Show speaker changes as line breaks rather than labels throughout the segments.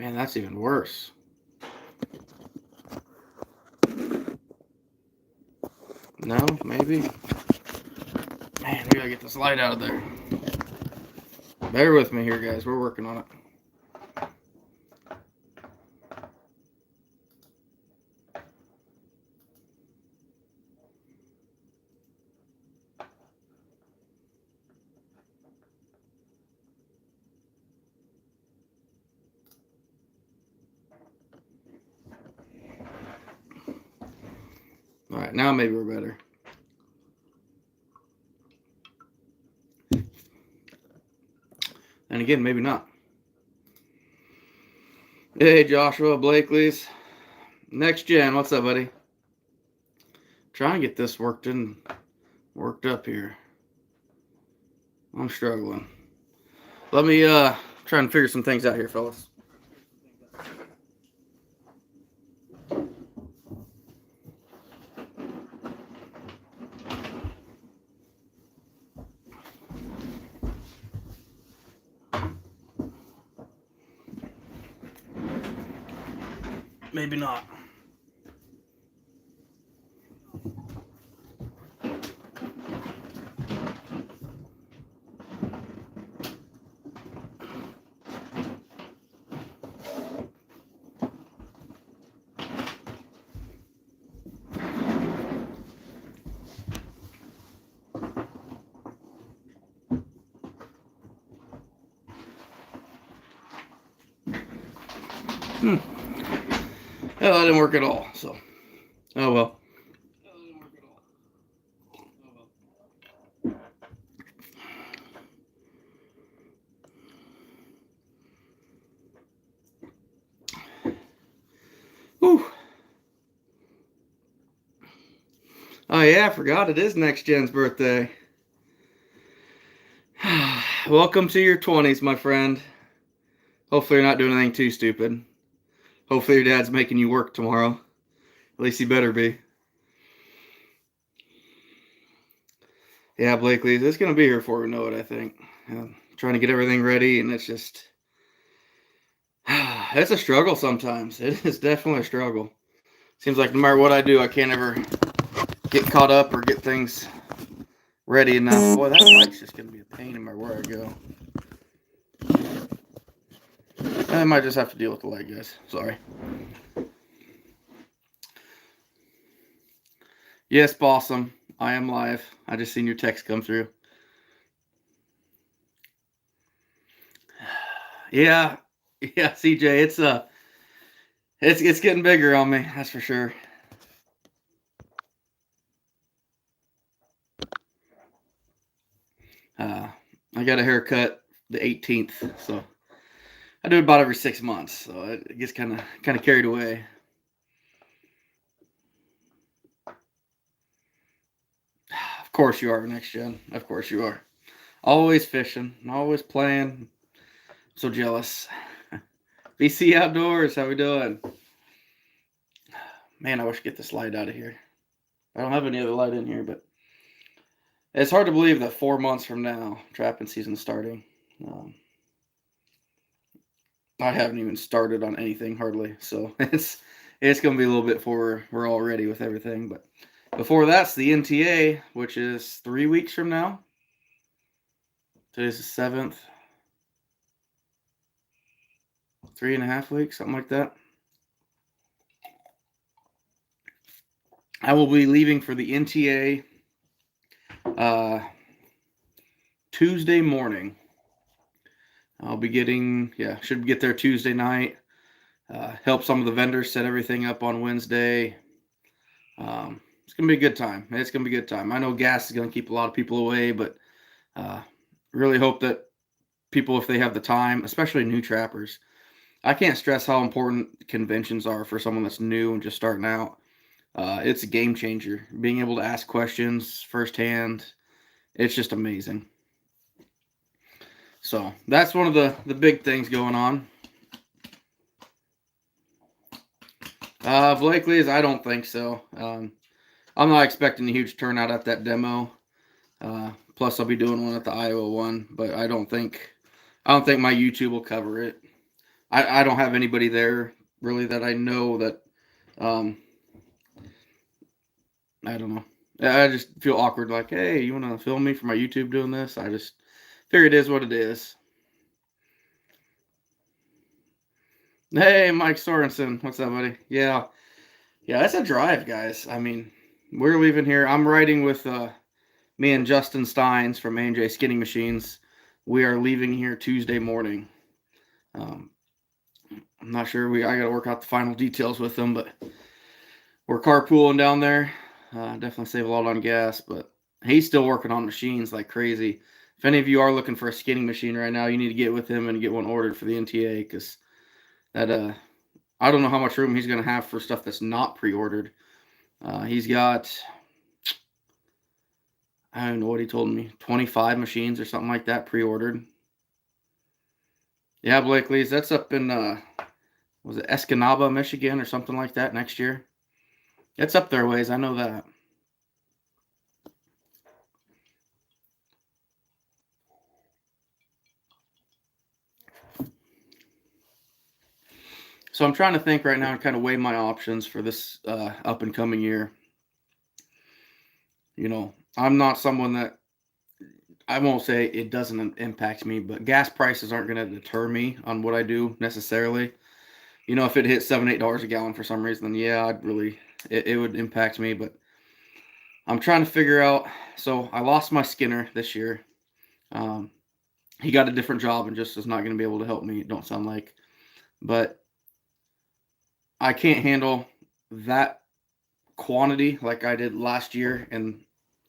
Man, that's even worse. No, maybe. Man, we gotta get this light out of there. Bear with me here, guys. We're working on it. All right, now maybe we're better. And again, maybe not. Hey, Joshua Blakely's. Next Gen, what's up, buddy? Trying to get this worked up here. I'm struggling. Let me try and figure some things out here, fellas. Maybe not. Hell, that didn't work at all. So, oh well. Whew. Oh yeah, I forgot it is Next Gen's birthday. Welcome to your 20s, my friend. Hopefully you're not doing anything too stupid. Hopefully your dad's making you work tomorrow. At least he better be. Yeah, Blakely, it's going to be here before we know it, I think. Trying to get everything ready, and it's just... it's a struggle sometimes. It is definitely a struggle. Seems like no matter what I do, I can't ever get caught up or get things ready enough. Boy, that light's just going to be a pain no matter where I go. I might just have to deal with the light, guys. Sorry. Yes, Bossum. I am live. I just seen your text come through. Yeah, CJ, it's getting bigger on me. That's for sure. I got a haircut the 18th, so I do it about every 6 months. So it gets kind of carried away. Of course you are, Next Gen. Of course you are. Always fishing, always playing. So jealous. BC Outdoors, how we doing? Man, I wish I could get this light out of here. I don't have any other light in here, but it's hard to believe that 4 months from now, trapping season's starting. I haven't even started on anything hardly, so it's going to be a little bit before we're all ready with everything. But before that's the NTA, which is 3 weeks from now. Today's the 7th. 3.5 weeks, something like that. I will be leaving for the NTA Tuesday morning. I'll be should get there Tuesday night. Help some of the vendors set everything up on Wednesday. It's going to be a good time. It's going to be a good time. I know gas is going to keep a lot of people away, but really hope that people, if they have the time, especially new trappers, I can't stress how important conventions are for someone that's new and just starting out. It's a game changer. Being able to ask questions firsthand, it's just amazing. So that's one of the big things going on. Blakely's, I don't think so. I'm not expecting a huge turnout at that demo. Plus, I'll be doing one at the Iowa one, but I don't think my YouTube will cover it. I don't have anybody there really that I know that. Um, I don't know. I just feel awkward. Like, hey, you want to film me for my YouTube doing this? I just figure it is what it is. Hey, Mike Sorensen, what's up, buddy? Yeah, yeah, that's a drive, guys. I mean, we're leaving here. I'm riding with me and Justin Steins from A&J Skinning Machines. We are leaving here Tuesday morning. Um, I'm not sure. I got to work out the final details with them, but we're carpooling down there. Definitely save a lot on gas, but he's still working on machines like crazy. If any of you are looking for a skinning machine right now, you need to get with him and get one ordered for the NTA because that I don't know how much room he's going to have for stuff that's not pre-ordered. He's got, I don't know what he told me, 25 machines or something like that pre-ordered. Yeah, Blakely's. That's up in was it Escanaba, Michigan, or something like that next year. It's up there ways. I know that. So I'm trying to think right now and kind of weigh my options for this up and coming year. You know, I'm not someone that I won't say it doesn't impact me, but gas prices aren't going to deter me on what I do necessarily. You know, if it hit $7, $8 a gallon for some reason, then yeah, I'd really it would impact me. But I'm trying to figure out. So I lost my Skinner this year. Um, he got a different job and just is not going to be able to help me. It don't sound like, but I can't handle that quantity like I did last year and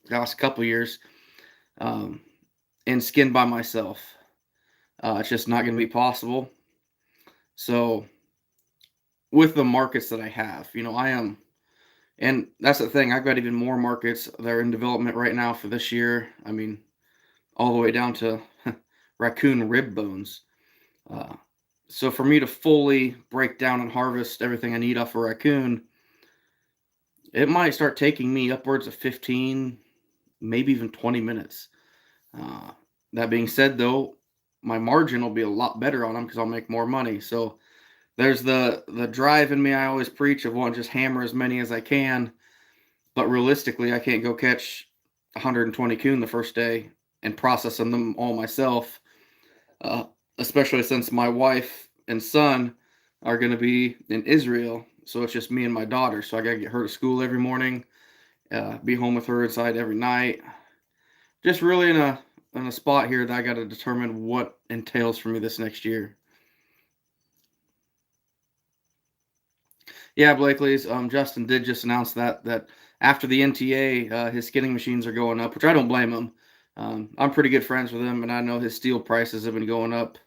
the last couple years, um, and skin by myself. It's just not going to be possible. So with the markets that I have, you know, I am, and that's the thing. I've got even more markets that are in development right now for this year. I mean, all the way down to raccoon rib bones. Uh, so for me to fully break down and harvest everything I need off a raccoon, it might start taking me upwards of 15, maybe even 20 minutes. Uh, that being said, though, my margin will be a lot better on them because I'll make more money. So there's the drive in me I always preach of wanting to just hammer as many as I can. But realistically, I can't go catch 120 coon the first day and process them all myself, uh, especially since my wife and son are going to be in Israel. So it's just me and my daughter. So I got to get her to school every morning, be home with her inside every night. Just really in a spot here that I got to determine what entails for me this next year. Yeah, Blakely's. Justin did just announce that after the NTA, his skinning machines are going up, which I don't blame him. I'm pretty good friends with him, and I know his steel prices have been going up.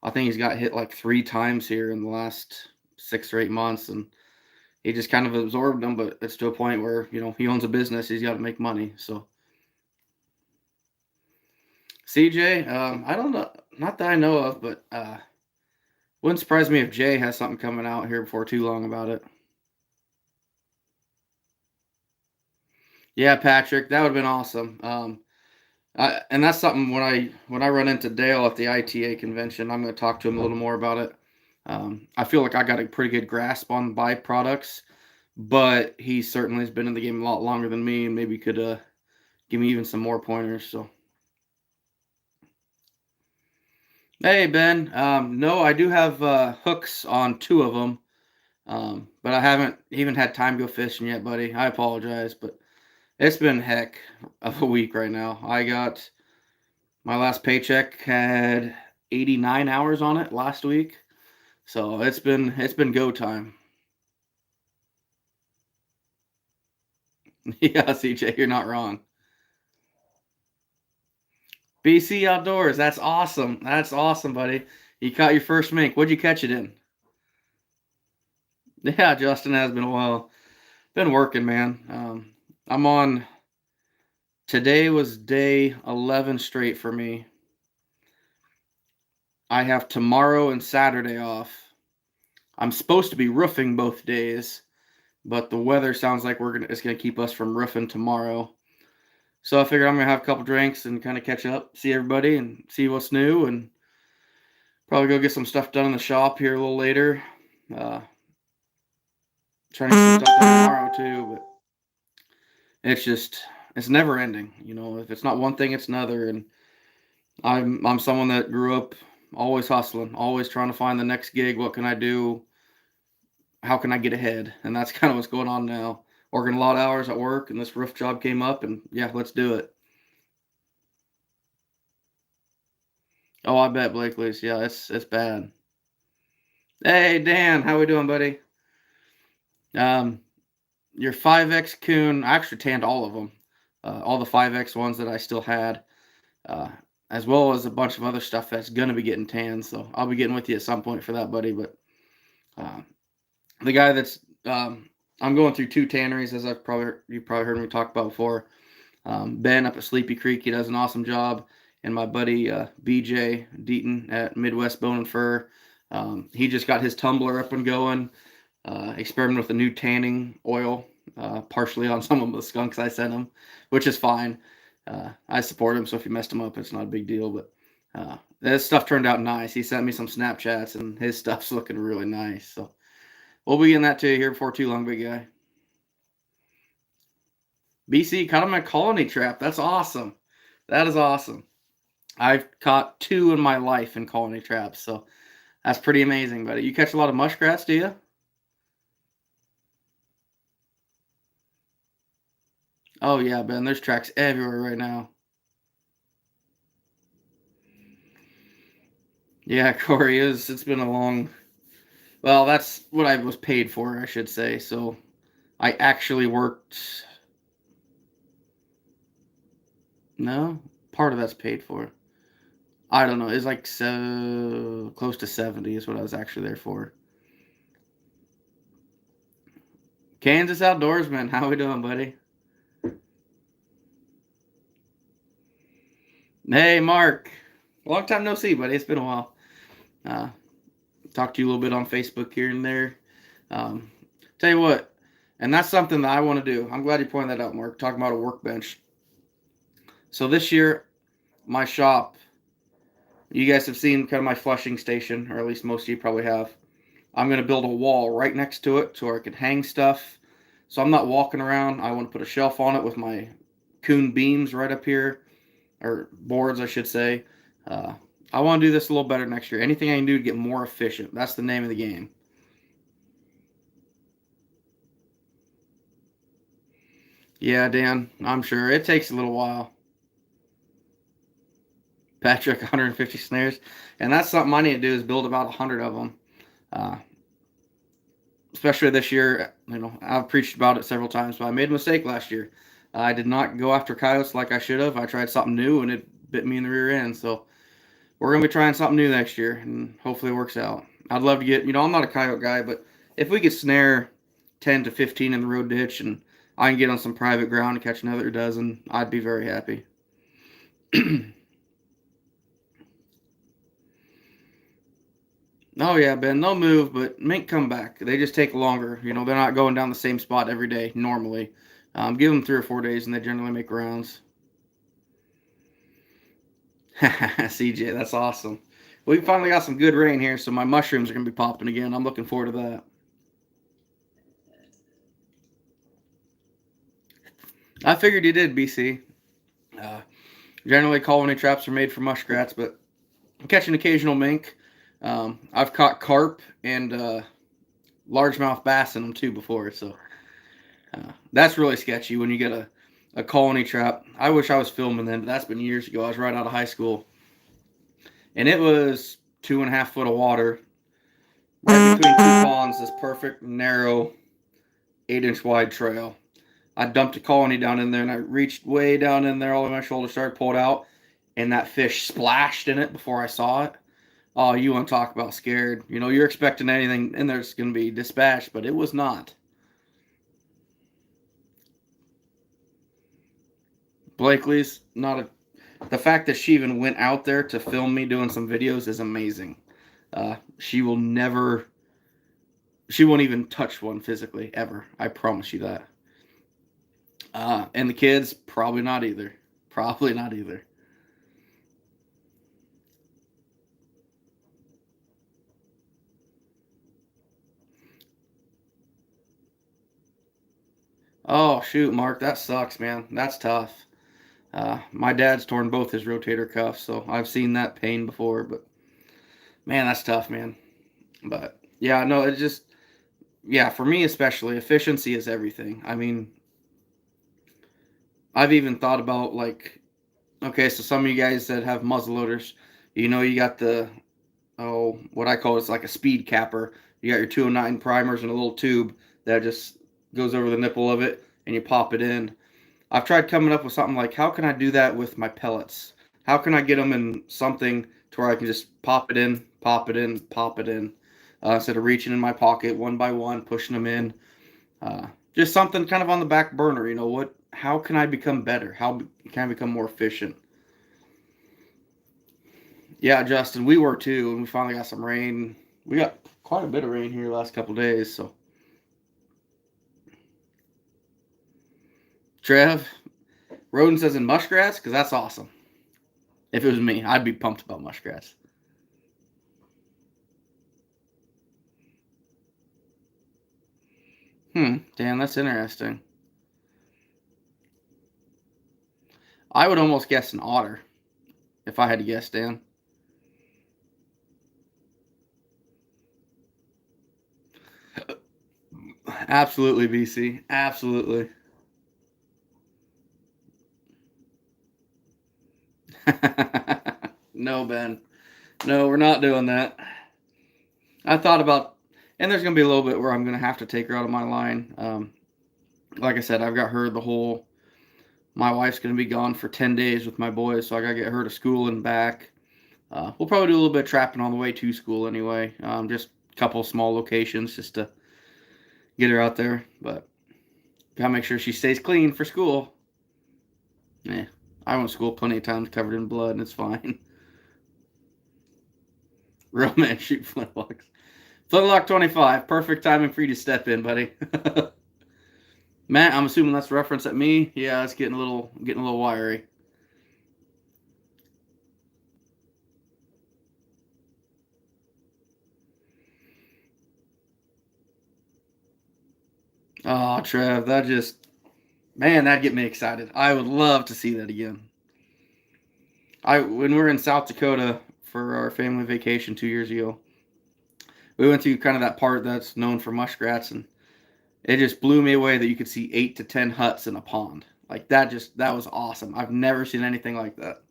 I think he's got hit like 3 times here in the last 6 or 8 months, and he just kind of absorbed them. But it's to a point where he owns a business; he's got to make money. So CJ, I don't know, not that I know of, but wouldn't surprise me if Jay has something coming out here before too long about it. Yeah, Patrick, that would have been awesome. And that's something when I run into Dale at the ITA convention, I'm going to talk to him a little more about it. I feel like I got a pretty good grasp on byproducts, but he certainly has been in the game a lot longer than me, and maybe could give me even some more pointers. So, hey Ben, no, I do have hooks on 2 of them, but I haven't even had time to go fishing yet, buddy. I apologize, but it's been heck of a week right now. I got my last paycheck had 89 hours on it last week. So it's been go time. Yeah, CJ, you're not wrong. BC Outdoors, that's awesome. That's awesome, buddy. You caught your first mink. What'd you catch it in? Yeah, Justin has been a while. Been working, man. I'm on. Today was day 11 straight for me. I have tomorrow and Saturday off. I'm supposed to be roofing both days, but the weather sounds like it's gonna keep us from roofing tomorrow. So I figured I'm gonna have a couple drinks and kind of catch up, see everybody, and see what's new, and Probably go get some stuff done in the shop here a little later. Uh, Trying to get some stuff done tomorrow too, but it's never ending. If it's not one thing, it's another. And I'm someone that grew up always hustling, always trying to find the next gig. What can I do? How can I get ahead? And that's kind of what's going on now. Working a lot of hours at work, and this roof job came up, and yeah, let's do it. Oh, I bet Blakely's. Yeah, it's bad. Hey Dan, how we doing, buddy? Um, your 5X coon. I actually tanned all of them, all the 5X ones that I still had, uh, as well as a bunch of other stuff that's gonna be getting tanned. So I'll be getting with you at some point for that, buddy. But uh, the guy that's I'm going through two tanneries, as you probably heard me talk about before. Ben up at Sleepy Creek, he does an awesome job, and my buddy BJ Deaton at Midwest Bone and Fur, he just got his tumbler up and going. Experimented with a new tanning oil, partially on some of the skunks I sent him, which is fine. I support him, so if you messed him up, it's not a big deal. But this stuff turned out nice. He sent me some Snapchats, and his stuff's looking really nice. So we'll be getting that to you here before too long, big guy. BC caught him at colony trap. That's awesome. That is awesome. I've caught 2 in my life in colony traps, so that's pretty amazing, buddy. You catch a lot of muskrats, do you? Oh yeah, Ben. There's tracks everywhere right now. Yeah, Corey is. It's been a long. Well, that's what I was paid for, I should say. So I actually worked. No, part of that's paid for. I don't know. It's like so close to 70 is what I was actually there for. Kansas Outdoorsman, how we doing, buddy? Hey, Mark. Long time no see, buddy. It's been a while. Uh, Talked to you a little bit on Facebook here and there. Um, Tell you what, and that's something that I want to do. I'm glad you pointed that out, Mark. Talking about a workbench. So this year, my shop, you guys have seen kind of my flushing station, or at least most of you probably have. I'm going to build a wall right next to it to where I can hang stuff. So I'm not walking around. I want to put a shelf on it with my coon beams right up here, or boards, I should say. Uh, I want to do this a little better next year. Anything I can do to get more efficient. That's the name of the game. Yeah, Dan, I'm sure. It takes a little while. Patrick, 150 snares. And that's something I need to do is build about 100 of them. Uh, Especially this year, I've preached about it several times, but I made a mistake last year. I did not go after coyotes like I should have. I tried something new and it bit me in the rear end. So we're going to be trying something new next year and hopefully it works out. I'd love to get, I'm not a coyote guy, but if we could snare 10 to 15 in the road ditch and I can get on some private ground and catch another dozen, I'd be very happy. Oh yeah, Ben, they'll move, but mink come back. They just take longer. They're not going down the same spot every day normally. Give them 3 or 4 days, and they generally make rounds. CJ, that's awesome. We finally got some good rain here, so my mushrooms are gonna be popping again. I'm looking forward to that. I figured you did, BC. Uh, Generally, colony traps are made for muskrats, but I'm catching occasional mink. I've caught carp and largemouth bass in them too before, so that's really sketchy when you get a colony trap. I wish I was filming then, but that's been years ago. I was right out of high school, and it was 2.5 foot of water right between 2 ponds. This perfect narrow 8-inch wide trail. I dumped a colony down in there, and I reached way down in there, all of my shoulder started pulled out, and that fish splashed in it before I saw it. Oh, you want to talk about scared? You're expecting anything in there's going to be dispatched, but it was not. Blakely's not a. The fact that she even went out there to film me doing some videos is amazing. She will never. She won't even touch one physically ever. I promise you that. And the kids probably not either. Probably not either. Oh shoot, Mark, that sucks, man. That's tough. My dad's torn both his rotator cuffs, so I've seen that pain before. But man, that's tough, man. But yeah, no, it's just yeah, for me especially, efficiency is everything. I mean, I've even thought about like, okay, so some of you guys that have muzzle loaders, you got the what I call it's like a speed capper. You got your 209 primers and a little tube that just goes over the nipple of it, and you pop it in. I've tried coming up with something like, how can I do that with my pellets? How can I get them in something to where I can just pop it in, pop it in, pop it in, instead of reaching in my pocket one by one, pushing them in. Just something kind of on the back burner. What? How can I become better? How can I become more efficient? Yeah, Justin, we were too, and we finally got some rain. We got quite a bit of rain here the last couple of days. So, Trev, Roden says in muskrats because that's awesome. If it was me, I'd be pumped about muskrats. Dan, that's interesting. I would almost guess an otter if I had to guess, Dan. Absolutely, BC. Absolutely. No, Ben. No, we're not doing that. I thought about, and there's going to be a little bit where I'm going to have to take her out of my line. Like I said, I've got her the whole. My wife's going to be gone for 10 days with my boys, so I got to get her to school and back. We'll probably do a little bit of trapping on the way to school anyway. Just a couple small locations just to get her out there. But gotta make sure she stays clean for school. Yeah, I went to school plenty of times covered in blood, and it's fine. Real man shoot flintlocks. Flintlock 25, perfect timing for you to step in, buddy. Matt, I'm assuming that's a reference at me. Yeah, it's getting a little wiry. Oh, Trev, that'd get me excited. I would love to see that again. When we were in South Dakota for our family vacation 2 years ago, we went to kind of that part that's known for muskrats, and it just blew me away that you could see 8 to 10 huts in a pond. Like that was awesome. I've never seen anything like that.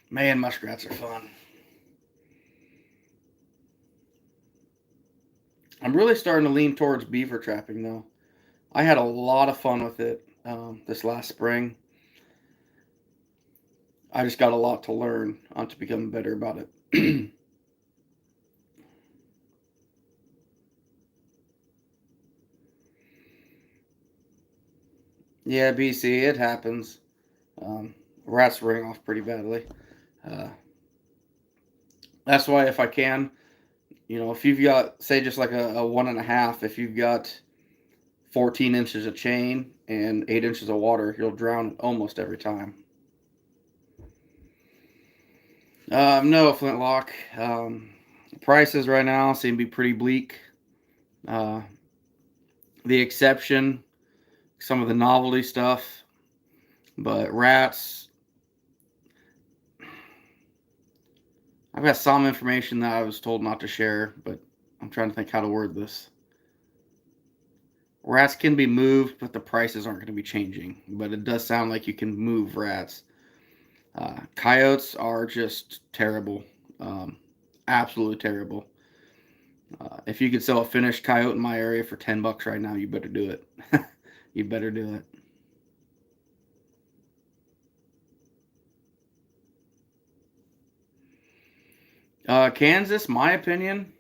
Man, muskrats are fun. I'm really starting to lean towards beaver trapping though. I had a lot of fun with it this last spring. I just got a lot to learn on to become better about it. Yeah, BC, it happens. Um, Rats ring off pretty badly. Uh, that's why if I can, if you've got say just like a 1.5, if you've got 14 inches of chain and 8 inches of water, you'll drown almost every time. No, Flintlock. Prices right now seem to be pretty bleak. Uh, the exception, some of the novelty stuff, but rats. I've got some information that I was told not to share, but I'm trying to think how to word this. Rats can be moved, but the prices aren't going to be changing. But it does sound like you can move rats. Coyotes are just terrible. Absolutely terrible. If you could sell a finished coyote in my area for $10 right now, you better do it. You better do it. Kansas, my opinion.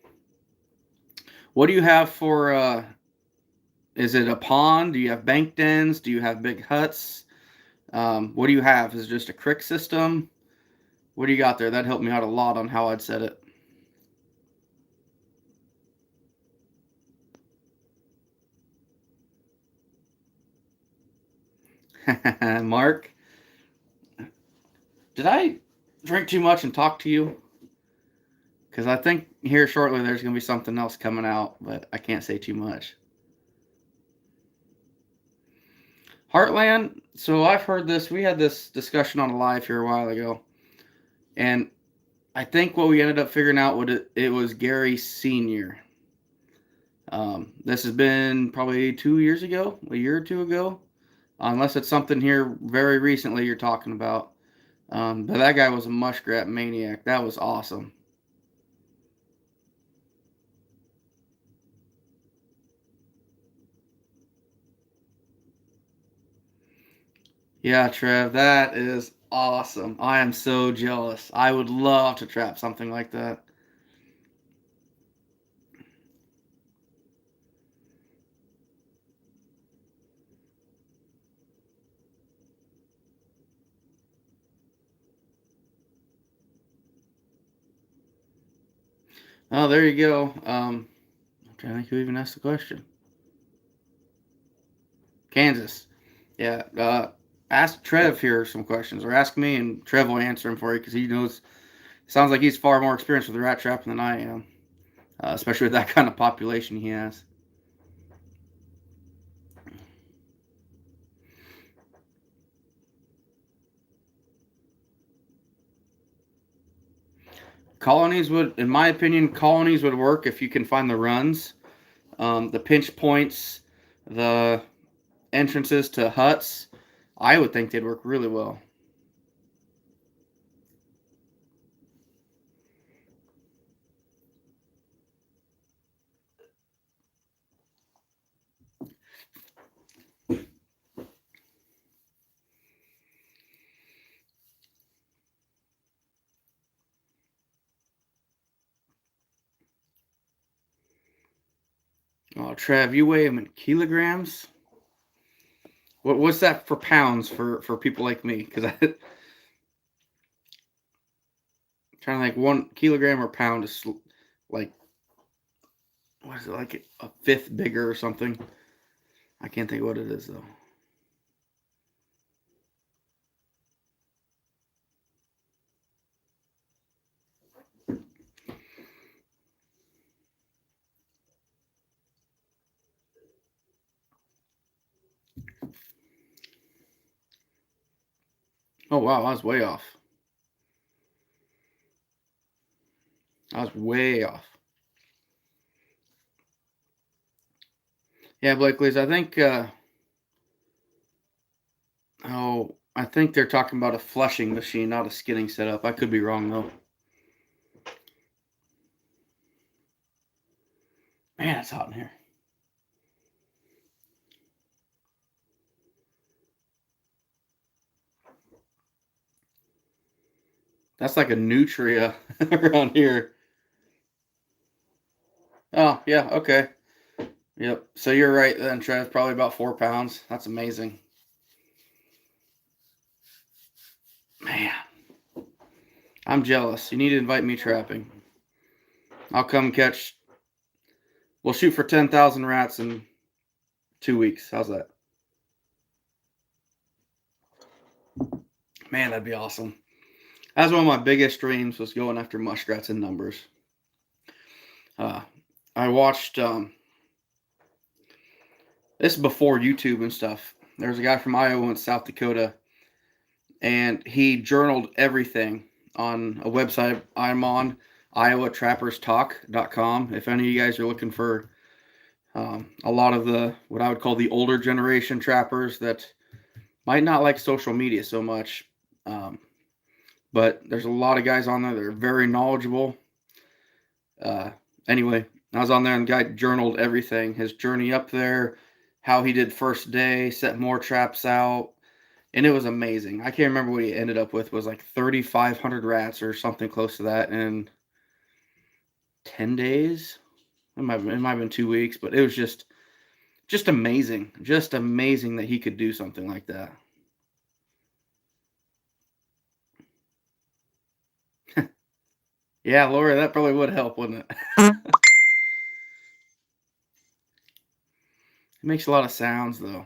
What do you have for? Is it a pond? Do you have bank dens? Do you have big huts? What do you have? Is it just a crick system? What do you got there? That helped me out a lot on how I'd set it. Mark, Did I drink too much and talk to you? Because I think here shortly there's going to be something else coming out, but I can't say too much. Heartland. So I've heard this. We had this discussion on live here a while ago, and I think what we ended up figuring out was it was Gary Senior. This has been probably 2 years ago, a year or two ago, unless it's something here very recently you're talking about. But that guy was a muskrat maniac. That was awesome. Yeah, Trev, that is awesome. I am so jealous. I would love to trap something like that. Oh, there you go. I'm trying to think who even asked the question. Kansas. Yeah. Ask Trev here some questions, or ask me, and Trev will answer them for you because he knows. Sounds like he's far more experienced with rat trapping than I am, especially with that kind of population he has. Colonies would, in my opinion, colonies would work if you can find the runs, the pinch points, the entrances to huts. I would think they'd work really well. Oh, Trev, you weigh them in kilograms. What's that for pounds for people like me? Because I'm trying to think 1 kilogram or pound is like what is it, like a fifth bigger or something? I can't think of what it is though. Oh wow, I was way off. I was way off. Yeah, Blakely's. I think. I think they're talking about a flushing machine, not a skinning setup. I could be wrong though. Man, it's hot in here. That's like a nutria around here. Oh yeah, okay. Yep. So you're right then, Trev. Probably about 4 pounds. That's amazing. Man, I'm jealous. You need to invite me trapping. I'll come catch. We'll shoot for 10,000 rats in 2 weeks. How's that? Man, that'd be awesome. That's one of my biggest dreams was going after muskrats in numbers. Uh, I watched this is before YouTube and stuff. There's a guy from Iowa and South Dakota, and he journaled everything on a website I'm on, iowatrapperstalk.com. If any of you guys are looking for a lot of the what I would call the older generation trappers that might not like social media so much, but there's a lot of guys on there that are very knowledgeable. Uh, anyway, I was on there and the guy journaled everything, his journey up there, how he did first day, set more traps out, and it was amazing. I can't remember what he ended up with. It was like 3,500 rats or something close to that in 10 days. It might have been 2 weeks, but it was just amazing. Just amazing that he could do something like that. Yeah, Laura, that probably would help, wouldn't it? It makes a lot of sounds though.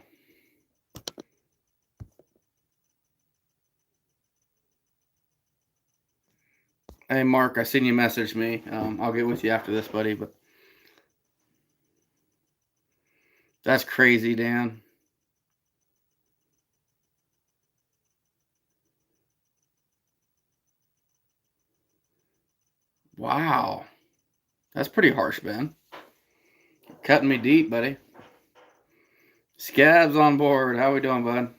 Hey, Mark, I seen you message me. I'll get with you after this, buddy. But that's crazy, Dan. Wow, that's pretty harsh, Ben. Cutting me deep, buddy. Scabs on board. How we doing, bud?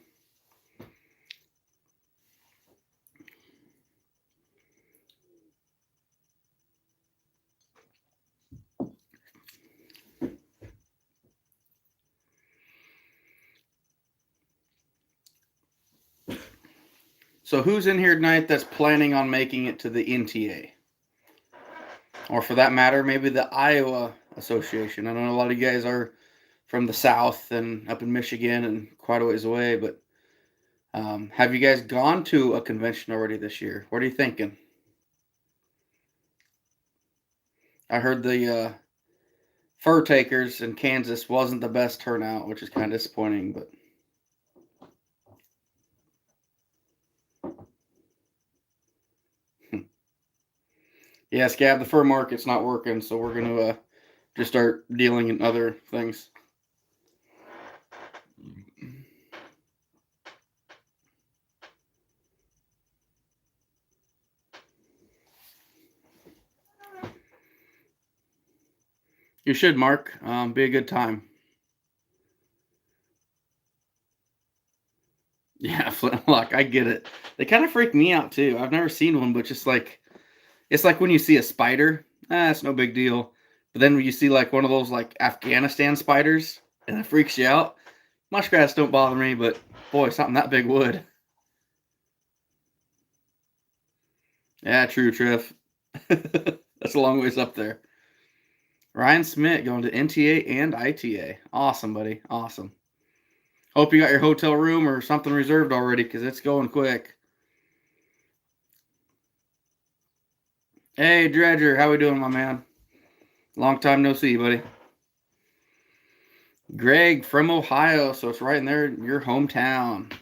So who's in here tonight that's planning on making it to the NTA? Or for that matter, maybe the Iowa Association. I know a lot of you guys are from the South and up in Michigan and quite a ways away, but have you guys gone to a convention already this year? What are you thinking? I heard the fur takers in Kansas wasn't the best turnout, which is kind of disappointing, but yeah, Scab, the fur market's not working, so we're going to just start dealing in other things. You should, Mark. Be a good time. Yeah, flintlock. I get it. They kind of freak me out too. I've never seen one, but just like it's like when you see a spider. It's no big deal. But then when you see like one of those like Afghanistan spiders, and it freaks you out. Muskrats don't bother me, but boy, something that big would. Yeah, true, Triff. That's a long ways up there. Ryan Smith going to NTA and ITA. Awesome, buddy. Awesome. Hope you got your hotel room or something reserved already because it's going quick. Hey, Dredger, how we doing, my man? Long time no see, buddy. Greg from Ohio, so it's right in there, your hometown.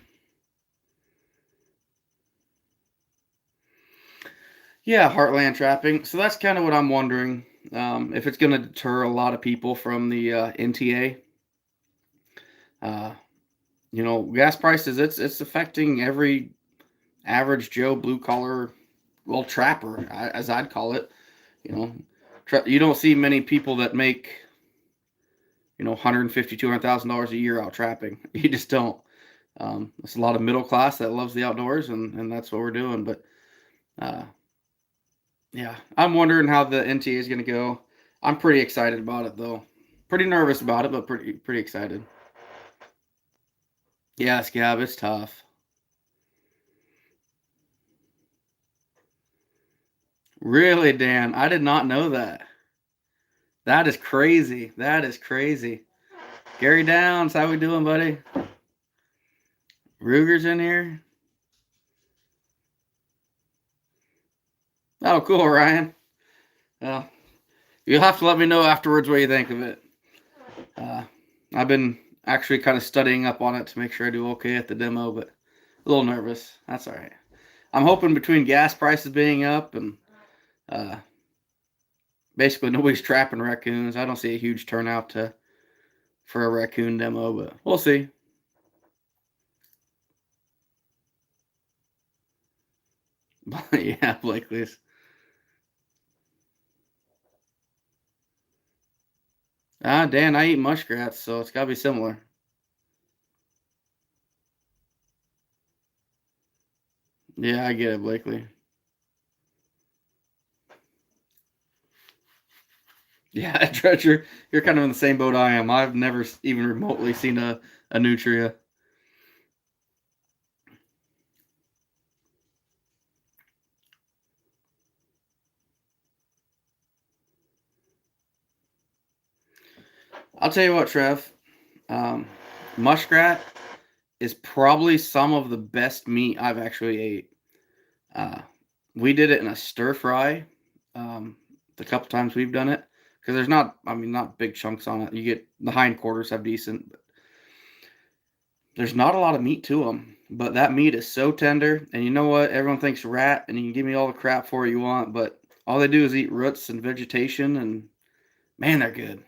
Yeah, heartland trapping. So that's kind of what I'm wondering. If it's going to deter a lot of people from the NTA. Uh, gas prices, it's affecting every average Joe blue collar, well, trapper, as I'd call it. You know, you don't see many people that make, $150,000, $200,000 a year out trapping. You just don't. It's a lot of middle class that loves the outdoors, and that's what we're doing. But uh, yeah, I'm wondering how the NTA is going to go. I'm pretty excited about it, though. Pretty nervous about it, but pretty excited. Yeah, Scab, it's tough. Really, Dan? I did not know that. That is crazy. That is crazy. Gary Downs, how we doing, buddy? Ruger's in here. Oh, cool, Ryan. Well, you'll have to let me know afterwards what you think of it. Uh, I've been actually kind of studying up on it to make sure I do okay at the demo, but a little nervous. That's all right. I'm hoping between gas prices being up and uh, basically nobody's trapping raccoons, I don't see a huge turnout for a raccoon demo, but we'll see. Yeah, Blakely's. Dan, I eat muskrats, so it's got to be similar. Yeah, I get it, Blakely. Yeah, Treasure, you're kind of in the same boat I am. I've never even remotely seen a nutria. I'll tell you what, Trev. Um, muskrat is probably some of the best meat I've actually ate. Uh, we did it in a stir fry the couple times we've done it because there's not, I mean, not big chunks on it. You get the hindquarters have decent. There's not a lot of meat to them, but that meat is so tender. And you know what? Everyone thinks rat, and you can give me all the crap for it you want, but all they do is eat roots and vegetation, and man, they're good.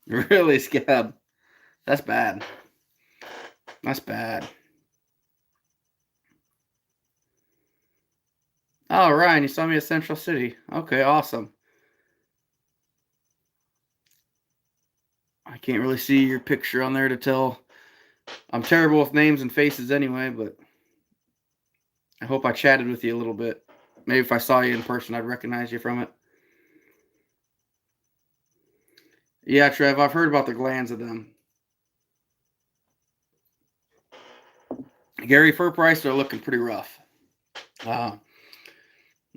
Really, Scab? That's bad. That's bad. Oh, Ryan, you saw me at Central City. Okay, awesome. I can't really see your picture on there to tell. I'm terrible with names and faces anyway, but I hope I chatted with you a little bit. Maybe if I saw you in person, I'd recognize you from it. Yeah, Trev, I've heard about the glands of them. Gary Fur Price, they're looking pretty rough. Uh,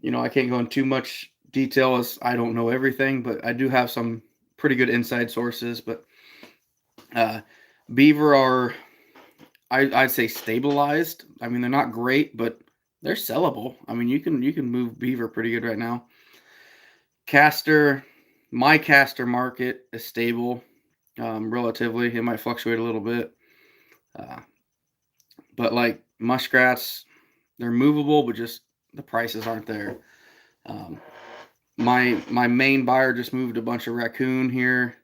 I can't go into too much detail as I don't know everything, but I do have some pretty good inside sources. But uh, beaver are, I'd say, stabilized. I mean, they're not great, but they're sellable. I mean, you can move beaver pretty good right now. Castor, my castor market is stable, relatively. It might fluctuate a little bit, uh, but like muskrats, they're movable, but just the prices aren't there. Um, my main buyer just moved a bunch of raccoon here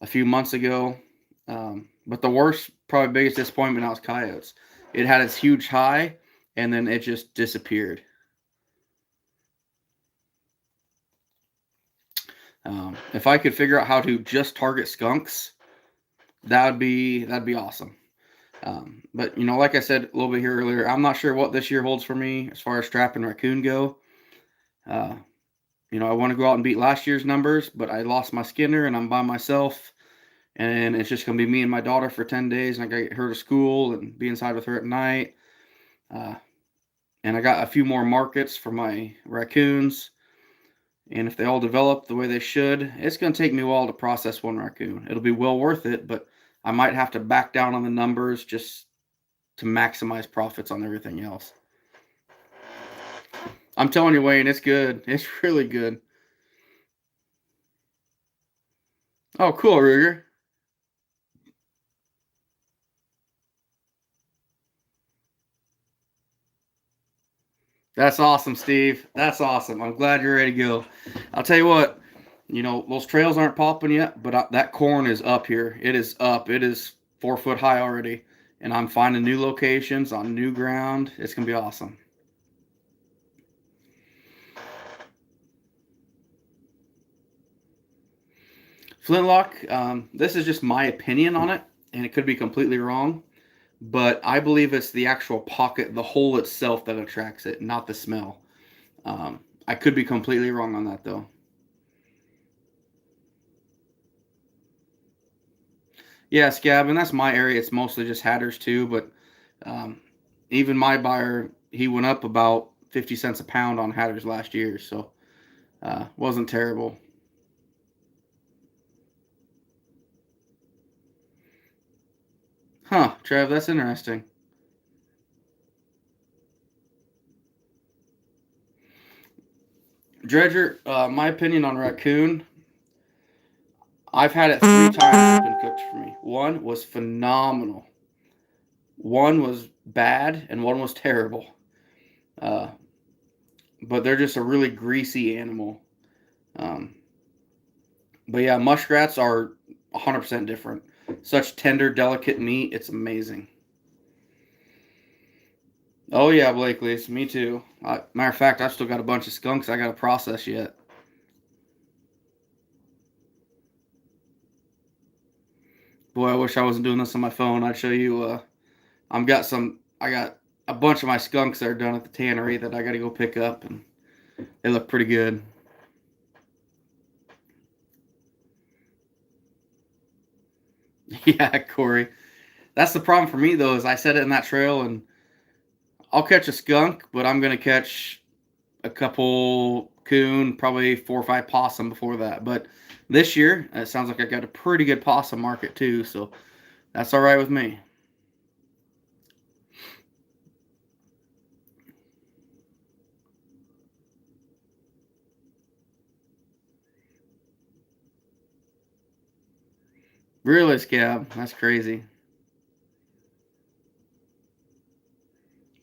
a few months ago, but the worst, probably biggest disappointment now is coyotes. It had its huge high, and then it just disappeared. If I could figure out how to just target skunks, that'd be awesome. But like I said a little bit here earlier, I'm not sure what this year holds for me as far as trap and raccoon go. Uh, I want to go out and beat last year's numbers, but I lost my Skinner and I'm by myself, and it's just gonna be me and my daughter for 10 days, and I gotta get her to school and be inside with her at night. Uh, and I got a few more markets for my raccoons, and if they all develop the way they should, it's gonna take me a while to process one raccoon. It'll be well worth it, but I might have to back down on the numbers just to maximize profits on everything else. I'm telling you, Wayne, it's good. It's really good. Oh, cool, Ruger. That's awesome, Steve. That's awesome. I'm glad you're ready to go. I'll tell you what, those trails aren't popping yet, but that corn is up here. It is up. It is 4 foot high already. And I'm finding new locations on new ground. It's going to be awesome. Flintlock, this is just my opinion on it, and it could be completely wrong, but I believe it's the actual pocket, the hole itself that attracts it, not the smell. I could be completely wrong on that, though. Yeah, Scab, and that's my area. It's mostly just hatters too, but um, even my buyer, he went up about 50 cents a pound on hatters last year, so wasn't terrible. Huh, Trev, that's interesting. Dredger, my opinion on raccoon, I've had it 3 times it's been cooked for me. One was phenomenal. One was bad, and one was terrible. Uh, but they're just a really greasy animal. Um, but yeah, muskrats are 100% different. Such tender, delicate meat. It's amazing. Oh yeah, Blakely's. Me too. Matter of fact, I've still got a bunch of skunks I got to process yet. Boy, I wish I wasn't doing this on my phone. I'd show you. I got a bunch of my skunks that are done at the tannery that I got to go pick up, and they look pretty good. Yeah, Corey. That's the problem for me though. Is I set it in that trail, and I'll catch a skunk, but I'm gonna catch a couple coon, probably 4 or 5 possum before that. But this year, it sounds like I got a pretty good possum market too, so that's all right with me. Really, Scab? That's crazy.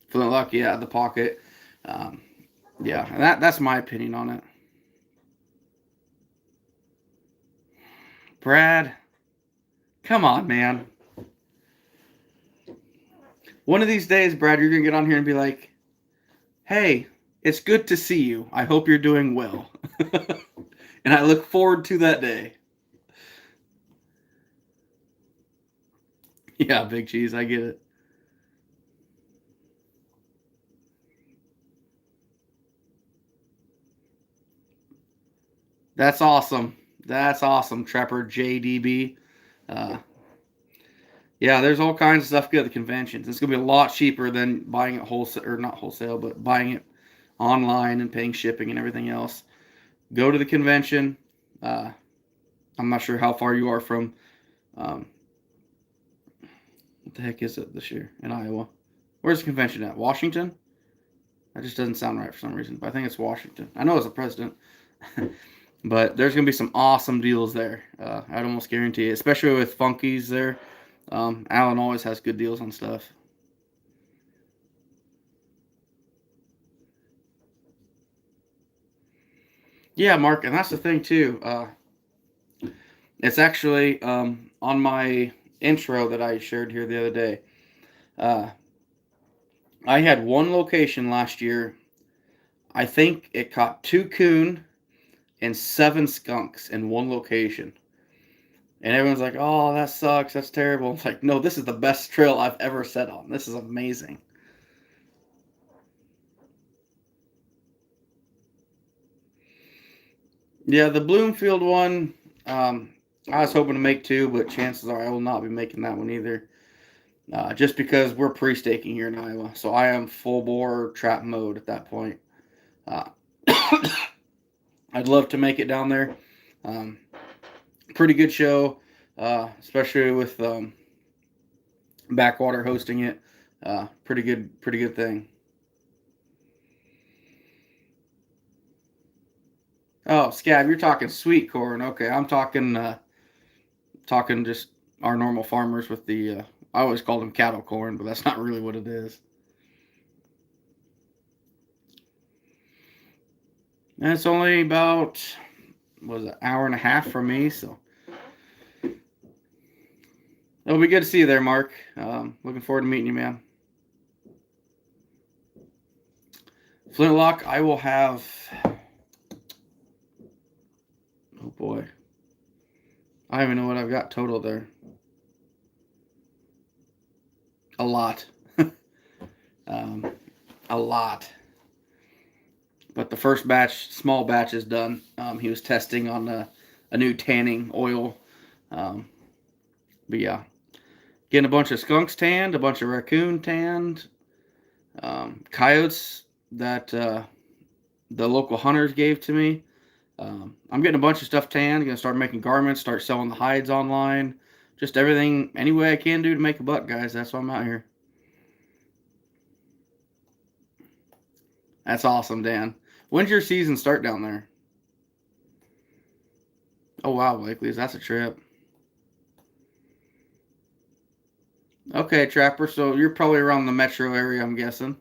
Flintlock, yeah, the pocket. Um, yeah, that's my opinion on it. Brad, come on, man. One of these days, Brad, you're gonna get on here and be like, "Hey, it's good to see you. I hope you're doing well." And I look forward to that day. Yeah, Big Cheese, I get it. That's awesome. That's awesome, Trapper JDB. Uh, yeah, there's all kinds of stuff good at the conventions. It's gonna be a lot cheaper than buying it wholesale, or not wholesale, but buying it online and paying shipping and everything else. Go to the convention. Uh, I'm not sure how far you are from. Um, what the heck is it this year in Iowa? Where's the convention at? Washington? That just doesn't sound right for some reason, but I think it's Washington. I know it's a president. But there's gonna be some awesome deals there. I'd almost guarantee it, especially with Funkies there. Alan always has good deals on stuff. Yeah, Mark, and that's the thing too. It's actually on my intro that I shared here the other day. Uh, I had one location last year. I think it caught 2 coon and 7 skunks in one location. And everyone's like, "Oh, that sucks. That's terrible." It's like, no, this is the best trail I've ever set on. This is amazing. Yeah, the Bloomfield one, I was hoping to make two, but chances are I will not be making that one either. Just because we're pre-staking here in Iowa, so I am full bore trap mode at that point. Uh, I'd love to make it down there. Um, Pretty good show, especially with Backwater hosting it. Pretty good thing. Oh, Scab, you're talking sweet corn. Okay, I'm talking just our normal farmers with the. I always call them cattle corn, but that's not really what it is. And it's only about was it, an hour and a half from me, so it'll be good to see you there, Mark. Looking forward to meeting you, man. Flintlock, I will have. Oh boy, I don't even know what I've got total there. A lot, um, a lot. But the first batch, small batch, is done. He was testing on a new tanning oil. Um, but yeah, getting a bunch of skunks tanned, a bunch of raccoon tanned, coyotes that the local hunters gave to me. I'm getting a bunch of stuff tanned. Gonna start making garments, start selling the hides online. Just everything, any way I can do to make a buck, guys. That's why I'm out here. That's awesome, Dan. When's your season start down there? Oh wow, Blakely's. That's a trip. Okay, Trapper. So you're probably around the metro area, I'm guessing.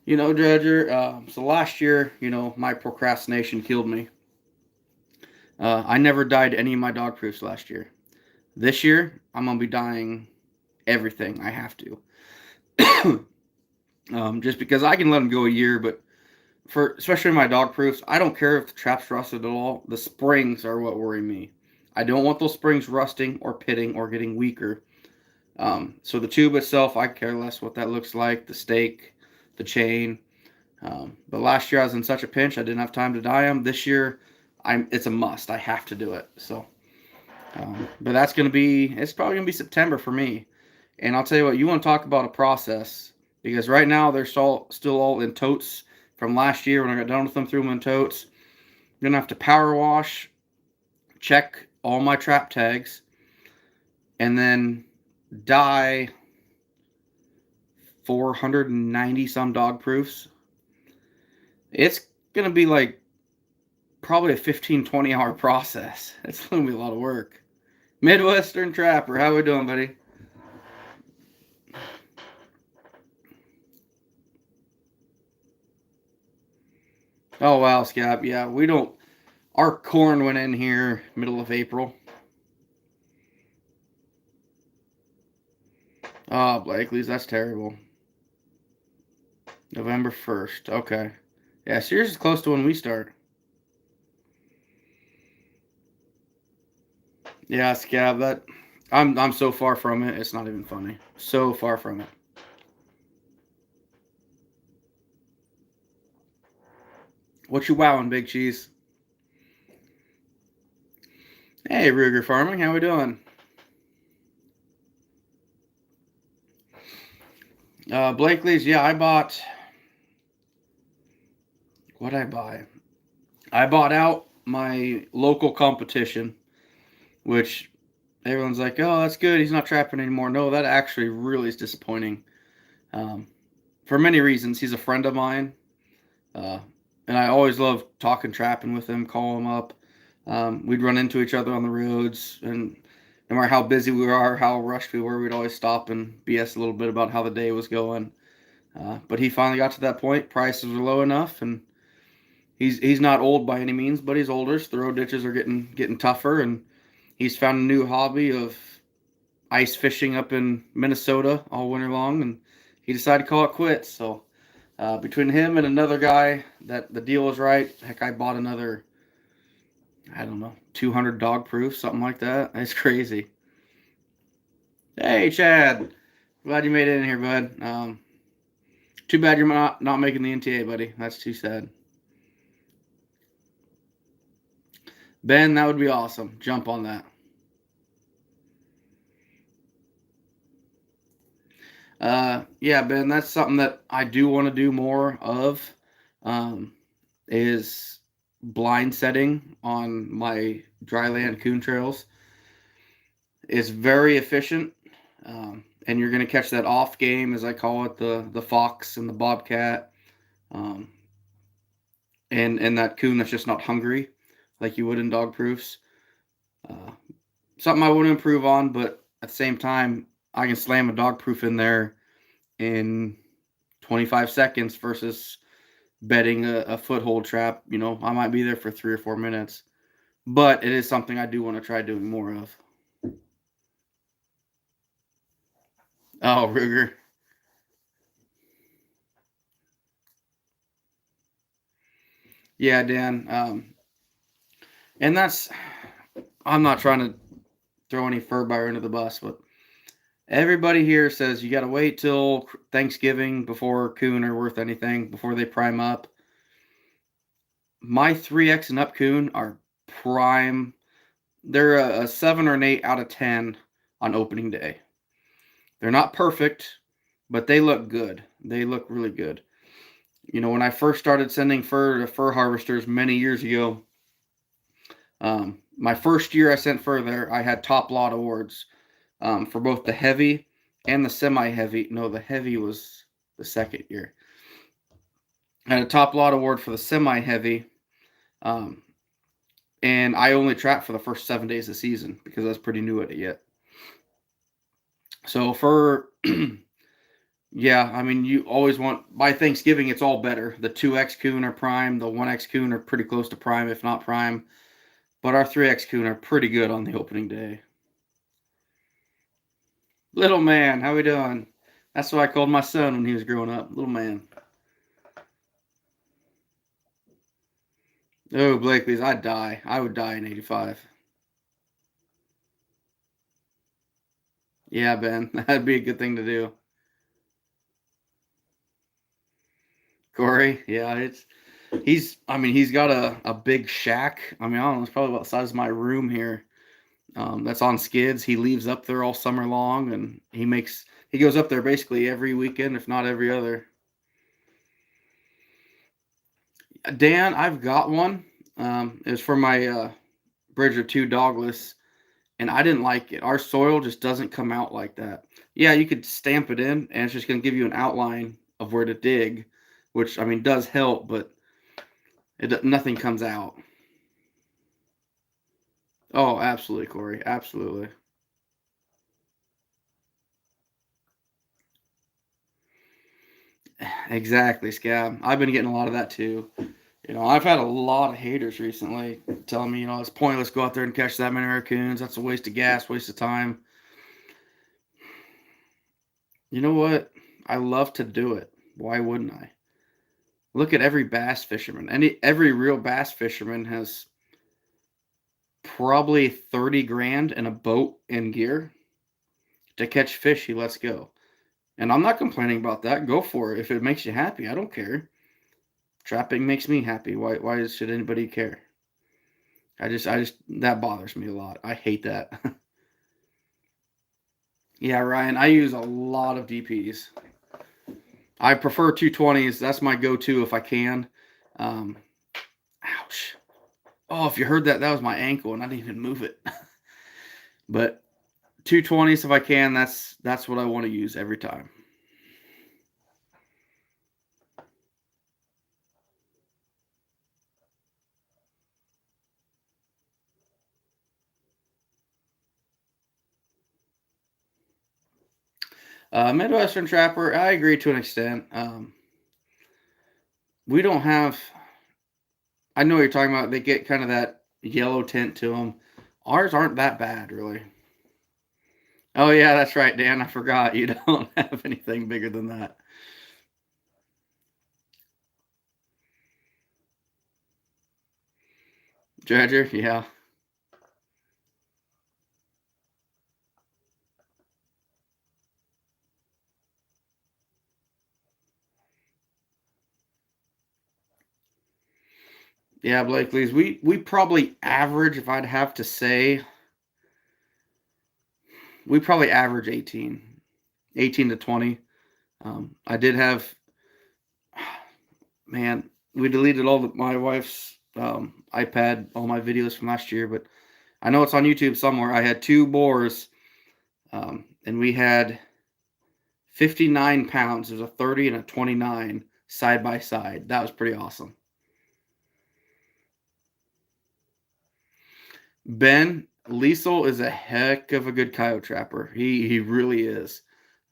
You know, Dredger. So last year, my procrastination killed me. I never died any of my dog proofs last year. This year, I'm gonna be dying everything. I have to. Just because I can let them go a year, but for especially my dog proofs, I don't care if the trap's rusted at all. The springs are what worry me. I don't want those springs rusting or pitting or getting weaker. So the tube itself, I care less what that looks like. The stake, the chain. But last year I was in such a pinch, I didn't have time to dye them. This year, it's a must. I have to do it. So, but it's probably gonna be September for me. And I'll tell you what, you want to talk about a process because right now they're still all in totes from last year when I got done with them, threw them in totes. I'm gonna have to power wash, check all my trap tags, and then dye 490 some dog proofs. It's going to be like probably a 15-20 hour process. It's going to be a lot of work. Midwestern Trapper, how we doing, buddy? Oh, wow, Scap. Yeah, we don't. Our corn went in here middle of April. Oh, Blakely's, that's terrible. November 1st. Okay. Yeah, so yours is close to when we start. Yeah, Scab, that I'm so far from it, it's not even funny. So far from it. What you wowing, Big Cheese? Hey, Ruger Farming, how we doing? Blakely's, yeah, I bought. What I buy? I bought out my local competition, which everyone's like, "Oh, that's good. He's not trapping anymore." No, that actually really is disappointing. Um, for many reasons, he's a friend of mine, uh, and I always love talking trapping with him. Call him up. We'd run into each other on the roads, and no matter how busy we are, how rushed we were, we'd always stop and BS a little bit about how the day was going. But he finally got to that point. Prices were low enough, and he's not old by any means, but he's older. So the road ditches are getting tougher, and he's found a new hobby of ice fishing up in Minnesota all winter long, and he decided to call it quits. So between him and another guy, that the deal was right. Heck, I bought another, I don't know, 200 dog proof, something like that. It's crazy. Hey, Chad, glad you made it in here, bud. Too bad you're not making the NTA, buddy. That's too sad. Ben, that would be awesome. Jump on that. Yeah, Ben, that's something that I do want to do more of. Um, is blind setting on my dryland coon trails. It's very efficient, and you're going to catch that off game, as I call it, the fox and the bobcat, um, and that coon that's just not hungry, like you would in dog proofs. Uh, Something I want to improve on, but at the same time, I can slam a dog proof in there in 25 seconds versus bedding a foothold trap. I might be there for 3 or 4 minutes, but it is something I do want to try doing more of. Oh, Ruger. Yeah, Dan. And that's, I'm not trying to throw any fur buyer under the bus, but everybody here says you got to wait till Thanksgiving before coon are worth anything, before they prime up. My 3X and up coon are prime. They're a 7 or an 8 out of 10 on opening day. They're not perfect, but they look good. They look really good. When I first started sending fur to fur harvesters many years ago, my first year I sent fur there, I had top lot awards for both the heavy and the semi-heavy. No, the heavy was the second year. I had a top lot award for the semi-heavy, um, and I only trapped for the first 7 days of the season because I was pretty new at it yet. So for yeah, I mean, you always want, by Thanksgiving, it's all better. The 2X coon are prime, the 1X coon are pretty close to prime, if not prime. But our 3X coon are pretty good on the opening day. Little man, how we doing? That's what I called my son when he was growing up. Little man. Oh, Blakely's, I'd die. I would die in 85. Yeah, Ben, that'd be a good thing to do. Corey, yeah, he's got a big shack. I mean, I don't know, it's probably about the size of my room here. That's on skids. He leaves up there all summer long, and he goes up there basically every weekend, if not every other. Dan, I've got one. It's for my Bridger 2 dogless, and I didn't like it. Our soil just doesn't come out like that. Yeah, you could stamp it in, and it's just going to give you an outline of where to dig, which I mean does help, but nothing comes out. Oh, absolutely, Corey. Absolutely. Exactly, Scab. I've been getting a lot of that too. I've had a lot of haters recently telling me, it's pointless to go out there and catch that many raccoons. That's a waste of gas, waste of time. You know what? I love to do it. Why wouldn't I? Look at every bass fisherman. Every real bass fisherman has probably 30 grand in a boat and gear to catch fish he lets go. And I'm not complaining about that. Go for it. If it makes you happy, I don't care. Trapping makes me happy. Why should anybody care? I just that bothers me a lot. I hate that. Yeah, Ryan, I use a lot of DPs. I prefer 220s. That's my go-to if I can. Um, ouch. Oh, if you heard that, that was my ankle, and I didn't even move it. But 220s if I can. That's what I want to use every time. Midwestern Trapper, I agree to an extent. We don't have. I know what you're talking about. They get kind of that yellow tint to them. Ours aren't that bad, really. Oh yeah, that's right, Dan. I forgot you don't have anything bigger than that. Dredger, yeah. Yeah, Blakely's. We probably average, if I'd have to say, we probably average 18 to 20. I did have, man, we deleted my wife's iPad, all my videos from last year, but I know it's on YouTube somewhere. I had two boars, and we had 59 pounds. There's a 30 and a 29 side by side. That was pretty awesome. Ben Liesel is a heck of a good coyote trapper. He really is.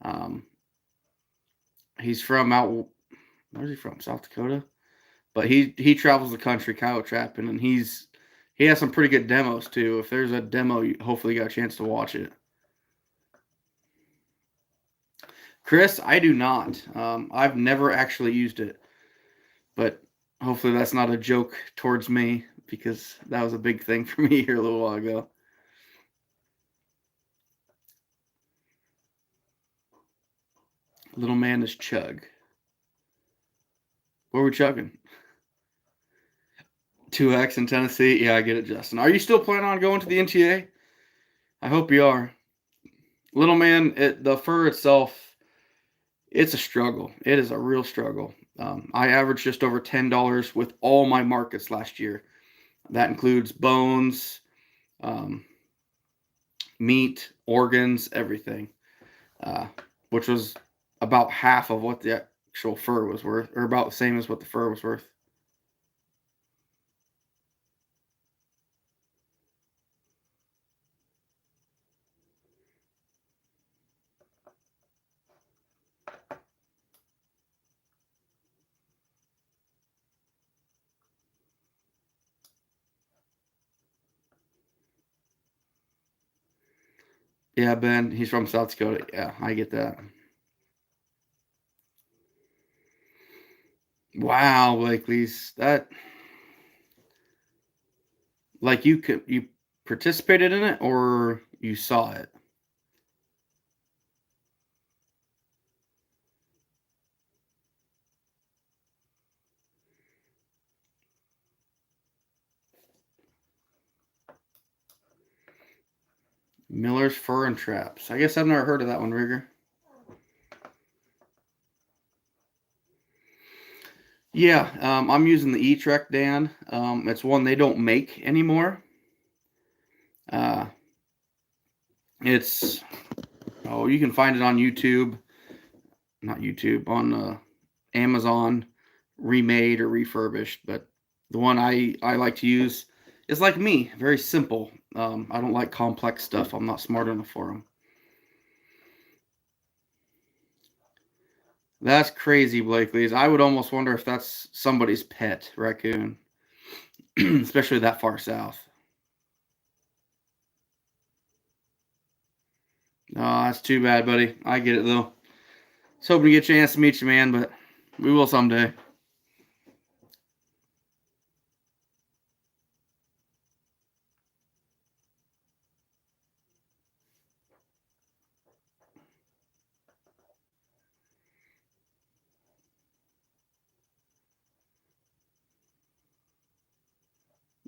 Um, he's from out. Where's he from? South Dakota. But he travels the country coyote trapping, and he has some pretty good demos too. If there's a demo, hopefully you got a chance to watch it. Chris, I do not. I've never actually used it, but hopefully that's not a joke towards me because that was a big thing for me here a little while ago. Little man is chug. What are we chugging? 2X in Tennessee. Yeah, I get it, Justin. Are you still planning on going to the NTA? I hope you are. Little man, the fur itself, it's a struggle. It is a real struggle. I averaged just over $10 with all my markets last year. That includes bones, um, meat, organs, everything, uh, which was about half of what the actual fur was worth, or about the same as what the fur was worth. Yeah, Ben, he's from South Dakota. Yeah, I get that. Wow, Blakely's that like you participated in it or you saw it? Miller's Fur and Traps. I guess I've never heard of that one, Rigger. Yeah, I'm using the E-Trek, Dan. It's one they don't make anymore. Uh, It's you can find it on YouTube, not YouTube, on Amazon, remade or refurbished. But the one I like to use is like me, very simple. I don't like complex stuff. I'm not smart enough for them. That's crazy, Blakely's. I would almost wonder if that's somebody's pet raccoon, especially that far south. Oh, that's too bad, buddy. I get it though. Just hoping to get a chance to meet you, man, but we will someday.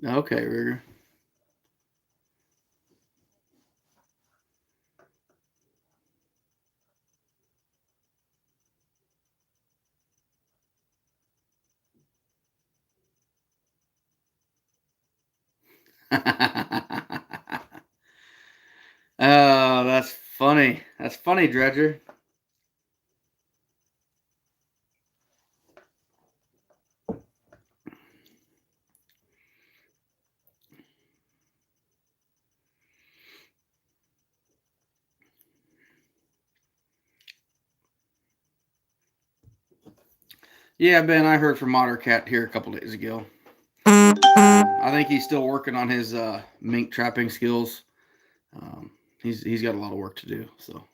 Okay, Rigger. Oh, that's funny. That's funny, Dredger. Yeah, Ben, I heard from Ottercat here a couple days ago. I think he's still working on his mink trapping skills. Um, he's got a lot of work to do. So,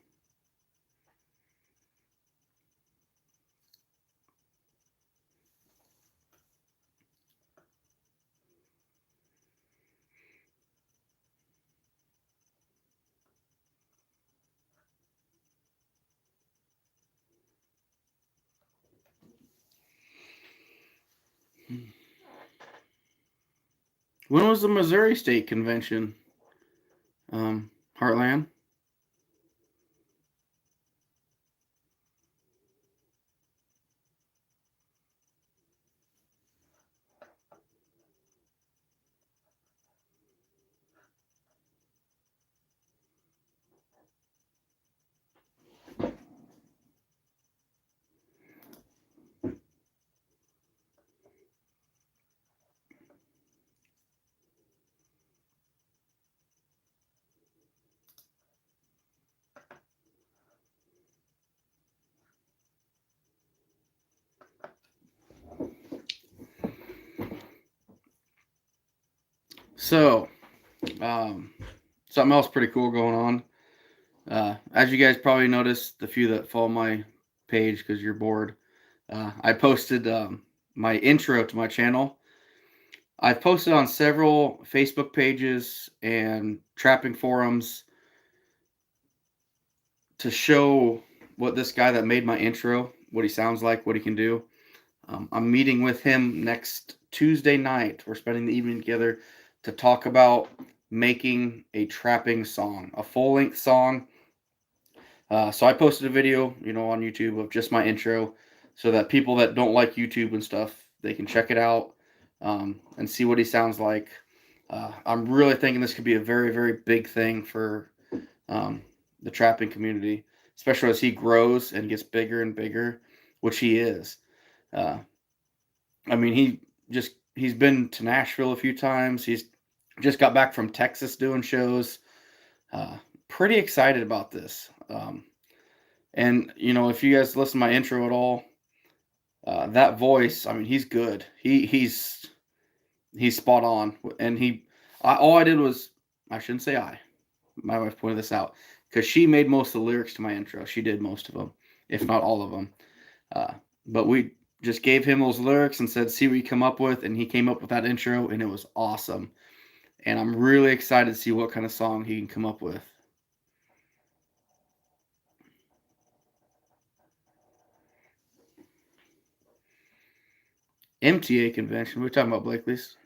when was the Missouri State Convention? Heartland. So, um, something else pretty cool going on. As you guys probably noticed, the few that follow my page because you're bored, I posted my intro to my channel. I've posted on several Facebook pages and trapping forums to show what this guy that made my intro, what he sounds like, what he can do. I'm meeting with him next Tuesday night. We're spending the evening together to talk about making a trapping song, a full length song. So I posted a video, on YouTube of just my intro, so that people that don't like YouTube and stuff, they can check it out and see what he sounds like. I'm really thinking this could be a very, very big thing for um, the trapping community, especially as he grows and gets bigger and bigger, which he is. Uh, I mean, he's been to Nashville a few times. He's just got back from Texas doing shows. Uh, Pretty excited about this. And if you guys listen to my intro at all, that voice, I mean, he's good. He's spot on. And all I did was, I shouldn't say I. My wife pointed this out because she made most of the lyrics to my intro. She did most of them, if not all of them. Uh, but we just gave him those lyrics and said, "See what you come up with," and he came up with that intro, and it was awesome. And I'm really excited to see what kind of song he can come up with. MTA convention. We're talking about Blakely's.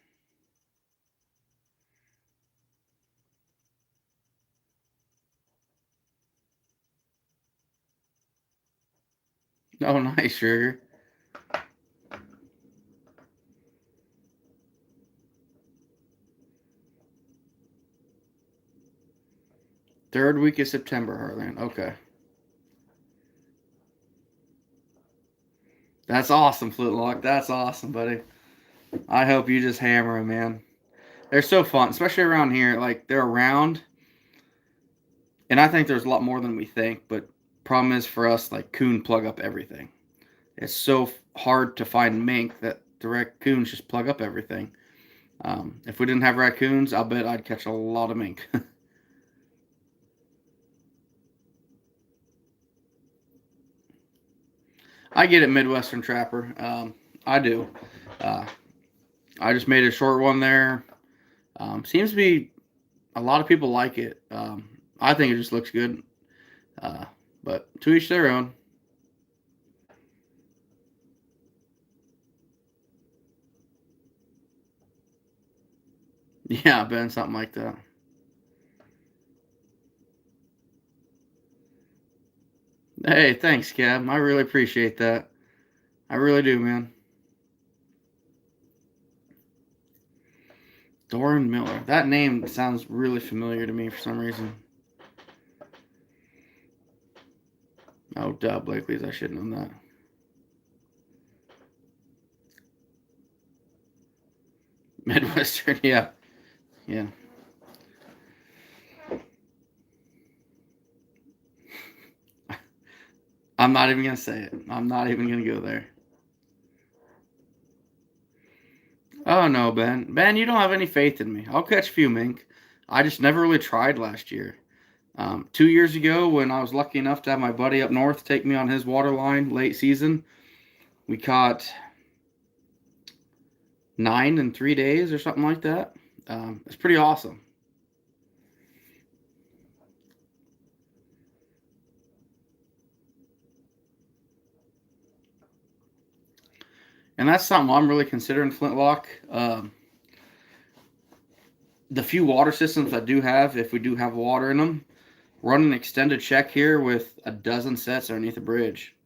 Oh, nice, Sugar. Third week of September, Heartland. Okay. That's awesome, Flintlock. That's awesome, buddy. I hope you just hammer them, man. They're so fun, especially around here. Like, they're around, and I think there's a lot more than we think, but problem is for us, like, coon plug up everything. It's so hard to find mink that the raccoons just plug up everything. If we didn't have raccoons, I'll bet I'd catch a lot of mink. I get it, Midwestern Trapper. I do. Uh, I just made a short one there. Seems to be a lot of people like it. I think it just looks good. Uh, but to each their own. Yeah, Ben, something like that. Hey, thanks, Cab. I really appreciate that. I really do, man. Doran Miller. That name sounds really familiar to me for some reason. Oh, duh, Blakely's. I should have known that. Midwestern, yeah. Yeah. I'm not even going to say it. I'm not even going to go there. Oh, no, Ben. Ben, you don't have any faith in me. I'll catch a few mink. I just never really tried last year. 2 years ago, when I was lucky enough to have my buddy up north take me on his water line late season, we caught 9 in 3 days or something like that. It's pretty awesome. And that's something I'm really considering, Flintlock. The few water systems I do have, if we do have water in them, run an extended check here with a dozen sets underneath the bridge.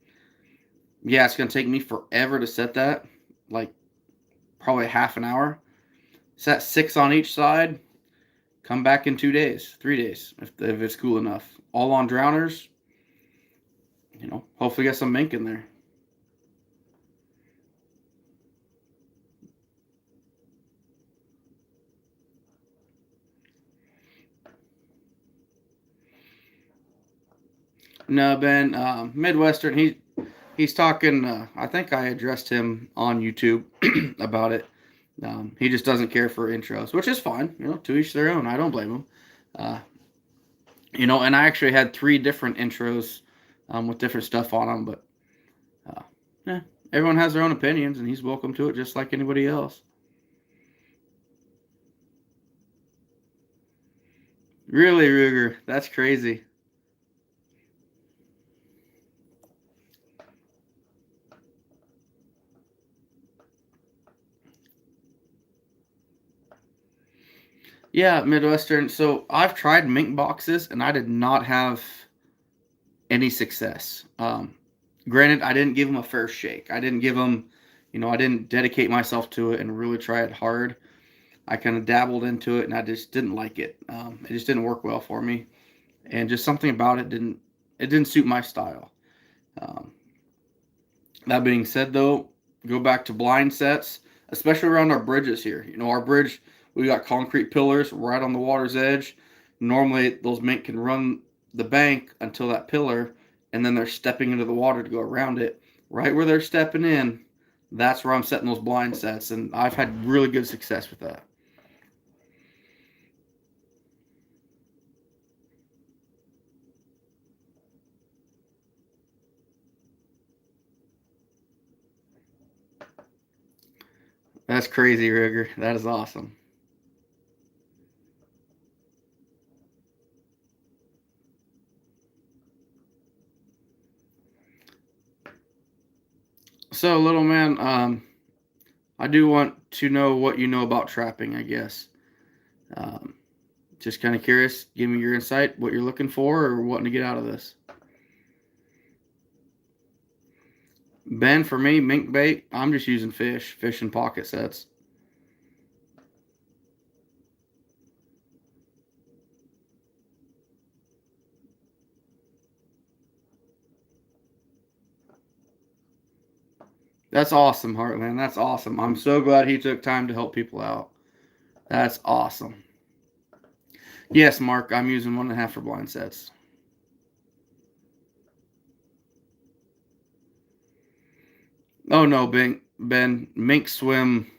Yeah, it's going to take me forever to set that, like probably half an hour. Set 6 on each side, come back in 2 days, 3 days, if it's cool enough. All on drowners, hopefully get some mink in there. No, Ben, Midwestern, he's talking. I think I addressed him on YouTube about it. He just doesn't care for intros, which is fine. To each their own. I don't blame him. Uh, and I actually had 3 different intros with different stuff on them, but uh, yeah, everyone has their own opinions, and he's welcome to it just like anybody else. Really, Ruger, that's crazy. Yeah, Midwestern. So I've tried mink boxes, and I did not have any success. Granted, I didn't give them a fair shake. I didn't give them, I didn't dedicate myself to it and really try it hard. I kind of dabbled into it, and I just didn't like it. It just didn't work well for me, and just something about it didn't suit my style. Um, that being said, though, go back to blind sets, especially around our bridges here. Our bridge, we got concrete pillars right on the water's edge. Normally, those mink can run the bank until that pillar, and then they're stepping into the water to go around it. Right where they're stepping in, that's where I'm setting those blind sets, and I've had really good success with that. That's crazy, Rigger. That is awesome. So, little man, I do want to know what you know about trapping, I guess. Um, just kind of curious. Give me your insight, what you're looking for, or wanting to get out of this. Ben, for me, mink bait, I'm just using fish and pocket sets. That's awesome, Heartland. That's awesome. I'm so glad he took time to help people out. That's awesome. Yes, Mark, I'm using 1.5 for blind sets. Oh no, Ben, mink swim.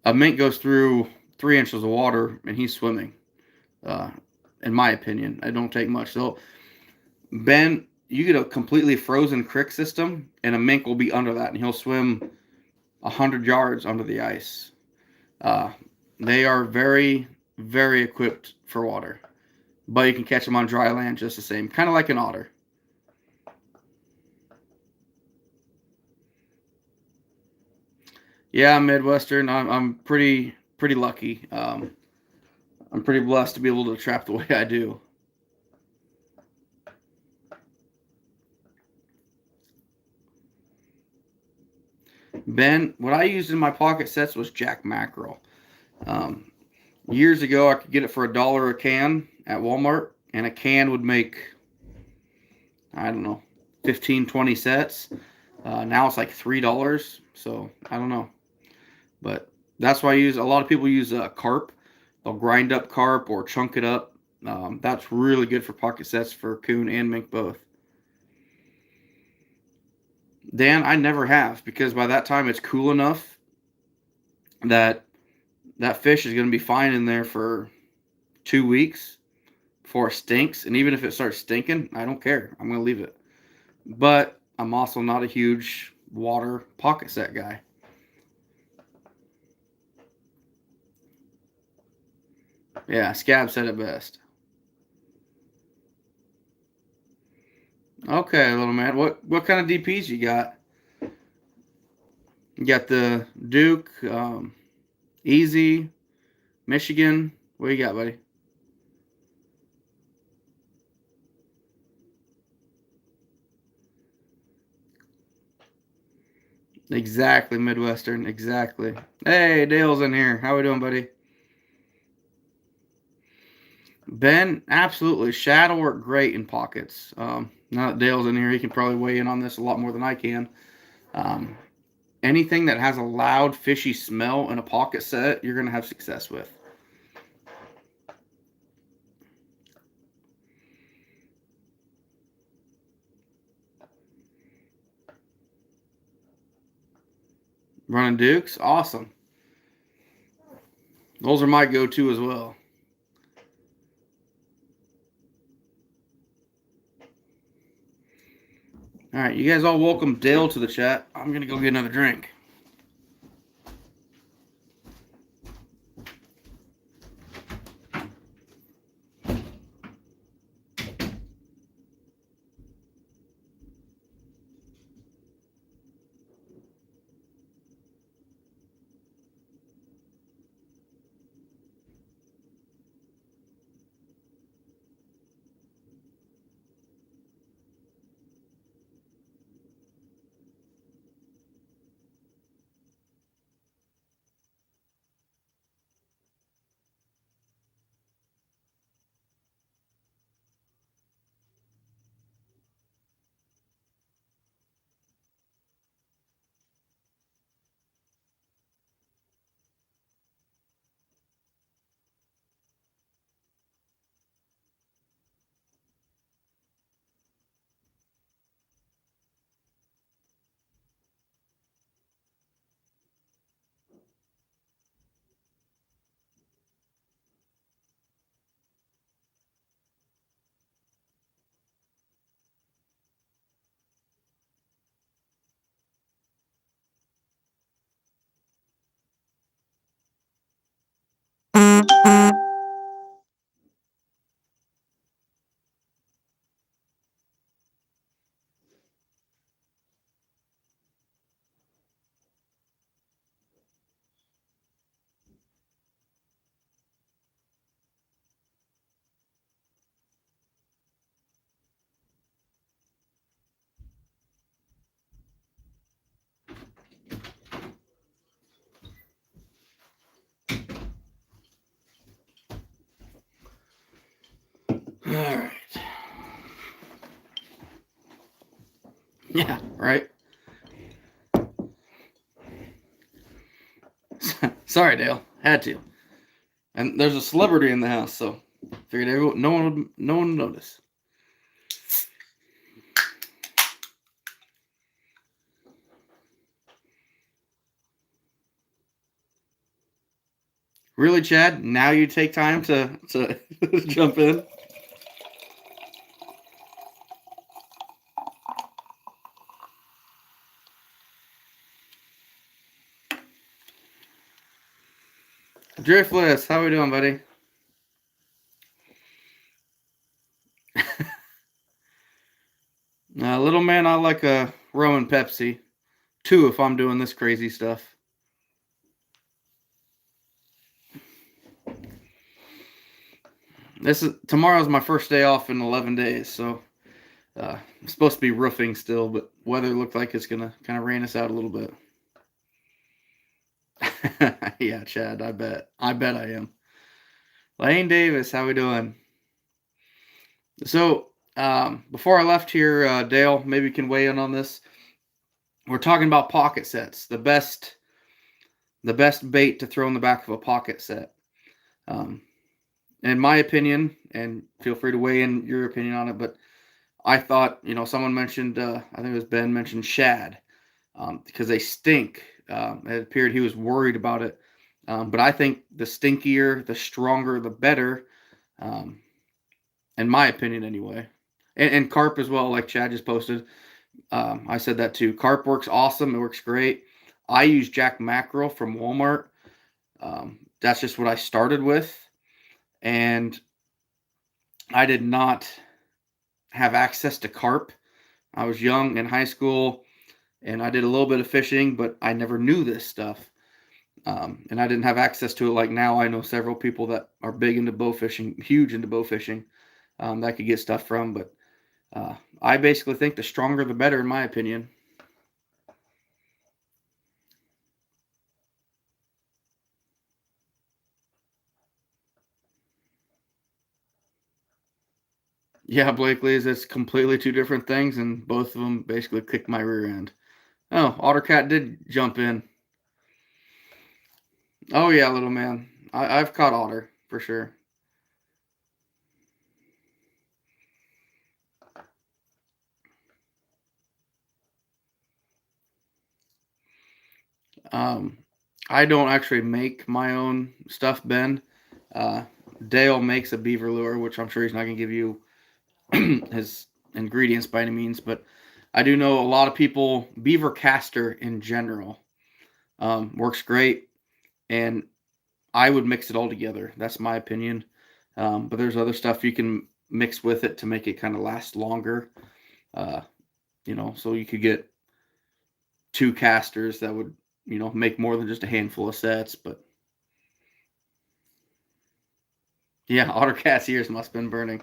A mink goes through 3 inches of water and he's swimming. Uh, in my opinion, I don't take much. So Ben, you get a completely frozen creek system, and a mink will be under that, and he'll swim 100 yards under the ice. Uh, they are very, very equipped for water, but you can catch them on dry land just the same, kind of like an otter. Yeah, I'm Midwestern. I'm pretty lucky. I'm pretty blessed to be able to trap the way I do. Ben, what I used in my pocket sets was Jack mackerel. Um, Years ago, I could get it for $1 a can at Walmart, and a can would make, I don't know, 15, 20 sets. Now it's like $3, so I don't know. But that's why I use. A lot of people use carp. They'll grind up carp or chunk it up. That's really good for pocket sets for coon and mink both. Dan, I never have because by that time it's cool enough that that fish is going to be fine in there for 2 weeks before it stinks. And even if it starts stinking, I don't care. I'm going to leave it. But I'm also not a huge water pocket set guy. Yeah, Scab said it best. Okay, little man. What kind of DPs you got? You got the Duke, Easy, Michigan. What you got, buddy? Exactly, Midwestern. Exactly. Hey, Dale's in here. How we doing, buddy? Ben, absolutely. Shad will work great in pockets. Now that Dale's in here, he can probably weigh in on this a lot more than I can. Um, Anything that has a loud, fishy smell in a pocket set, you're going to have success with. Running Dukes, awesome. Those are my go-to as well. All right, you guys all welcome Dale to the chat. I'm gonna go get another drink. All right. Yeah, right. Sorry, Dale. Had to. And there's a celebrity in the house, so figured no one would notice. Really, Chad? Now you take time to jump in? Driftless, how we doing, buddy? Little man, I like a rum and Pepsi. 2 if I'm doing this crazy stuff. Tomorrow's my first day off in 11 days, so I'm supposed to be roofing still, but weather looked like it's gonna kind of rain us out a little bit. Yeah, Chad, I bet I am. Lane Davis, how we doing? So before I left here, Dale, maybe you can weigh in on this. We're talking about pocket sets, the best bait to throw in the back of a pocket set. Um, in my opinion, and feel free to weigh in your opinion on it, but I thought, someone mentioned, I think it was Ben mentioned shad, because they stink. It appeared he was worried about it. But I think the stinkier, the stronger, the better, um, in my opinion, anyway. And carp as well, like Chad just posted. I said that too. Carp works awesome. It works great. I use Jack Mackerel from Walmart. That's just what I started with. And I did not have access to carp. I was young in high school and I did a little bit of fishing, but I never knew this stuff. And I didn't have access to it like now. I know several people that are big into bow fishing, huge into bow fishing, that I could get stuff from. But I basically think the stronger the better, in my opinion. Yeah, Blakely's, it's completely 2 different things, and both of them basically kicked my rear end. Oh, Ottercat did jump in. Oh yeah, little man. I've caught otter for sure. Um, I don't actually make my own stuff, Ben. Uh, Dale makes a beaver lure, which I'm sure he's not going to give you his ingredients by any means, but I do know a lot of people, beaver caster in general, works great, and I would mix it all together. That's my opinion. But there's other stuff you can mix with it to make it kind of last longer. Uh, so you could get 2 casters that would, make more than just a handful of sets. But yeah, Ottercat's ears must have been burning.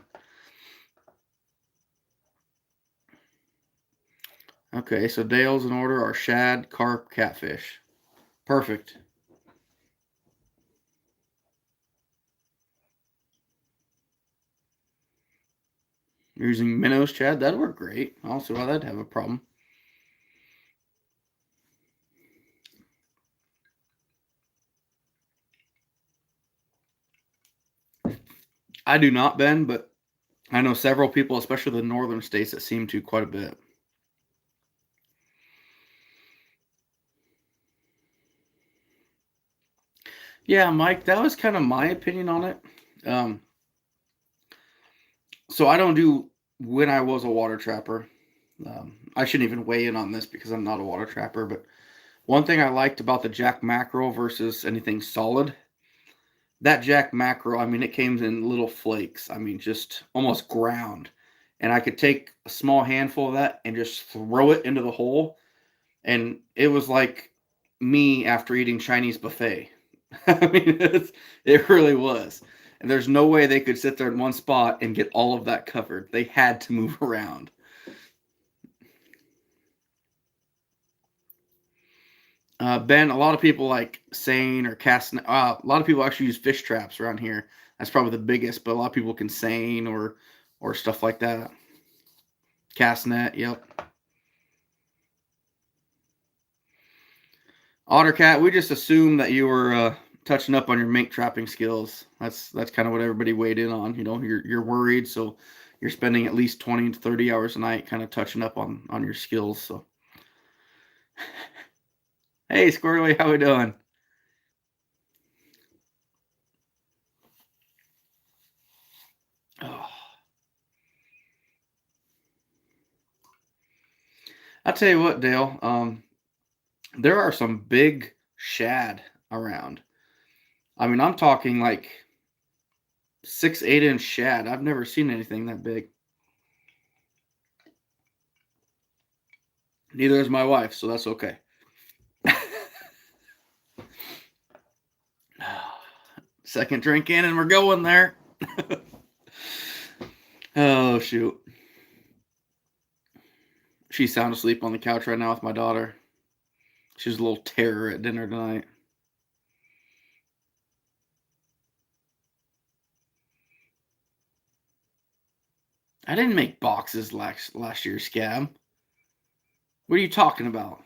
Okay, so Dale's in order are shad, carp, catfish. Perfect. You're using minnows, Chad? That'd work great. I don't see why that'd have a problem. I do not, Ben, but I know several people, especially the northern states, that seem to quite a bit. Yeah, Mike, that was kind of my opinion on it. Um, so I don't do when I was a water trapper. I shouldn't even weigh in on this because I'm not a water trapper, but one thing I liked about the Jack Mackerel versus anything solid, that Jack Mackerel, I mean, it came in little flakes. I mean, just almost ground. And I could take a small handful of that and just throw it into the hole. And it was like me after eating Chinese buffet. I mean, it really was. And there's no way they could sit there in one spot and get all of that covered. They had to move around. Ben, a lot of people like seine or cast. A lot of people actually use fish traps around here. That's probably the biggest, but a lot of people can seine or stuff like that. Cast net, yep. Otter Cat, we just assumed that you were touching up on your mink trapping skills. That's kind of what everybody weighed in on. You're worried, so you're spending at least 20 to 30 hours a night, kind of touching up on your skills. So, hey, Squirrely, how we doing? Oh, I'll tell you what, Dale. There are some big shad around. I mean, I'm talking like 6, 8 inch shad. I've never seen anything that big. Neither is my wife, so that's okay. Second drink in, and we're going there. Oh, shoot. She's sound asleep on the couch right now with my daughter. She was a little terror at dinner tonight. I didn't make boxes last year, Scab. What are you talking about?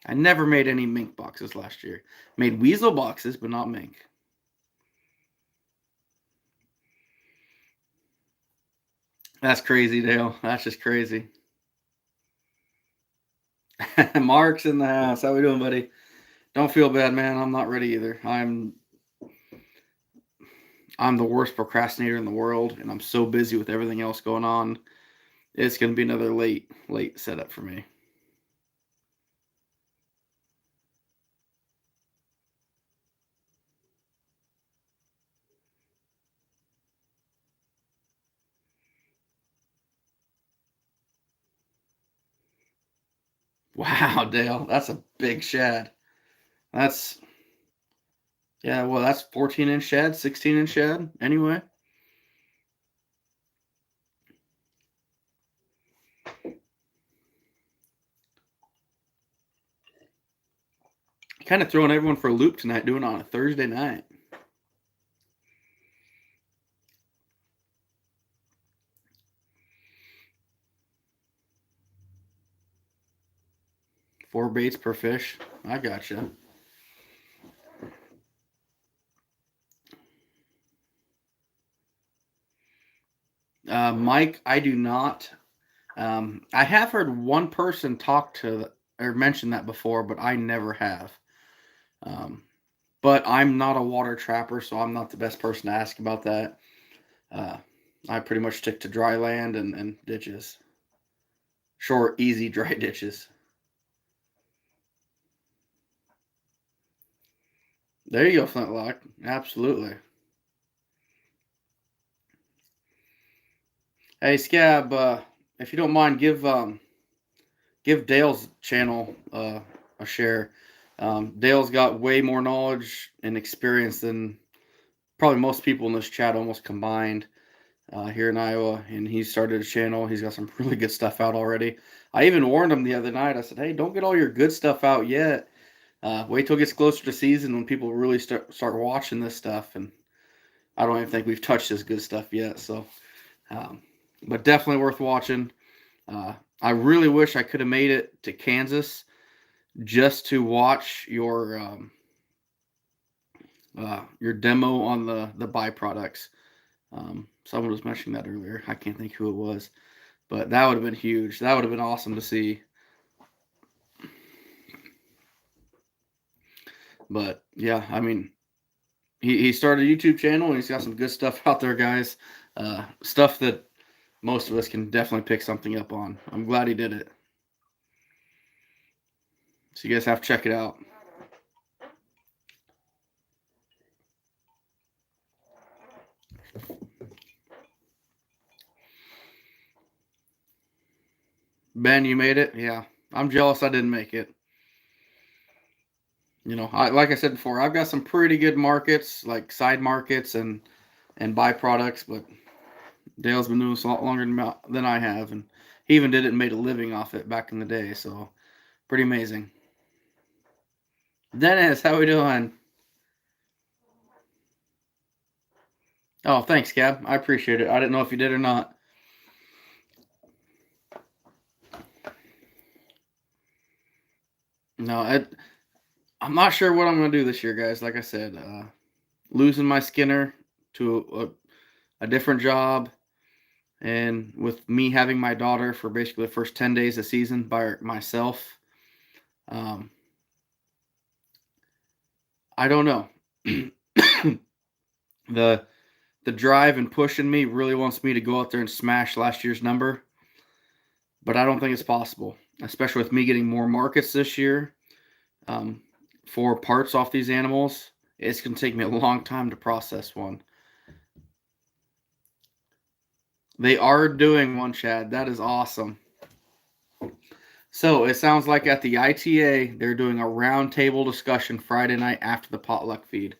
I never made any mink boxes last year. Made weasel boxes, but not mink. That's crazy, Dale. That's just crazy. Mark's in the house. How we doing, buddy? Don't feel bad, man. I'm not ready either. I'm the worst procrastinator in the world, and I'm so busy with everything else going on. It's gonna be another late setup for me. Wow, Dale, that's a big shad. That's Yeah, well, that's 14-inch shad, 16-inch shad. Anyway, kind of throwing everyone for a loop tonight, doing it on a Thursday night. Four baits per fish. I gotcha. Mike, I do not. I have heard one person talk to or mention that before, but I never have. Um, but I'm not a water trapper, so I'm not the best person to ask about that. Uh, I pretty much stick to dry land and ditches. Short, easy, dry ditches. There you go, Flintlock. Absolutely. Hey, Scab, if you don't mind, give Dale's channel a share. Dale's got way more knowledge and experience than probably most people in this chat almost combined here in Iowa. And he started a channel. He's got some really good stuff out already. I even warned him the other night. I said, "Hey, don't get all your good stuff out yet. Wait till it gets closer to season when people really start watching this stuff." And I don't even think we've touched this good stuff yet. So, um, but definitely worth watching. I really wish I could have made it to Kansas just to watch your demo on the byproducts. Someone was mentioning that earlier. I can't think who it was, but that would have been huge. That would have been awesome to see. But yeah, I mean, he started a YouTube channel and he's got some good stuff out there, guys. Stuff that most of us can definitely pick something up on. I'm glad he did it. So you guys have to check it out. Ben, you made it? Yeah. I'm jealous I didn't make it. Like I said before, I've got some pretty good markets, like side markets and byproducts, but Dale's been doing this a lot longer than I have, and he even did it and made a living off it back in the day. So pretty amazing. Dennis, how we doing? Oh, thanks, Gab. I appreciate it. I didn't know if you did or not. No, I'm not sure what I'm going to do this year, guys. Like I said, losing my Skinner to a different job, and with me having my daughter for basically the first 10 days of season by myself, um, I don't know. the the drive and push in me really wants me to go out there and smash last year's number, but I don't think it's possible, especially with me getting more markets this year um, for parts off these animals. It's going to take me a long time to process one. They are doing one, Chad. That is awesome. So it sounds like at the ITA, they're doing a roundtable discussion Friday night after the potluck feed.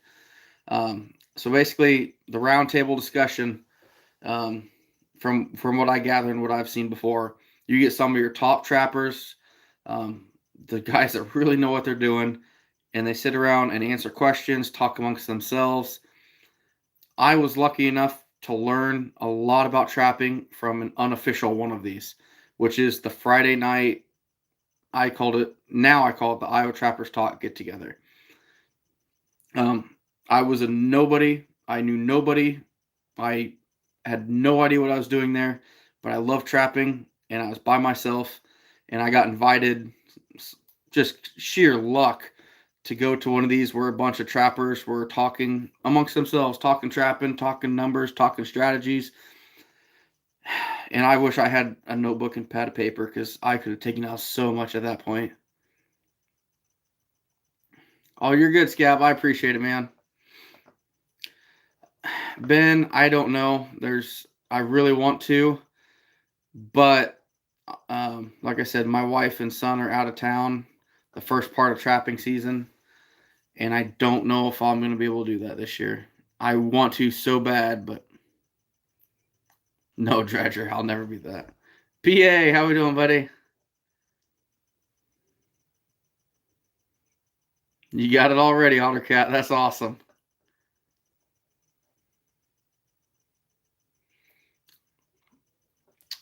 So basically, the roundtable discussion, um, from what I gather and what I've seen before, you get some of your top trappers, um, the guys that really know what they're doing, and they sit around and answer questions, talk amongst themselves. I was lucky enough to learn a lot about trapping from an unofficial one of these, which is the Friday night. I call it the Iowa Trappers Talk Get Together. I was a nobody. I knew nobody. I had no idea what I was doing there, but I love trapping, and I was by myself, and I got invited, just sheer luck, to go to one of these where a bunch of trappers were talking amongst themselves, talking trapping, talking numbers, talking strategies. And I wish I had a notebook and pad of paper because I could have taken out so much at that point. Oh, you're good, Scab. I appreciate it, man. Ben, I don't know. I really want to, but like I said, my wife and son are out of town the first part of trapping season, and I don't know if I'm going to be able to do that this year. I want to so bad, but no, Dredger, I'll never be that. PA, how we doing, buddy? You got it already, Ottercat. That's awesome.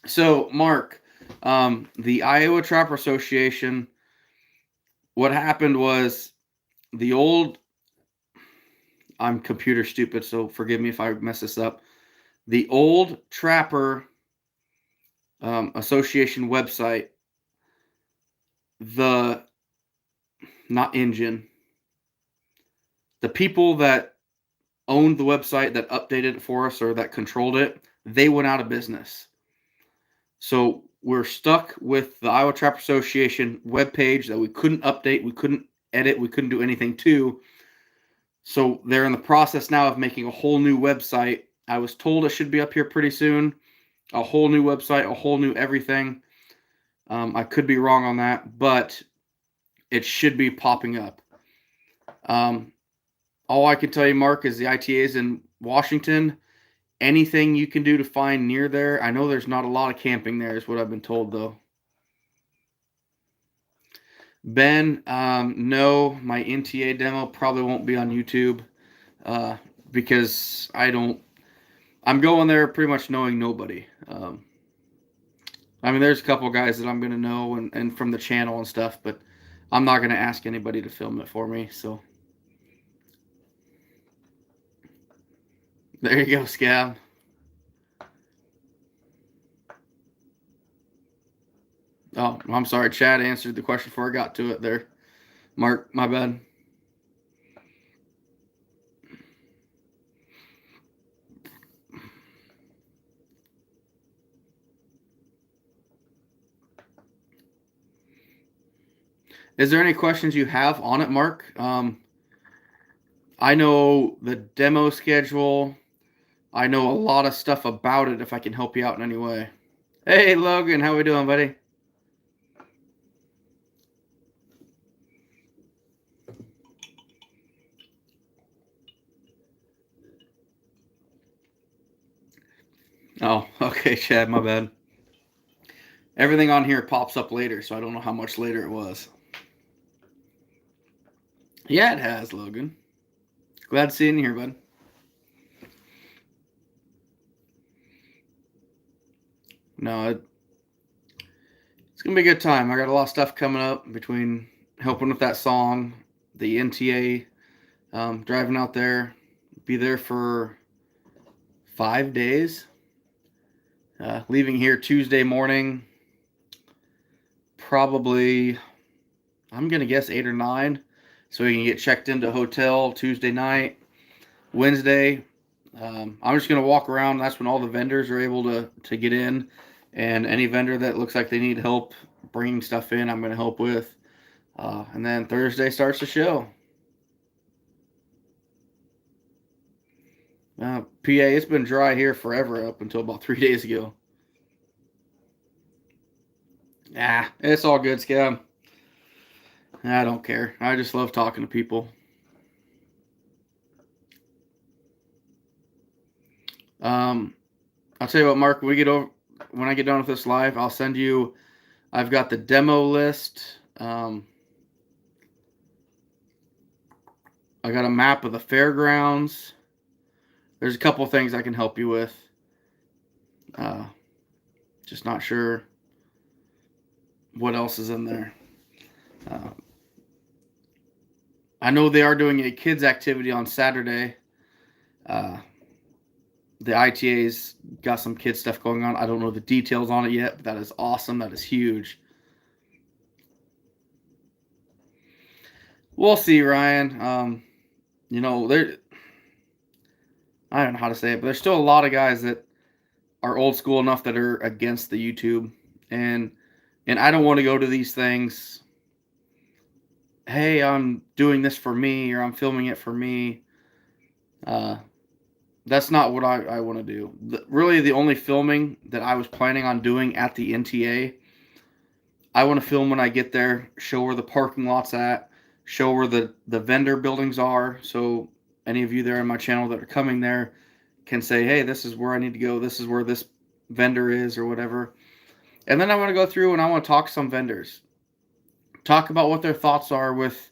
So, Mark, the Iowa Trapper Association, what happened was the old, I'm computer stupid, so forgive me if I mess this up. The old Trapper Association website, the, not engine, the people that owned the website that updated it for us or that controlled it, they went out of business. So we're stuck with the Iowa Trapper Association webpage that we couldn't update, we couldn't edit, we couldn't do anything to. So they're in the process now of making a whole new website. I was told it should be up here pretty soon. A whole new website, a whole new everything. I could be wrong on that, but it should be popping up. All I can tell you, Mark, is the ITA is in Washington. Anything you can do to find near there. I know there's not a lot of camping there, is what I've been told, though. Ben, no, my NTA demo probably won't be on YouTube because I'm going there pretty much knowing nobody. I mean, there's a couple guys that I'm going to know and from the channel and stuff, but I'm not going to ask anybody to film it for me, so. There you go, Scab. Oh, I'm sorry. Chad answered the question before I got to it there. Mark, my bad. Is there any questions you have on it, Mark? I know the demo schedule. I know a lot of stuff about it if I can help you out in any way. Hey, Logan, how we doing, buddy? Oh, okay, Chad, my bad. Everything on here pops up later, so I don't know how much later it was. Yeah, it has, Logan. Glad seeing you here, bud. No, it's going to be a good time. I got a lot of stuff coming up between helping with that song, the NTA, driving out there, be there for 5 days. Leaving here Tuesday morning, probably, I'm going to guess 8 or 9. So we can get checked into a hotel Tuesday night. Wednesday, I'm just going to walk around. That's when all the vendors are able to get in. And any vendor that looks like they need help bringing stuff in, I'm going to help with. And then Thursday starts the show. PA, it's been dry here forever up until about 3 days ago. It's all good, Scab. I don't care. I just love talking to people. I'll tell you what, Mark, when I get done with this live, I'll send you, I've got the demo list. I got a map of the fairgrounds. There's a couple of things I can help you with. Just not sure what else is in there. I know they are doing a kids activity on Saturday. The ITA's got some kid stuff going on. I don't know the details on it yet, but that is awesome. That is huge. We'll see, Ryan. There, I don't know how to say it, but there's still a lot of guys that are old school enough that are against the YouTube. And I don't want to go to these things, hey, I'm doing this for me, or I'm filming it for me. That's not what I want to do. Really, the only filming that I was planning on doing at the NTA, I want to film when I get there, show where the parking lot's at, show where the vendor buildings are, so any of you there on my channel that are coming there can say, hey, this is where I need to go, this is where this vendor is, or whatever. And then I want to go through and I want to talk to some vendors. Talk about what their thoughts are with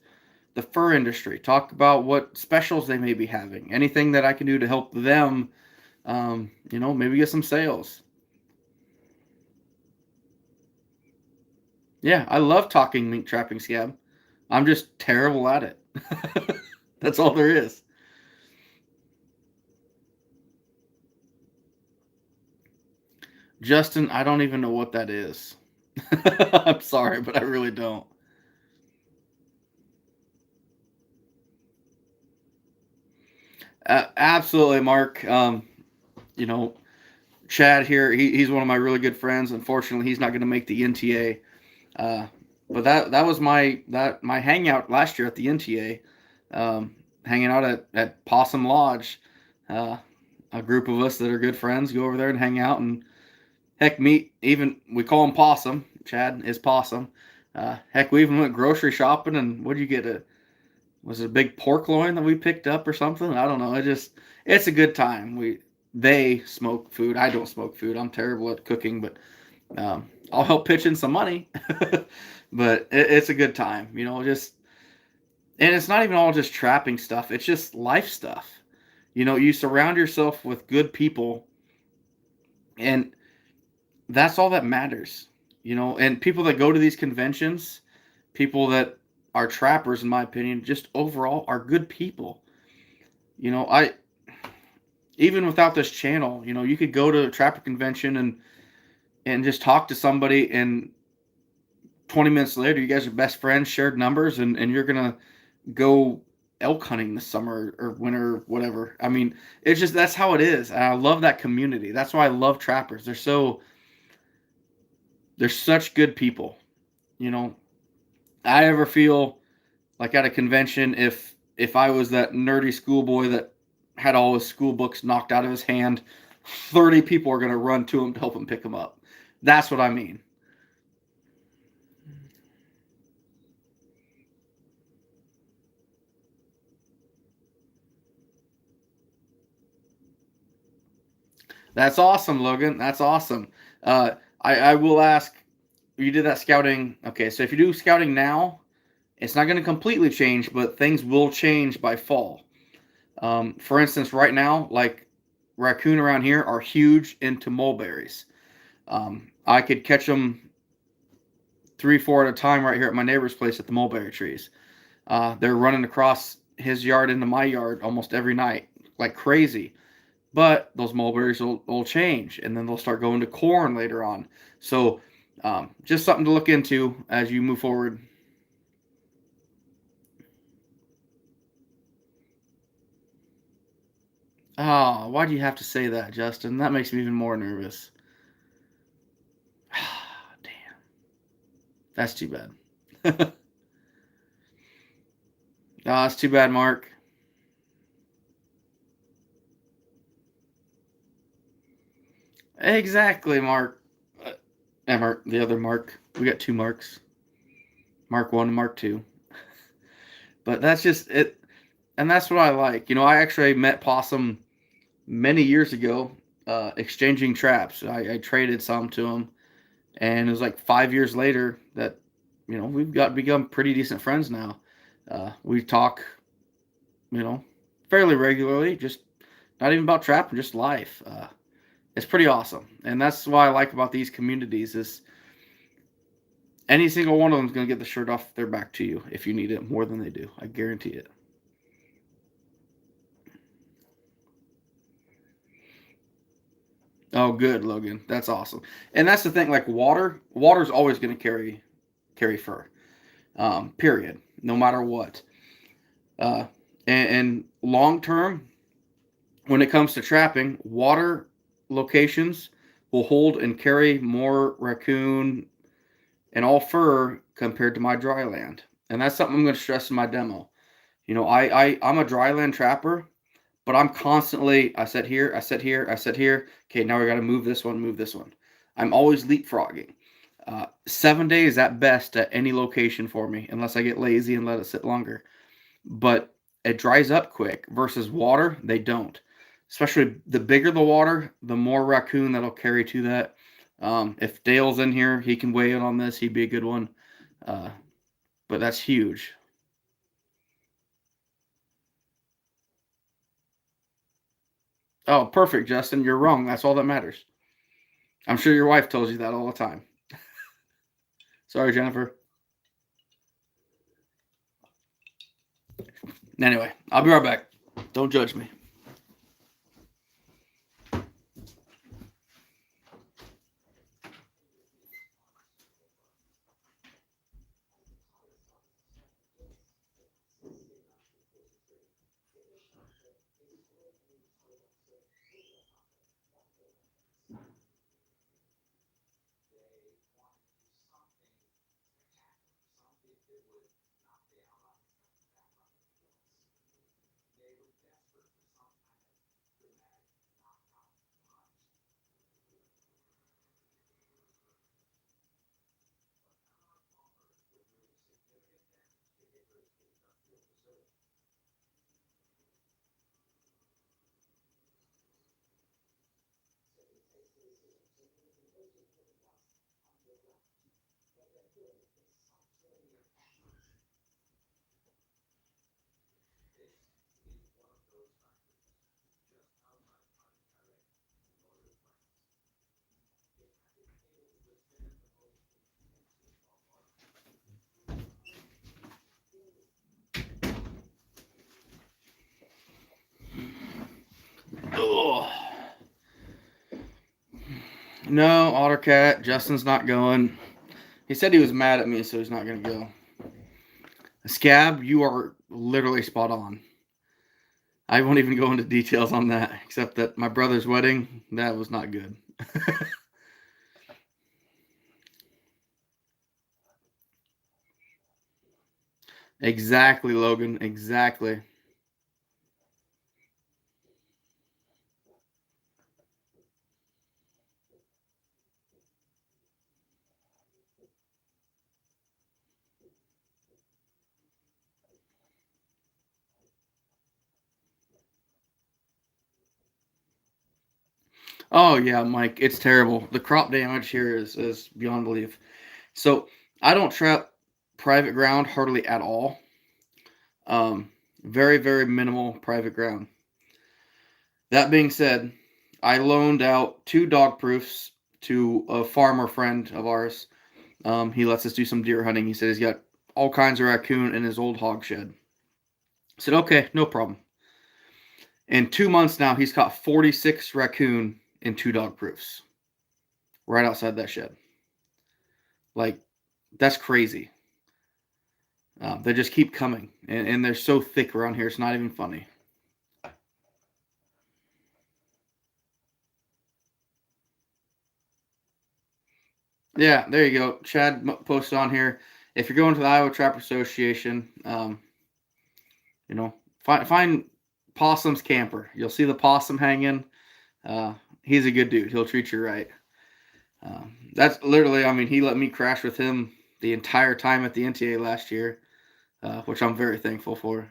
the fur industry. Talk about what specials they may be having. Anything that I can do to help them, maybe get some sales. Yeah, I love talking mink trapping, Scab. I'm just terrible at it. That's all there is. Justin, I don't even know what that is. I'm sorry, but I really don't. Absolutely, Mark. Chad here, he's one of my really good friends. Unfortunately, he's not going to make the NTA. But that was my hangout last year at the NTA, hanging out at Possum Lodge. A group of us that are good friends go over there and hang out, and heck, we call him Possum. Chad is Possum. Heck, we even went grocery shopping, and what did you get? Was it a big pork loin that we picked up or something? I don't know. It's a good time. They smoke food. I don't smoke food. I'm terrible at cooking, but I'll help pitch in some money. But it's a good time, and it's not even all just trapping stuff. It's just life stuff. You surround yourself with good people, and that's all that matters. And people that go to these conventions, people that are trappers, in my opinion, just overall are good people. Even without this channel, you could go to a trapper convention and just talk to somebody, and 20 minutes later, you guys are best friends, shared numbers, and you're going to go elk hunting this summer or winter, or whatever. I mean, it's just, that's how it is. And I love that community. That's why I love trappers. They're such good people. I ever feel like at a convention, if I was that nerdy schoolboy that had all his school books knocked out of his hand, 30 people are going to run to him to help him pick them up. That's what I mean. That's awesome, Logan. That's awesome. I will ask, you did that scouting. Okay, so if you do scouting now, it's not going to completely change, but things will change by fall. For instance, right now, like raccoon around here are huge into mulberries. I could catch them 3, 4 at a time right here at my neighbor's place at the mulberry trees. They're running across his yard into my yard almost every night, like crazy. But those mulberries will change, and then they'll start going to corn later on. So just something to look into as you move forward. Oh, why do you have to say that, Justin? That makes me even more nervous. Damn, that's too bad. Oh, that's too bad, Mark. Exactly, Mark. Mark, the other Mark. We got two Marks. Mark 1 and Mark 2. But that's just it. And that's what I like. I actually met Possum many years ago, exchanging traps. I traded some to him, and it was like 5 years later that we've got become pretty decent friends now. We talk, you know, fairly regularly, just not even about trapping, just life. It's pretty awesome, and that's what I like about these communities is any single one of them is going to get the shirt off their back to you if you need it more than they do. I guarantee it. Oh, good, Logan. That's awesome. And that's the thing. Like water's always going to carry fur. Period. No matter what. Uh, and long term, when it comes to trapping, water locations will hold and carry more raccoon and all fur compared to my dry land. And that's something I'm going to stress in my demo. I'm a dry land trapper, but I'm constantly, I sit here, I sit here, I sit here. Okay, now we got to move this one, move this one. I'm always leapfrogging. 7 days at best at any location for me, unless I get lazy and let it sit longer. But it dries up quick versus water, they don't. Especially the bigger the water, the more raccoon that'll carry to that. If Dale's in here, he can weigh in on this. He'd be a good one. Uh, but that's huge. Oh, perfect, Justin. You're wrong. That's all that matters. I'm sure your wife tells you that all the time. Sorry, Jennifer. Anyway, I'll be right back. Don't judge me. Ugh. No, Ottercat. Justin's not going. He said he was mad at me, so he's not going to go. Scab, you are literally spot on. I won't even go into details on that, except that my brother's wedding, that was not good. Exactly, Logan. Exactly. Oh yeah, Mike, it's terrible. The crop damage here is beyond belief. So I don't trap private ground hardly at all. Very very minimal private ground. That being said, I loaned out two dog proofs to a farmer friend of ours. He lets us do some deer hunting. He said he's got all kinds of raccoon in his old hog shed. I said, okay, no problem. In 2 months now, he's caught 46 raccoon in 2 dog proofs right outside that shed. Like, that's crazy. They just keep coming, and they're so thick around here, it's not even funny. Yeah, there you go. Chad posted on here. If you're going to the Iowa Trapper Association, you know, find Possum's camper. You'll see the possum hanging. He's a good dude. He'll treat you right. That's literally, I mean, he let me crash with him the entire time at the NTA last year, which I'm very thankful for.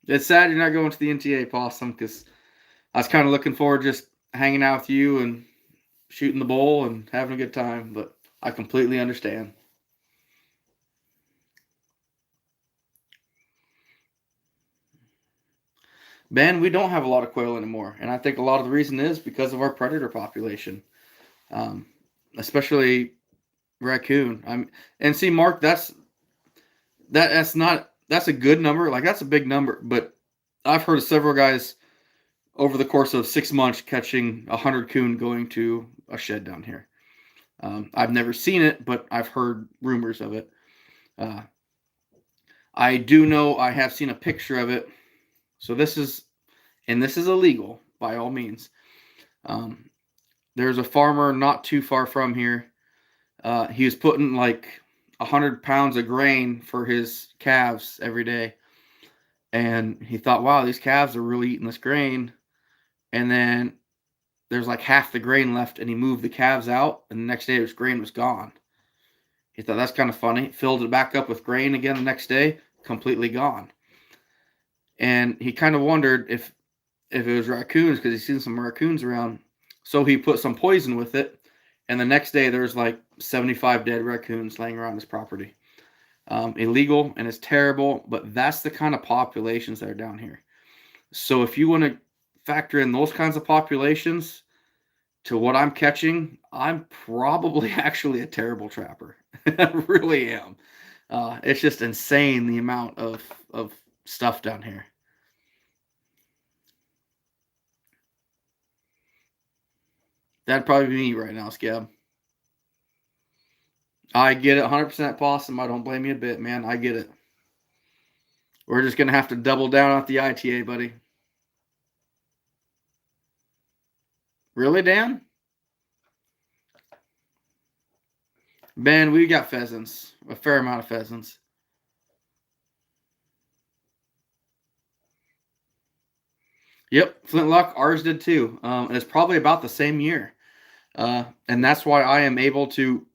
It's sad you're not going to the NTA, Possum, because I was kind of looking forward just hanging out with you and shooting the bull and having a good time, but I completely understand. Ben, we don't have a lot of quail anymore, and I think a lot of the reason is because of our predator population, um, especially raccoon. And see, Mark, that's a good number. Like, that's a big number, but I've heard of several guys over the course of 6 months catching 100 coon going to a shed down here. I've never seen it, but I've heard rumors of it. I do know I have seen a picture of it. So this is illegal by all means. There's a farmer not too far from here. He was putting like 100 pounds of grain for his calves every day. And he thought, wow, these calves are really eating this grain. And then there's like half the grain left, and he moved the calves out, and the next day his grain was gone. He thought that's kind of funny. Filled it back up with grain again the next day, completely gone. And he kind of wondered if it was raccoons, because he's seen some raccoons around. So he put some poison with it, and the next day there was like 75 dead raccoons laying around his property. Illegal, and it's terrible, but that's the kind of populations that are down here. So if you want to factor in those kinds of populations to what I'm catching, I'm probably actually a terrible trapper. I really am. It's just insane the amount of stuff down here. That'd probably be me right now, Scab. I get it, 100% Possum. I don't blame you a bit, man. I get it. We're just gonna have to double down at the ITA, buddy. Really, Dan? Ben, we got pheasants. A fair amount of pheasants. Yep, Flintlock. Ours did too. And it's probably about the same year. And that's why I am able to,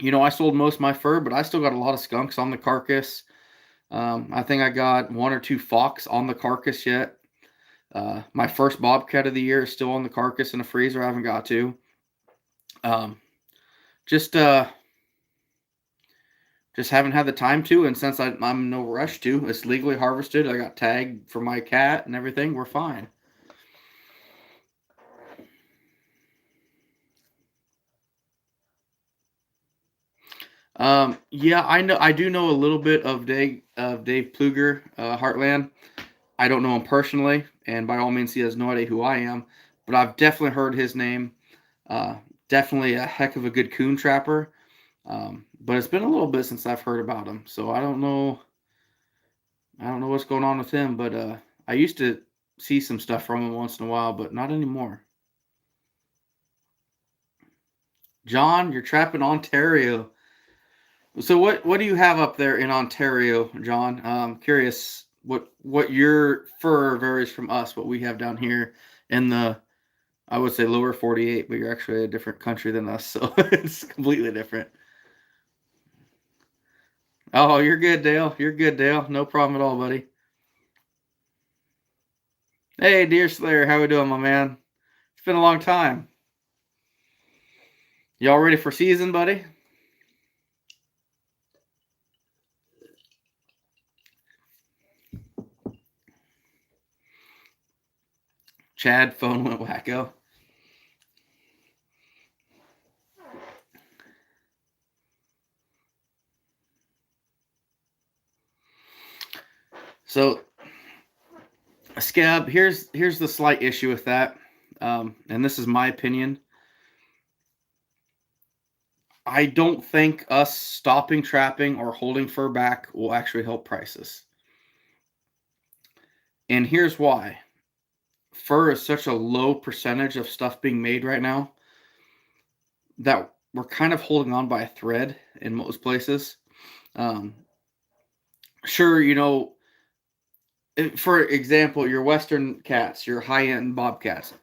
I sold most of my fur, but I still got a lot of skunks on the carcass. I think I got 1 or 2 fox on the carcass yet. My first bobcat of the year is still on the carcass in a freezer. I haven't got to. Just haven't had the time to, and since I'm in no rush to, it's legally harvested. I got tagged for my cat and everything. We're fine. Yeah, I do know a little bit of Dave Pluger, Heartland. I don't know him personally, and by all means, he has no idea who I am. But I've definitely heard his name. Definitely a heck of a good coon trapper. But it's been a little bit since I've heard about him, so I don't know. I don't know what's going on with him. But I used to see some stuff from him once in a while, but not anymore. John, you're trapping Ontario. So what do you have up there in Ontario, John? Curious what your fur varies from us, what we have down here in the, I would say, lower 48, but you're actually a different country than us, so it's completely different. Oh, you're good, Dale. You're good, Dale. No problem at all, buddy. Hey, Deer Slayer, how we doing, my man? It's been a long time. Y'all ready for season, buddy? Chad, phone went wacko. So, Scab, here's the slight issue with that, and this is my opinion. I don't think us stopping trapping or holding fur back will actually help prices. And here's why. Fur is such a low percentage of stuff being made right now that we're kind of holding on by a thread in most places. Um, sure, for example, your Western cats, your high-end bobcats,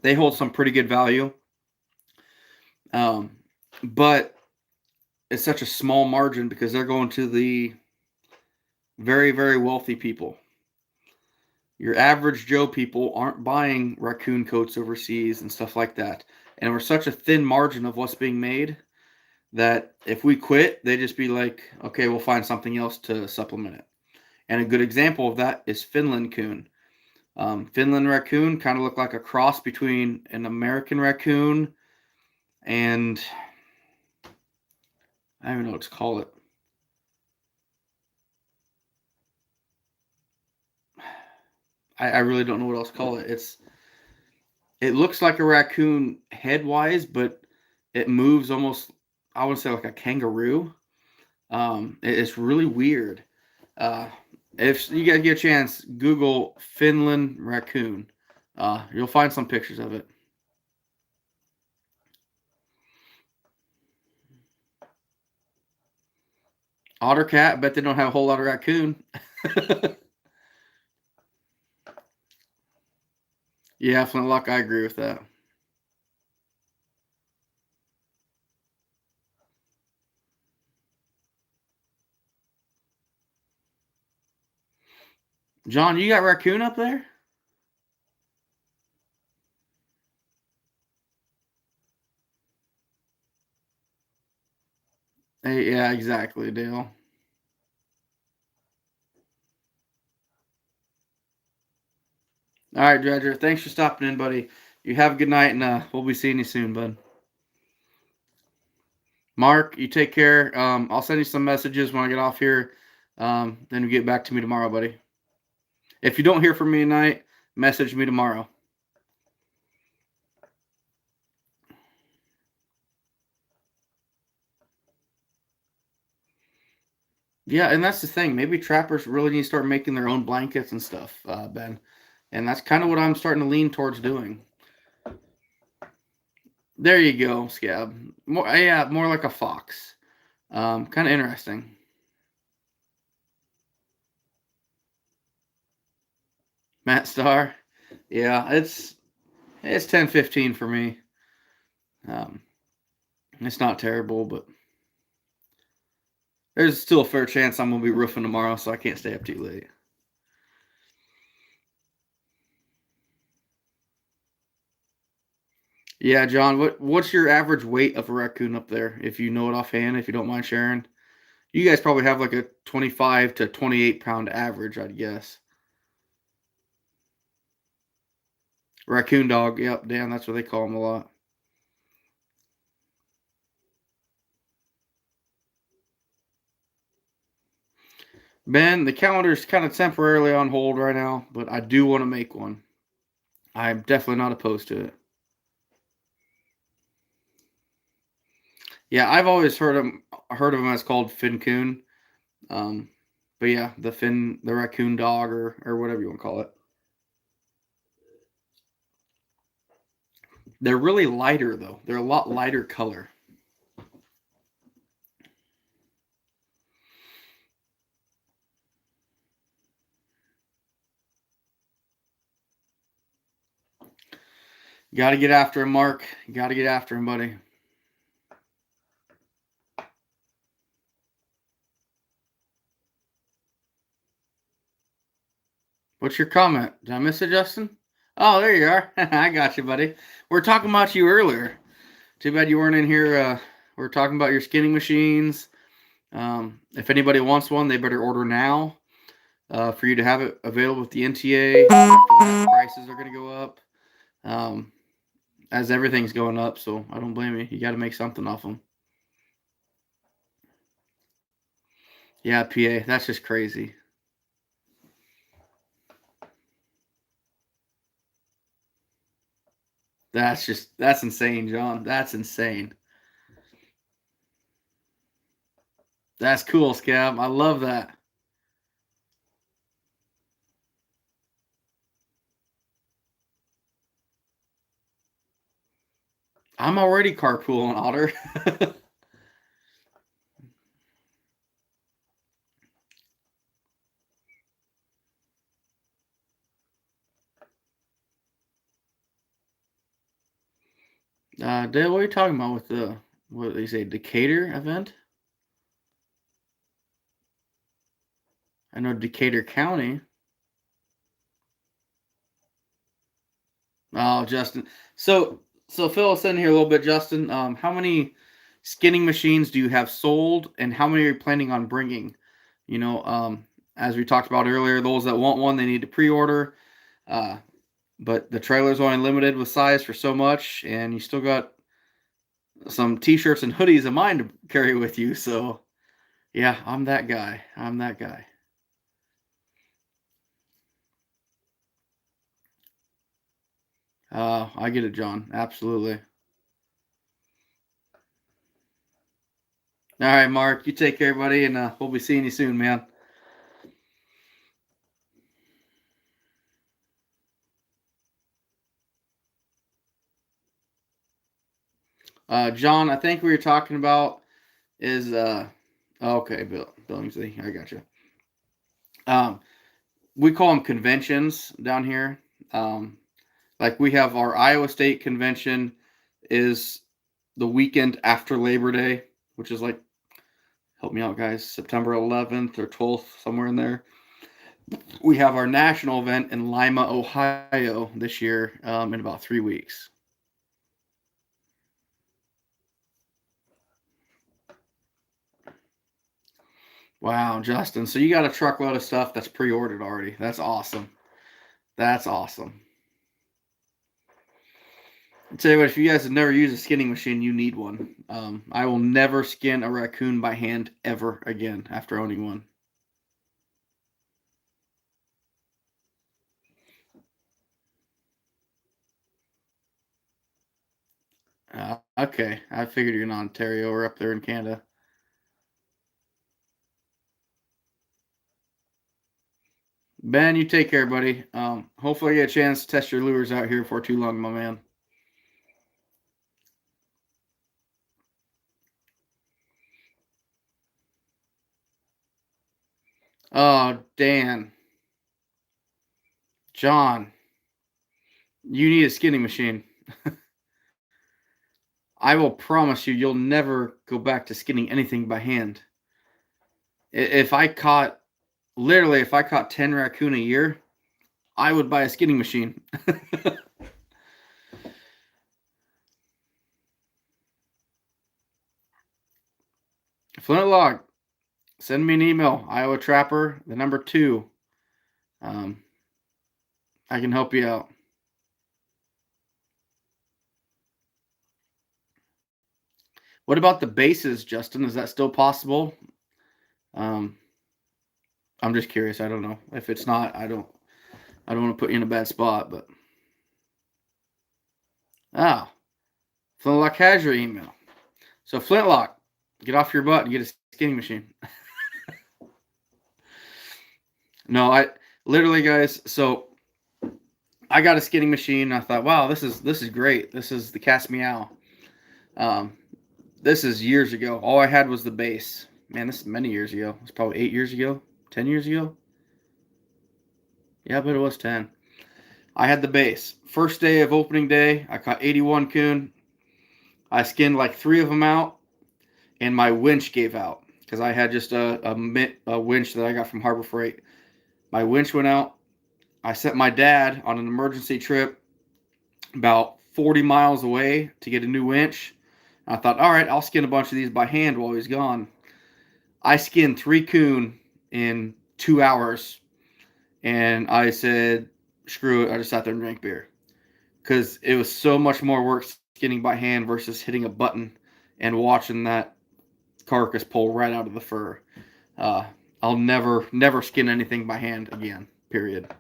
they hold some pretty good value. But it's such a small margin because they're going to the very, very wealthy people. Your average Joe people aren't buying raccoon coats overseas and stuff like that. And we're such a thin margin of what's being made that if we quit, they just be like, okay, we'll find something else to supplement it. And a good example of that is Finland coon. Finland raccoon kind of look like a cross between an American raccoon and I don't even know what to call it. I really don't know what else to call it. It looks like a raccoon head wise, but it moves almost, I would say, like a kangaroo. It's really weird. Uh, if you guys get a chance, Google Finland raccoon. You'll find some pictures of it. Otter cat, I bet they don't have a whole lot of raccoon. Yeah, flintlock, I agree with that. John, you got raccoon up there? Hey, yeah, exactly, Dale. All right, Dredger. Thanks for stopping in, buddy. You have a good night, and we'll be seeing you soon, bud. Mark, you take care. I'll send you some messages when I get off here. Then you get back to me tomorrow, buddy. If you don't hear from me tonight, message me tomorrow. Yeah, and that's the thing. Maybe trappers really need to start making their own blankets and stuff, Ben. And that's kind of what I'm starting to lean towards doing. There you go, Scab. More, yeah, more like a fox. Kind of interesting. Matt Star. Yeah, it's 10:15 for me. Um, it's not terrible, but there's still a fair chance I'm gonna be roofing tomorrow, so I can't stay up too late. Yeah, John, what's your average weight of a raccoon up there? If you know it offhand, if you don't mind sharing. You guys probably have like a 25 to 28 pound average, I'd guess. Raccoon dog, yep, Dan, that's what they call them a lot. Ben, the calendar's kind of temporarily on hold right now, but I do want to make one. I'm definitely not opposed to it. Yeah, I've always heard of him as called Fin Coon. Um, but yeah, the raccoon dog or whatever you want to call it. They're really lighter though. They're a lot lighter color. Got to get after him, Mark. Got to get after him, buddy. What's your comment? Did I miss it, Justin? Oh, there you are. I got you, buddy. We are talking about you earlier. Too bad you weren't in here. We are talking about your skinning machines. If anybody wants one, they better order now for you to have it available with the NTA. After that, prices are going to go up. Um, as everything's going up, so I don't blame you. You got to make something off them. Yeah, PA. That's just crazy. That's insane, John. That's insane. That's cool, Scab. I love that. I'm already carpooling, Otter. Dale, what are you talking about with the what did they say Decatur event? I know Decatur County. Oh, Justin. So fill us in here a little bit, Justin. How many skinning machines do you have sold, and how many are you planning on bringing? You know, as we talked about earlier, those that want one, they need to pre-order. Uh, but the trailer's only limited with size for so much, and you still got some t-shirts and hoodies of mine to carry with you. So yeah, I'm that guy. I'm that guy. I get it, John. Absolutely. All right, Mark. You take care, buddy, and we'll be seeing you soon, man. John, I think we were talking about is okay, Billingsley. I got you. Um, we call them conventions down here. Um, like we have our Iowa State convention is the weekend after Labor Day, which is like help me out, guys, September 11th or 12th, somewhere in there. We have our national event in Lima, Ohio this year in about 3 weeks. Wow, Justin. So you got a truckload of stuff that's pre-ordered already. That's awesome. That's awesome. I'll tell you what, if you guys have never used a skinning machine, you need one. I will never skin a raccoon by hand ever again after owning one. Okay, I figured you're in Ontario or up there in Canada. Ben, you take care, buddy. Hopefully, I get a chance to test your lures out here for too long, my man. Oh, Dan, John, you need a skinning machine. I will promise you, you'll never go back to skinning anything by hand. If I caught, literally, if I caught 10 raccoon a year, I would buy a skinning machine. Flintlock, send me an email. Iowa Trapper, the number 2. Um, I can help you out. What about the bases, Justin? Is that still possible? Um, I'm just curious. I don't know. If it's not, I don't want to put you in a bad spot, but ah, Flintlock has your email. So Flintlock, get off your butt and get a skinning machine. No, I literally, guys. So I got a skinning machine. I thought, wow, this is great. This is the Cast Meow. Um, this is years ago. All I had was the base. Man, this is many years ago. It's probably 8 years ago, 10 years ago. Yeah, but it was 10. I had the base. First day of opening day, I caught 81 coon. I skinned like 3 of them out, and my winch gave out because I had just a winch that I got from Harbor Freight. My winch went out. I sent my dad on an emergency trip about 40 miles away to get a new winch. I thought, all right, I'll skin a bunch of these by hand while he's gone. I skinned 3 coon in 2 hours, and I said, screw it. I just sat there and drank beer because it was so much more work skinning by hand versus hitting a button and watching that carcass pull right out of the fur. Uh, I'll never skin anything by hand again. Period.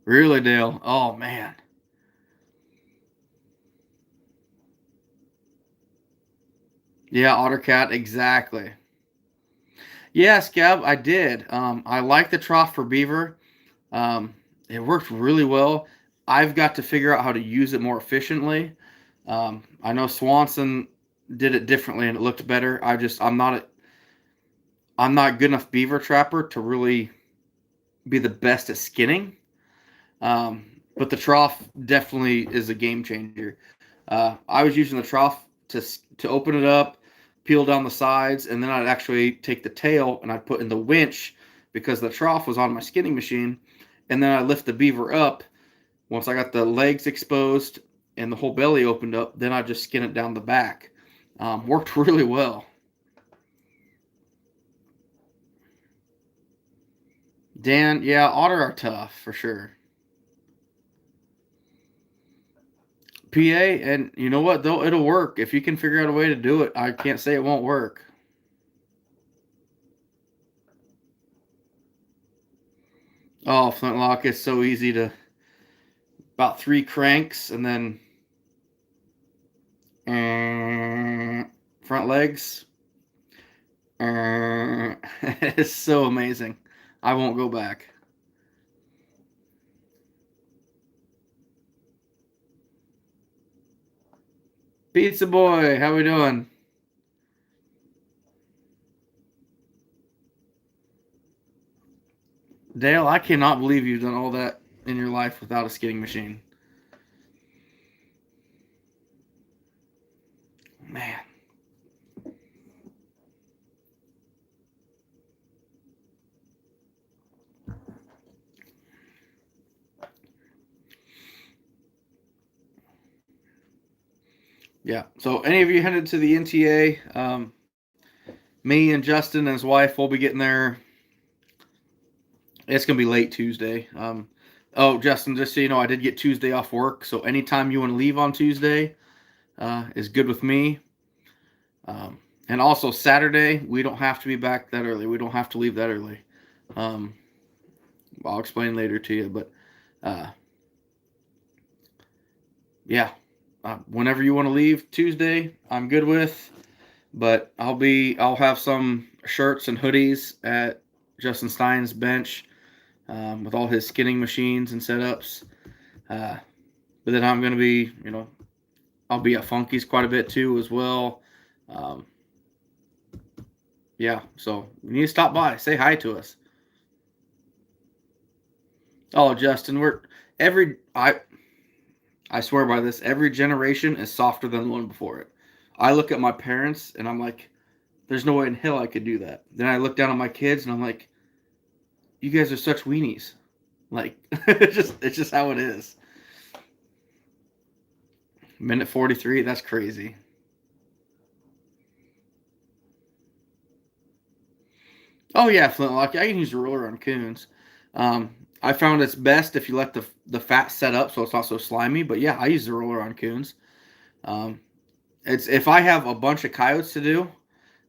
Really, Dale? Oh man. Yeah, otter cat, exactly. Yeah, Scab, I did. I like the trough for beaver. Um, it worked really well. I've got to figure out how to use it more efficiently. I know Swanson did it differently and it looked better. I'm not good enough beaver trapper to really be the best at skinning. But the trough definitely is a game changer. I was using the trough to open it up, peel down the sides, and then I'd actually take the tail and I'd put in the winch because the trough was on my skinning machine, and then I lift the beaver up. Once I got the legs exposed and the whole belly opened up, then I just skin it down the back. Worked really well. Dan, yeah, otter are tough for sure. PA, and you know what? Though it'll work if you can figure out a way to do it. I can't say it won't work. Oh, flintlock is so easy to about three cranks and then front legs. It's so amazing. I won't go back. Pizza boy, how we doing? Dale, I cannot believe you've done all that in your life without a skidding machine. Man. Yeah. So any of you headed to the NTA, me and Justin and his wife will be getting there. It's gonna be late Tuesday. Oh, Justin, just so you know, I did get Tuesday off work, so anytime you want to leave on Tuesday is good with me. And also Saturday, we don't have to be back that early. We don't have to leave that early. Um, I'll explain later to you, but uh, yeah, whenever you want to leave Tuesday, I'm good with. But I'll have some shirts and hoodies at Justin Stein's bench with all his skinning machines and setups. Uh, but then I'm gonna be, I'll be at Funky's quite a bit too as well. Um, yeah, so you need to stop by, say hi to us. Oh, Justin, every I swear by this. Every generation is softer than the one before it. I look at my parents and I'm like, there's no way in hell I could do that. Then I look down at my kids and I'm like, you guys are such weenies. Like it's just how it is. Minute 43, that's crazy. Oh yeah, flintlock. I can use a roller on coons. I found it's best if you let the fat set up so it's not so slimy. But yeah, I use the roller on coons. Um, it's if I have a bunch of coyotes to do,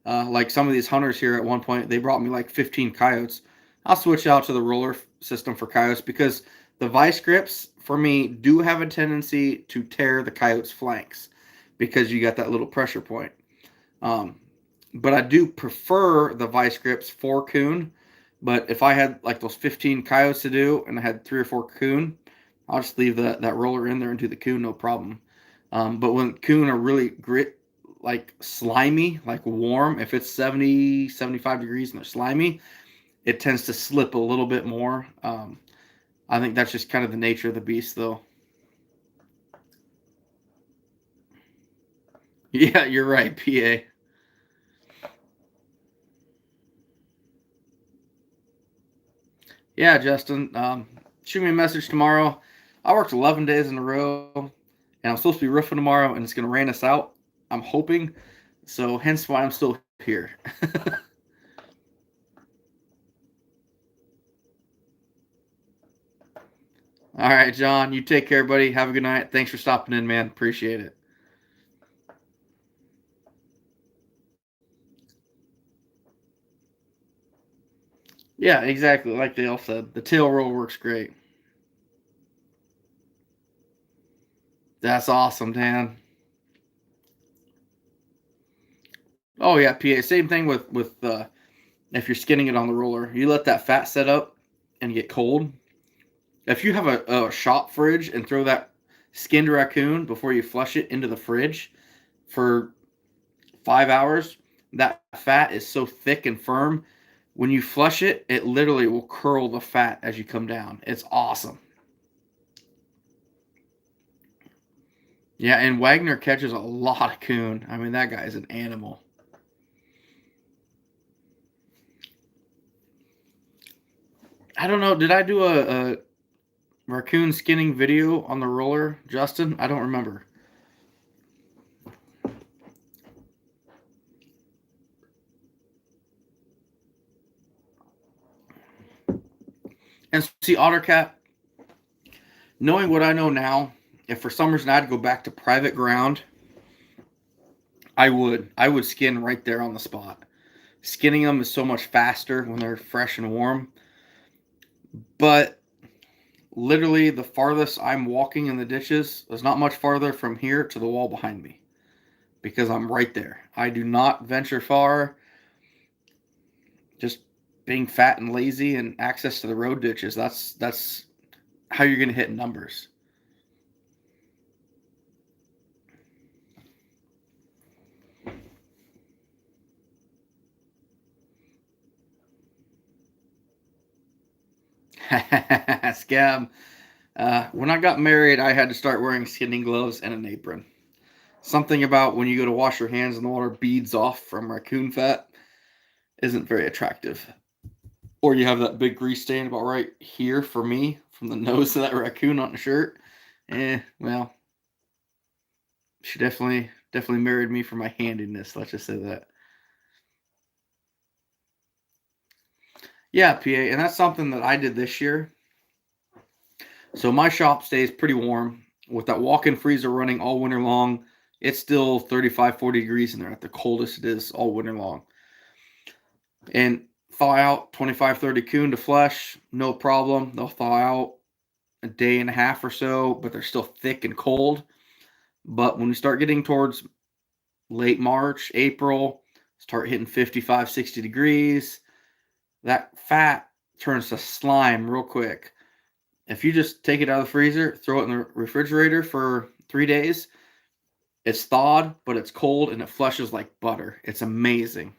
like some of these hunters here at one point, they brought me like 15 coyotes. I'll switch out to the roller system for coyotes because the vice grips for me do have a tendency to tear the coyote's flanks because you got that little pressure point. Um, but I do prefer the vice grips for coon. But if I had like those 15 coyotes to do and I had three or four coon, I'll just leave that roller in there and do the coon no problem. But when coon are really like slimy, like warm, if it's 70, 75 degrees and they're slimy, it tends to slip a little bit more. I think that's just kind of the nature of the beast, though. Yeah, you're right, PA. Yeah, Justin. Shoot me a message tomorrow. I worked 11 days in a row, and I'm supposed to be roofing tomorrow, and it's going to rain us out. I'm hoping. So, hence why I'm still here. All right, John. You take care, buddy. Have a good night. Thanks for stopping in, man. Appreciate it. Yeah, exactly. Like Dale said, the tail roll works great. That's awesome, Dan. Oh yeah, PA. Same thing with if you're skinning it on the roller. You let that fat set up and get cold. If you have a shop fridge and throw that skinned raccoon before you flush it into the fridge for 5 hours, that fat is so thick and firm. When you flush it, it literally will curl the fat as you come down. It's awesome. Yeah, and Wagner catches a lot of coon. I mean, that guy is an animal. I don't know. Did I do a raccoon skinning video on the roller, Justin? I don't remember. And see, Ottercat, knowing what I know now, if for some reason I had to go back to private ground, I would. I would skin right there on the spot. Skinning them is so much faster when they're fresh and warm. But literally, the farthest I'm walking in the ditches is not much farther from here to the wall behind me because I'm right there. I do not venture far. Just being fat and lazy and access to the road ditches. That's how you're going to hit numbers. Scab. When I got married, I had to start wearing skinning gloves and an apron. Something about when you go to wash your hands and the water beads off from raccoon fat isn't very attractive. Or you have that big grease stain about right here for me from the nose of that raccoon on the shirt. Well, she definitely married me for my handiness. Let's just say that. Yeah, PA, and that's something that I did this year. So my shop stays pretty warm with that walk-in freezer running all winter long. It's still 35, 40 degrees in there at the coldest it is all winter long. And thaw out 25, 30 coon to flesh, no problem. They'll thaw out a day and a half or so, but they're still thick and cold. But when we start getting towards late March, April, start hitting 55, 60 degrees, that fat turns to slime real quick. If you just take it out of the freezer, throw it in the refrigerator for 3 days, it's thawed, but it's cold and it flushes like butter. It's amazing.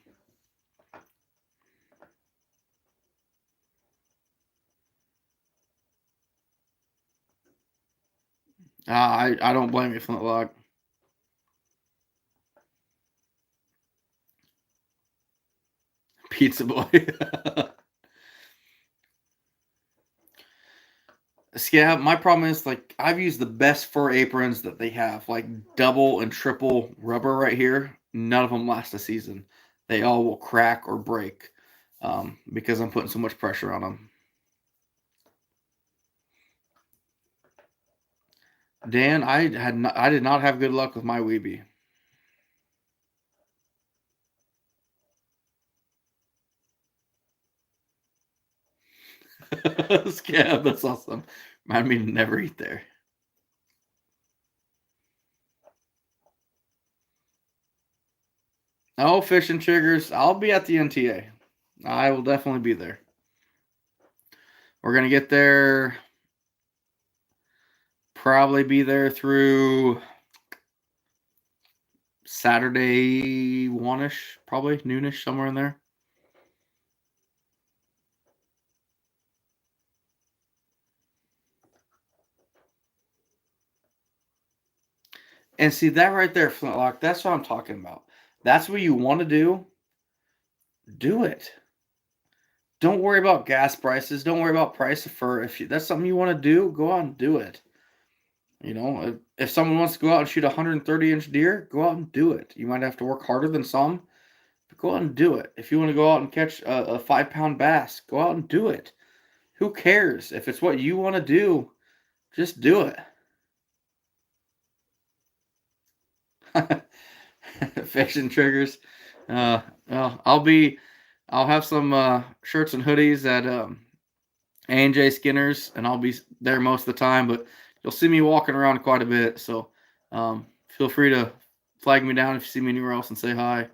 I don't blame you, Flintlock. Pizza boy. Scab, my problem is like I've used the best fur aprons that they have, like double and triple rubber right here. None of them last a season. They all will crack or break because I'm putting so much pressure on them. Dan, I did not have good luck with my Weeby. Scab, that's awesome. Remind me to never eat there. Oh, fish and triggers. I'll be at the NTA. I will definitely be there. We're gonna get there. Probably be there through Saturday 1ish, probably noonish, somewhere in there. And see that right there, Flintlock, that's what I'm talking about. That's what you want to do it. Don't worry about gas prices. Don't worry about price of fur. That's something you want to do, go out and do it. You know, if someone wants to go out and shoot a 130-inch deer, go out and do it. You might have to work harder than some, but go out and do it. If you want to go out and catch a 5-pound bass, go out and do it. Who cares? If it's what you want to do, just do it. Fish and triggers. Well, I'll have some shirts and hoodies at A&J Skinner's, and I'll be there most of the time. But you'll see me walking around quite a bit. So Feel free to flag me down if you see me anywhere else and say hi.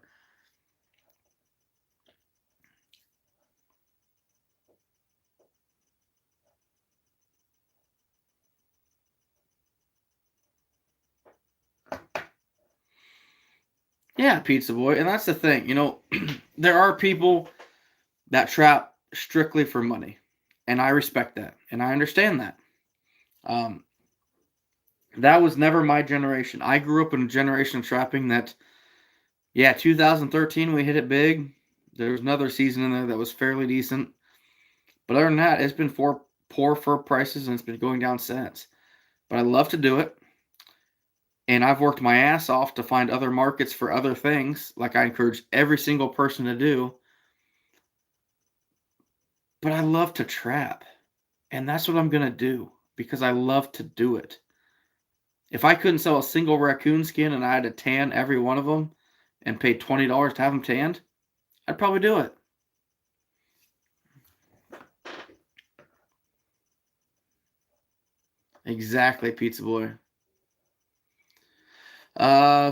Yeah, pizza boy. And that's the thing, there are people that trap strictly for money. And I respect that. And I understand that. Um, that was never my generation. I grew up in a generation of trapping that, yeah, 2013 we hit it big. There was another season in there that was fairly decent. But other than that, it's been poor for prices and it's been going down since. But I love to do it. And I've worked my ass off to find other markets for other things, like I encourage every single person to do. But I love to trap. And that's what I'm going to do because I love to do it. If I couldn't sell a single raccoon skin and I had to tan every one of them and pay $20 to have them tanned, I'd probably do it. Exactly, Pizza Boy.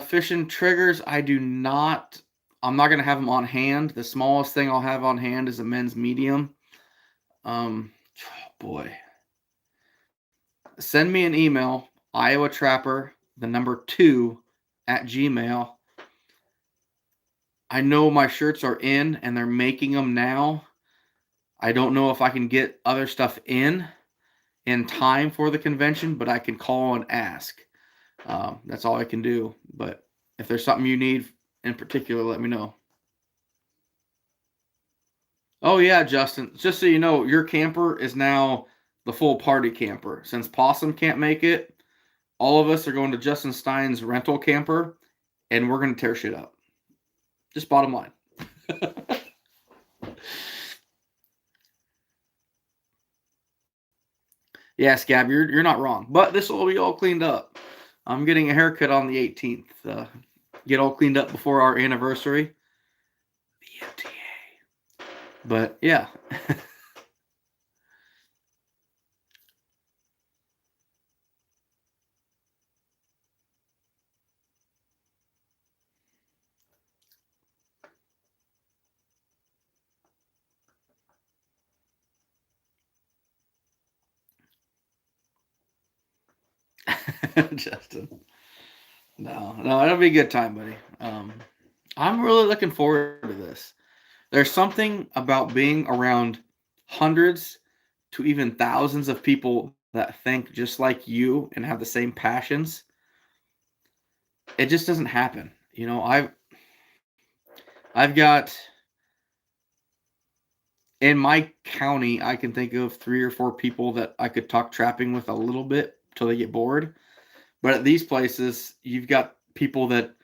Fishing triggers, I do not. I'm not gonna have them on hand. The smallest thing I'll have on hand is a men's medium. Oh boy. Send me an email, Iowa Trapper, the number 2 at Gmail. I know my shirts are in and they're making them now. I don't know if I can get other stuff in time for the convention, but I can call and ask. That's all I can do. But if there's something you need in particular, let me know. Oh yeah, Justin. Just so you know, your camper is now the full party camper. Since Possum can't make it, all of us are going to Justin Stein's rental camper, and we're going to tear shit up. Just bottom line. Yeah, Scab, you're not wrong. But this will be all cleaned up. I'm getting a haircut on the 18th. Get all cleaned up before our anniversary. The MTA. But yeah. Justin. No, it'll be a good time, buddy. I'm really looking forward to this. There's something about being around hundreds to even thousands of people that think just like you and have the same passions. It just doesn't happen. I've got in my county, I can think of 3 or 4 people that I could talk trapping with a little bit till they get bored. But at these places, you've got people that,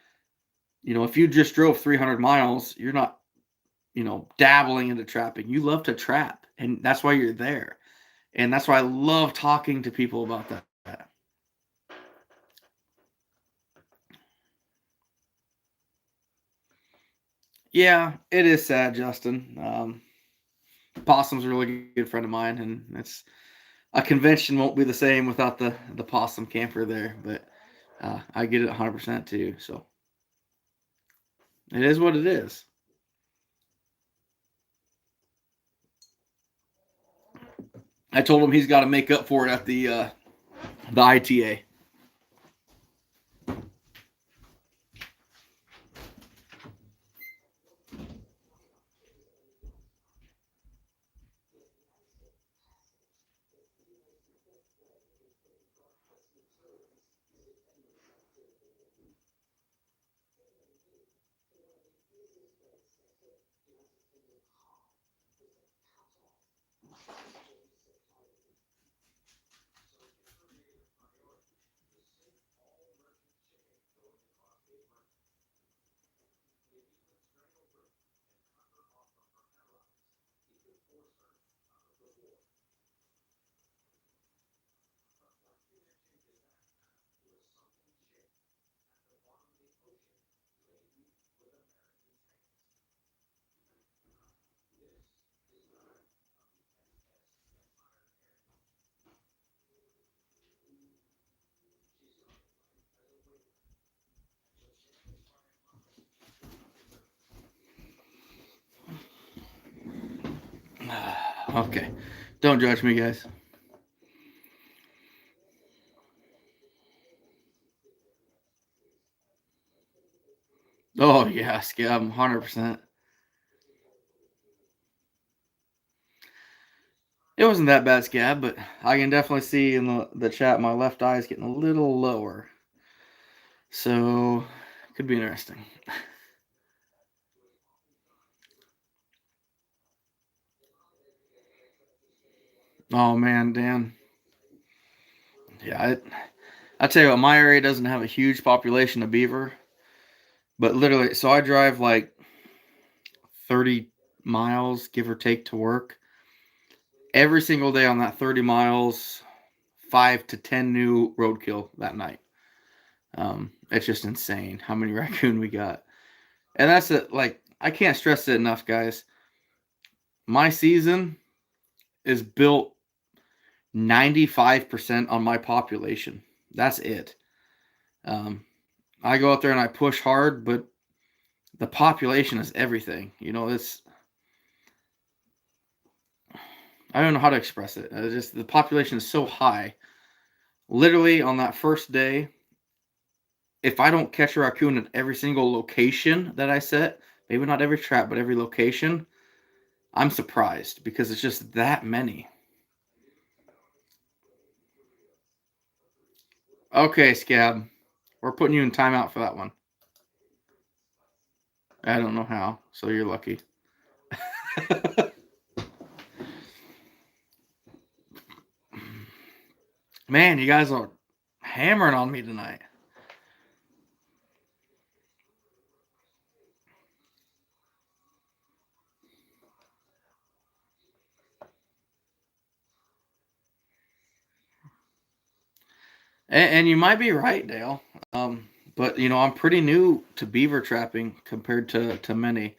if you just drove 300 miles, you're not, dabbling into trapping. You love to trap, and that's why you're there. And that's why I love talking to people about that. Yeah, it is sad, Justin. Possum's a really good friend of mine, and it's a convention won't be the same without the possum camper there. But I get it 100% too. So it is what it is. I told him he's got to make up for it at the ITA. Okay. Don't judge me, guys. Oh yeah, scab, 100%. It wasn't that bad, scab, but I can definitely see in the chat my left eye is getting a little lower. So could be interesting. Oh man, Dan. Yeah, I tell you what, my area doesn't have a huge population of beaver, but literally, so I drive like 30 miles, give or take, to work. Every single day on that 30 miles, 5 to 10 new roadkill that night. It's just insane how many raccoon we got. And that's it. Like, I can't stress it enough, guys. My season is built 95% on my population. That's it. Um, I go out there and I push hard, but the population is everything. It's I don't know how to express it. It's just the population is so high. Literally on that first day, if I don't catch a raccoon at every single location that I set, maybe not every trap, but every location, I'm surprised because it's just that many. Okay, Scab, we're putting you in timeout for that one. I don't know how, so you're lucky. Man, you guys are hammering on me tonight. And you might be right, Dale. But I'm pretty new to beaver trapping compared to many.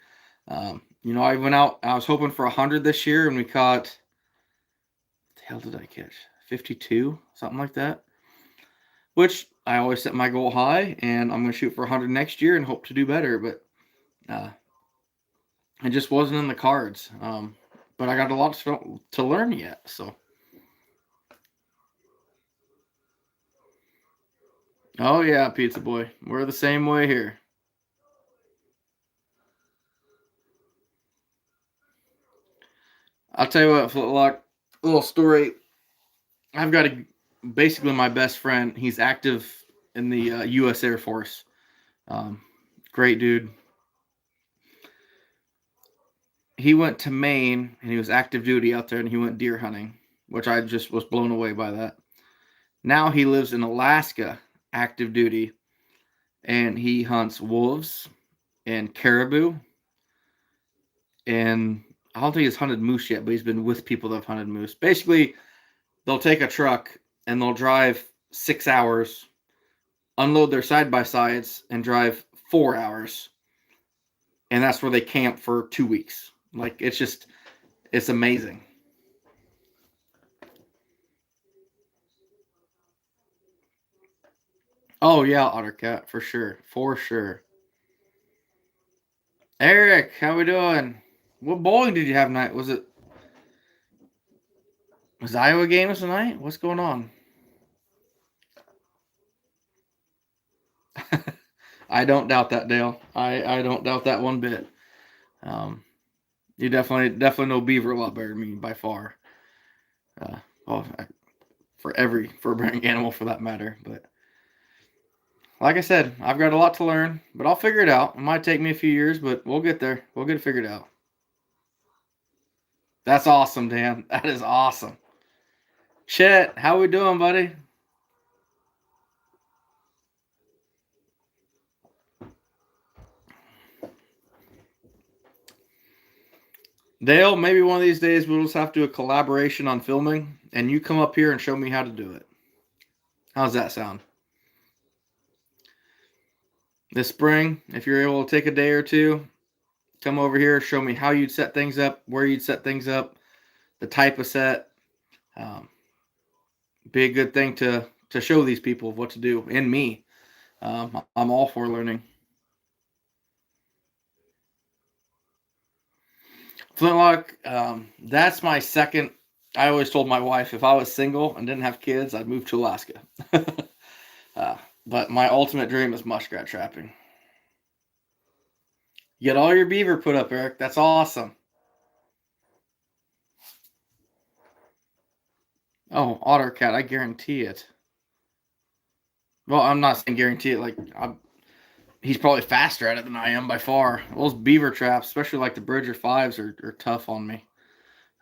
I went out. I was hoping for 100 this year, and we caught. What the hell did I catch? 52, something like that. Which I always set my goal high, and I'm going to shoot for 100 next year and hope to do better. But uh, it just wasn't in the cards. But I got a lot to learn yet. So. Oh yeah, Pizza Boy. We're the same way here. I'll tell you what, Flintlock. Little story. I've got basically my best friend. He's active in the U.S. Air Force. Um, Great dude. He went to Maine and he was active duty out there, and he went deer hunting, which I just was blown away by that. Now he lives in Alaska, active duty, and he hunts wolves and caribou. And I don't think he's hunted moose yet, but he's been with people that have hunted moose. Basically, they'll take a truck and they'll drive 6 hours, unload their side by sides, and drive 4 hours. And that's where they camp for 2 weeks. Like, it's amazing. Oh yeah, Ottercat, for sure. For sure. Eric, how we doing? What bowling did you have tonight? Was Iowa games tonight? What's going on? I don't doubt that, Dale. I don't doubt that one bit. Um, you definitely know Beaver a lot better than me by far. Uh, well, for every fur bearing animal for that matter. But like I said, I've got a lot to learn, but I'll figure it out. It might take me a few years, but we'll get there. We'll get it figured out. That's awesome, Dan. That is awesome. Chet, how we doing, buddy? Dale, maybe one of these days we'll just have to do a collaboration on filming, and you come up here and show me how to do it. How's that sound? This spring, if you're able to take a day or two, come over here, show me how you'd set things up, where you'd set things up, the type of set. Um, be a good thing to show these people what to do, and me. I'm all for learning. Flintlock, that's my second. I always told my wife if I was single and didn't have kids, I'd move to Alaska. uh, but my ultimate dream is muskrat trapping. Get all your beaver put up, Eric. That's awesome. Oh, otter cat, I guarantee it. Well, I'm not saying guarantee it. He's probably faster at it than I am by far. Those beaver traps, especially like the Bridger fives, are tough on me.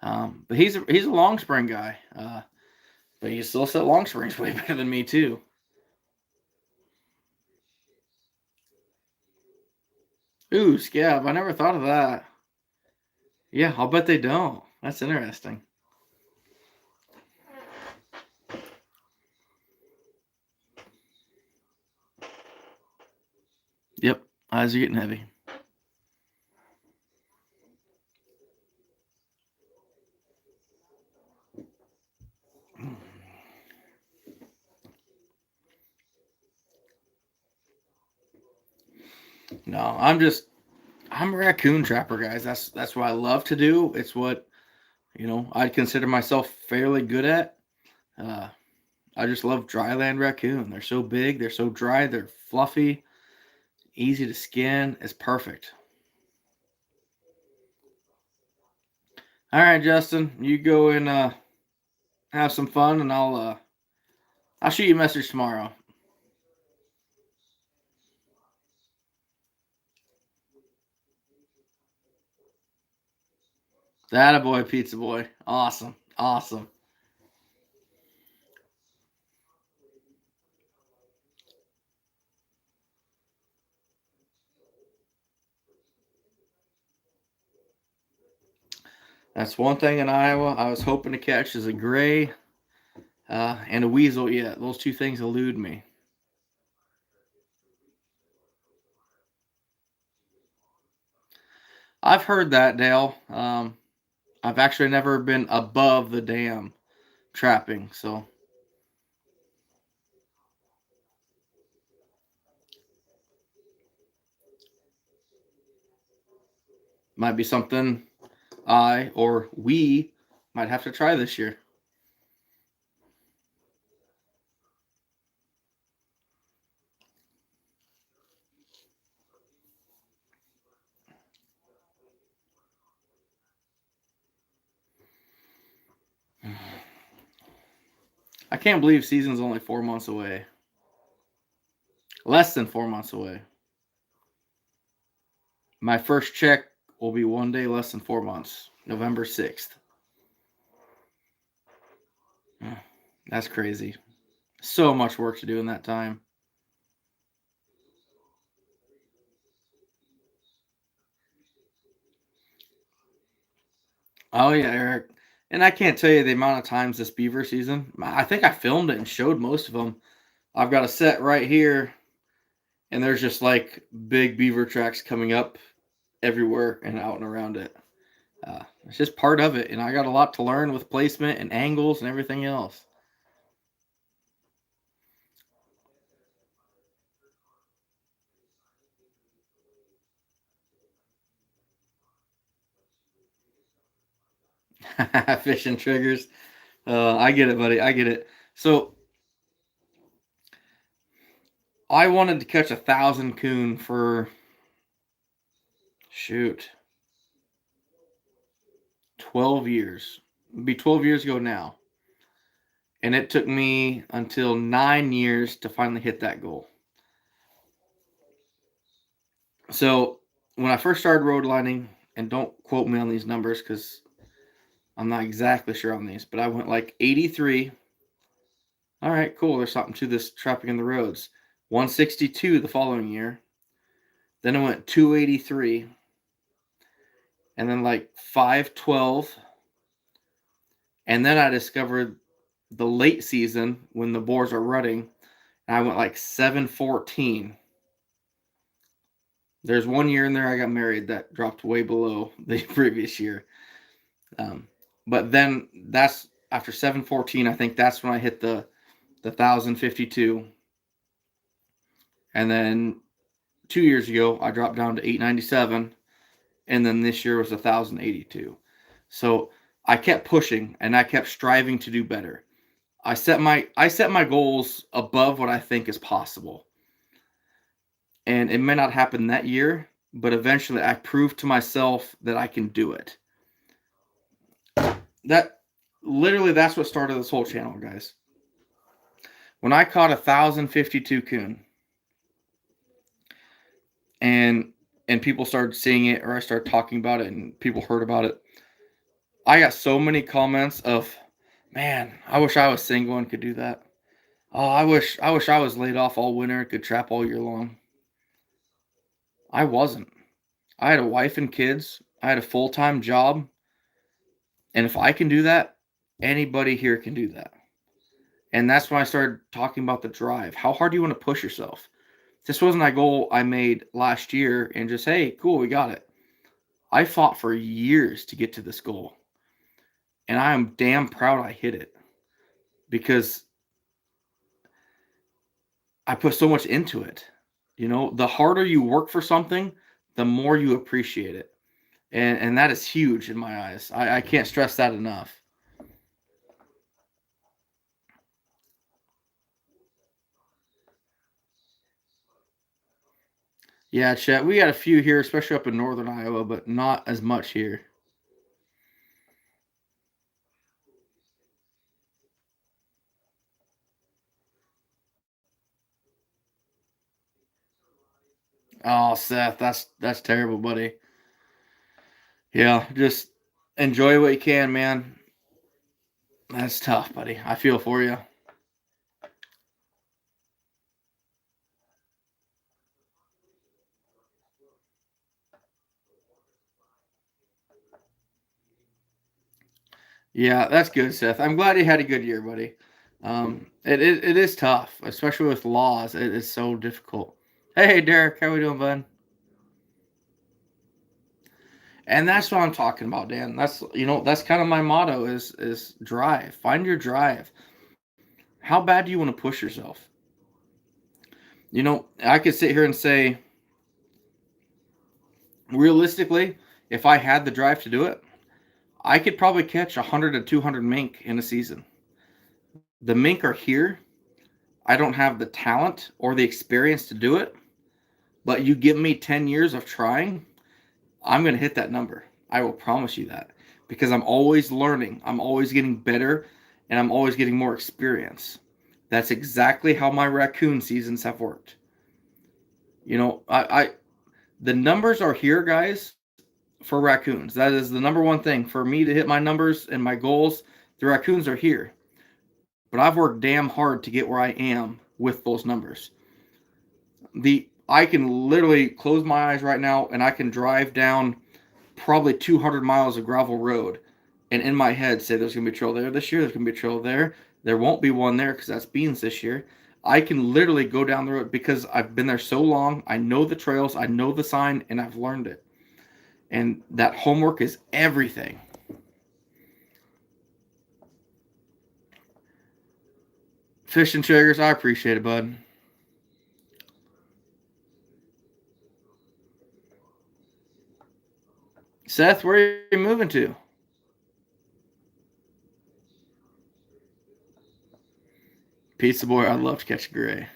But he's a long spring guy. But he still set long springs way better than me too. Ooh, scab. I never thought of that. Yeah, I'll bet they don't. That's interesting. Yep, eyes are getting heavy. No, I'm a raccoon trapper, guys. That's what I love to do. It's what I'd consider myself fairly good at. Uh, I just love dryland raccoon. They're so big, they're so dry, they're fluffy, easy to skin. It's perfect. All right, Justin, you go and have some fun, and I'll shoot you a message tomorrow. That a boy, pizza boy. Awesome, awesome. That's one thing in Iowa I was hoping to catch is a gray and a weasel. Yeah, those two things elude me. I've heard that, Dale. I've actually never been above the dam trapping, so might be something I or we might have to try this year. I can't believe season's only 4 months away. Less than 4 months away. My first check will be one day less than 4 months, November 6th. That's crazy. So much work to do in that time. Oh yeah, Eric. And I can't tell you the amount of times this beaver season. I think I filmed it and showed most of them. I've got a set right here, and there's just like big beaver tracks coming up everywhere and out and around it. It's just part of it, and I got a lot to learn with placement and angles and everything else. Fishing triggers. I get it, buddy. I get it. So I wanted to catch 1,000 coon for shoot 12 years. It'd be 12 years ago now, and it took me until 9 years to finally hit that goal. So when I first started road lining, and don't quote me on these numbers because I'm not exactly sure on these, but I went like 83. All right, cool. There's something to this trapping in the roads. 162 the following year. Then I went 283, and then like 512. And then I discovered the late season when the boars are rutting, and I went like 714. There's one year in there I got married that dropped way below the previous year. Um, but then that's after 714. I think that's when I hit the 1,052, and then 2 years ago I dropped down to 897, and then this year was 1,082. So I kept pushing and I kept striving to do better. I set my goals above what I think is possible. And it may not happen that year, but eventually I proved to myself that I can do it. That literally that's what started this whole channel, guys. When I caught 1,052 coon and people started seeing it, or I started talking about it and people heard about it, I got so many comments of, man, I wish I was single and could do that. Oh, I wish I was laid off all winter and could trap all year long. I wasn't. I had a wife and kids. I had a full-time job. And if I can do that, anybody here can do that. And that's when I started talking about the drive. How hard do you want to push yourself? This wasn't a goal I made last year and just, hey, cool, we got it. I fought for years to get to this goal. And I am damn proud I hit it because I put so much into it. You know, the harder you work for something, the more you appreciate it. And that is huge in my eyes. I can't stress that enough. Yeah, Chet, we got a few here, especially up in northern Iowa, but not as much here. Oh, Seth, that's terrible, buddy. Yeah, just enjoy what you can, man. That's tough, buddy. I feel for you. Yeah, that's good, Seth. I'm glad you had a good year, buddy. It is tough, especially with laws. It is so difficult. Hey, Derek, how we doing, bud? And that's what I'm talking about, Dan. That's kind of my motto is drive. Find your drive. How bad do you want to push yourself? I could sit here and say, realistically, if I had the drive to do it, I could probably catch 100 to 200 mink in a season. The mink are here. I don't have the talent or the experience to do it, but you give me 10 years of trying, I'm going to hit that number. I will promise you that because I'm always learning. I'm always getting better and I'm always getting more experience. That's exactly how my raccoon seasons have worked. I the numbers are here, guys, for raccoons. That is the number one thing for me to hit my numbers and my goals. The raccoons are here, but I've worked damn hard to get where I am with those numbers. I can literally close my eyes right now and I can drive down probably 200 miles of gravel road and in my head say there's going to be a trail there this year, there's going to be a trail there. There won't be one there because that's beans this year. I can literally go down the road because I've been there so long. I know the trails, I know the sign, and I've learned it. And that homework is everything. Fishing triggers, I appreciate it, bud. Seth, where are you moving to? Pizza boy, I'd love to catch a gray.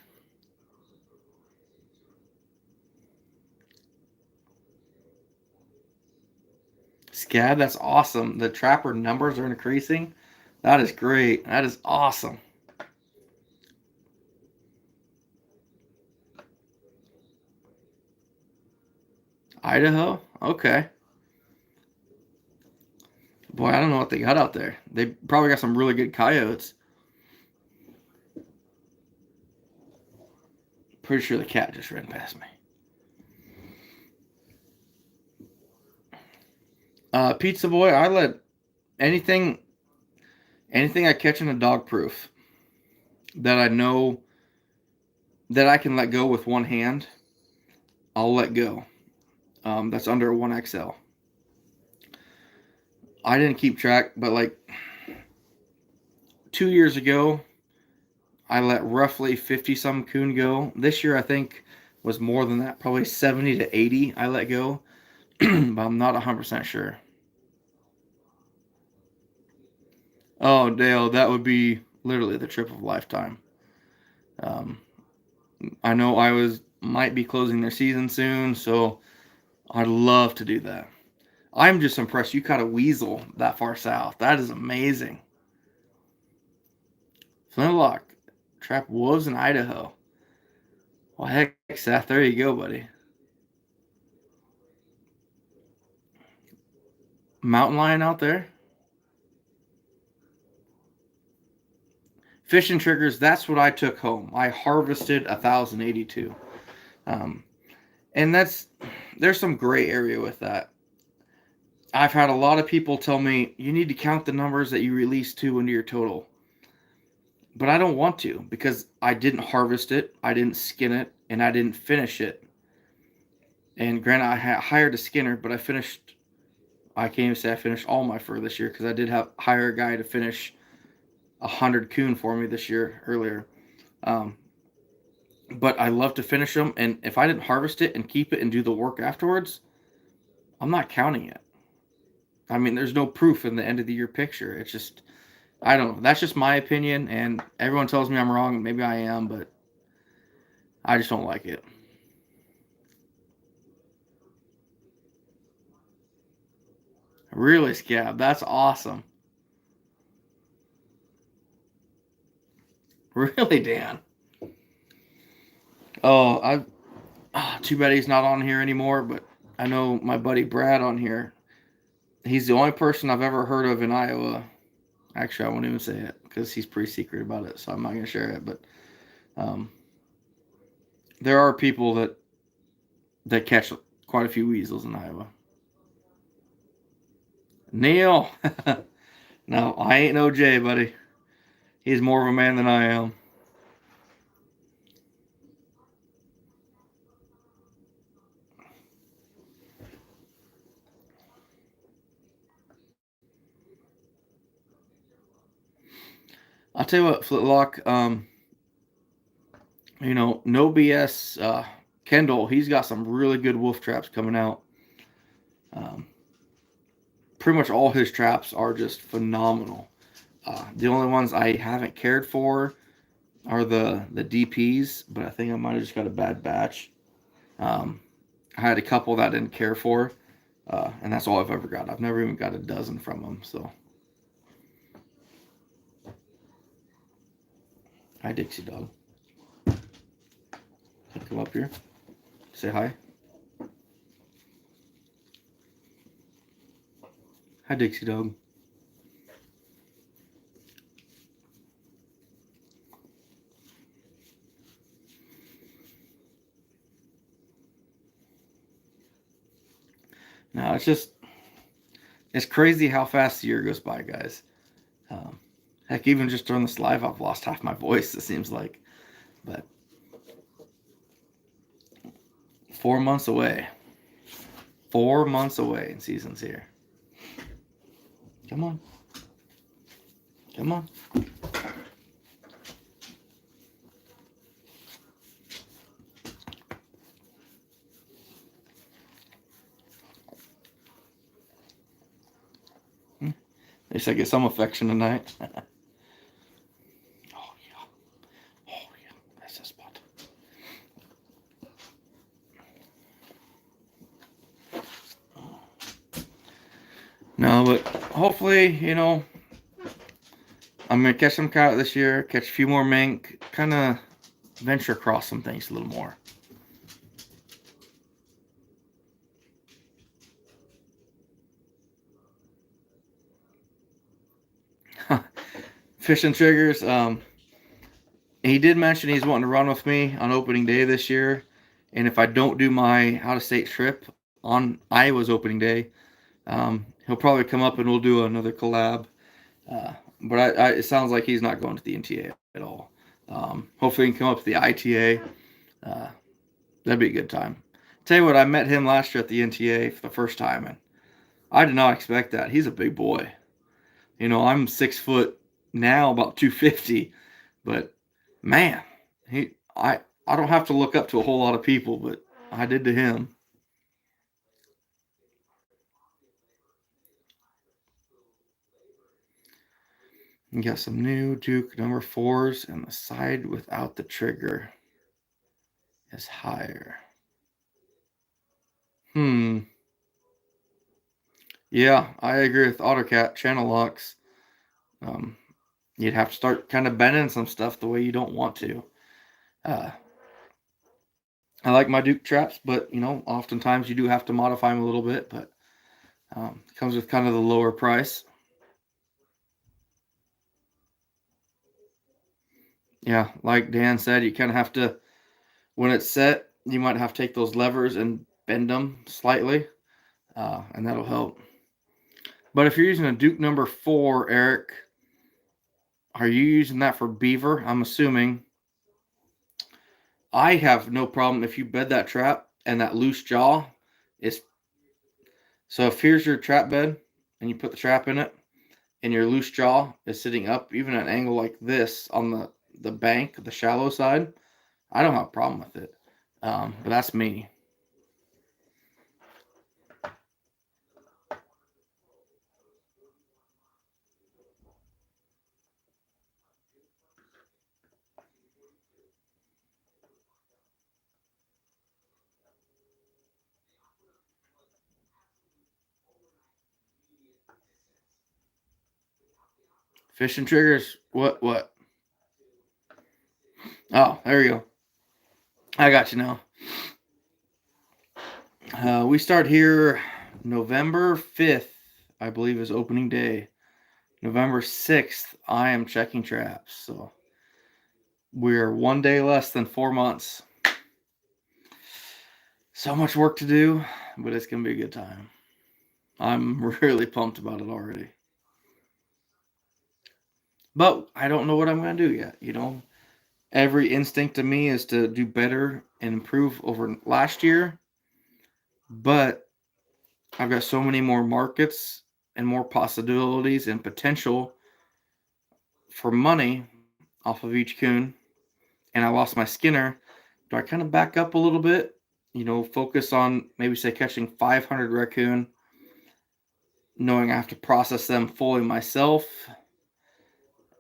Scad, that's awesome. The trapper numbers are increasing. That is great. That is awesome. Idaho? Okay. Boy, I don't know what they got out there. They probably got some really good coyotes. Pretty sure the cat just ran past me. Pizza boy, I let anything I catch in a dog proof that I know that I can let go with one hand, I'll let go. That's under a 1XL. I didn't keep track, but like 2 years ago, I let roughly 50 some coon go. This year, I think was more than that, probably 70 to 80 I let go. but I'm not 100% sure. Oh, Dale, that would be literally the trip of a lifetime. Um, I know might be closing their season soon, so I'd love to do that. I'm just impressed you caught a weasel that far south. That is amazing. Flintlock, trap wolves in Idaho. Well, heck, Seth, there you go, buddy. Mountain lion out there. Fishing triggers, that's what I took home. I harvested 1,082. Um, and there's some gray area with that. I've had a lot of people tell me you need to count the numbers that you release to into your total. But I don't want to because I didn't harvest it, I didn't skin it, and I didn't finish it. And granted, I hired a skinner, but I can't even say I finished all my fur this year because I did hire a guy to finish 100 coon for me this year earlier. Um, but I love to finish them, and if I didn't harvest it and keep it and do the work afterwards, I'm not counting it. I mean, there's no proof in the end of the year picture. It's just, I don't know. That's just my opinion, and everyone tells me I'm wrong. Maybe I am, but I just don't like it. Really, Scab, that's awesome. Really, Dan. Oh, too bad he's not on here anymore, but I know my buddy Brad on here. He's the only person I've ever heard of in Iowa. Actually, I won't even say it because he's pretty secret about it, so I'm not going to share it. But um, there are people that catch quite a few weasels in Iowa. Neil, no, I ain't no Jay, buddy. He's more of a man than I am. I'll tell you what, Flitlock. No BS. Kendall, he's got some really good wolf traps coming out. Um, Pretty much all his traps are just phenomenal. The only ones I haven't cared for are the DPs, but I think I might have just got a bad batch. Um, I had a couple that I didn't care for, and that's all I've ever got. I've never even got a dozen from them. So, hi Dixie Dog. Come up here, say hi. Hi Dixie Dog. No, it's crazy how fast the year goes by, guys. Um, Heck, even just during this live, I've lost half my voice. It seems like, but 4 months away. 4 months away, and season's here. Come on, come on. At least I get some affection tonight. Oh yeah, oh yeah, that's the spot. No, but hopefully, I'm gonna catch some trout this year, catch a few more mink, kind of venture across some things a little more. Fishing triggers. He did mention he's wanting to run with me on opening day this year, and if I don't do my out of state trip on Iowa's opening day, he'll probably come up and we'll do another collab. But it sounds like he's not going to the NTA at all. Hopefully, he can come up to the ITA. Uh, that'd be a good time. Tell you what, I met him last year at the NTA for the first time, and I did not expect that. He's a big boy. I'm 6 foot now, about 250, but man, I don't have to look up to a whole lot of people, but I did to him. You got some new Duke number fours, and the side without the trigger is higher. Hmm. Yeah, I agree with AutoCAD channel locks. Um, you'd have to start kind of bending some stuff the way you don't want to. Uh, I like my Duke traps, but oftentimes you do have to modify them a little bit. But it comes with kind of the lower price. Yeah, like Dan said, you kind of have to when it's set. You might have to take those levers and bend them slightly, and that'll help. But if you're using a Duke number four, Eric, are you using that for beaver? I'm assuming. I have no problem if you bed that trap and that loose jaw is. So if here's your trap bed and you put the trap in it and your loose jaw is sitting up, even at an angle like this on the bank, the shallow side, I don't have a problem with it. But that's me. Fishing triggers. What? Oh, there you go. I got you now. We start here November 5th, I believe, is opening day. November 6th, I am checking traps. So we're 1 day less than 4 months. So much work to do, but it's going to be a good time. I'm really pumped about it already. But I don't know what I'm going to do yet. Every instinct to me is to do better and improve over last year. But I've got so many more markets and more possibilities and potential for money off of each coon. And I lost my Skinner. Do I kind of back up a little bit? Focus on maybe say catching 500 raccoon, knowing I have to process them fully myself.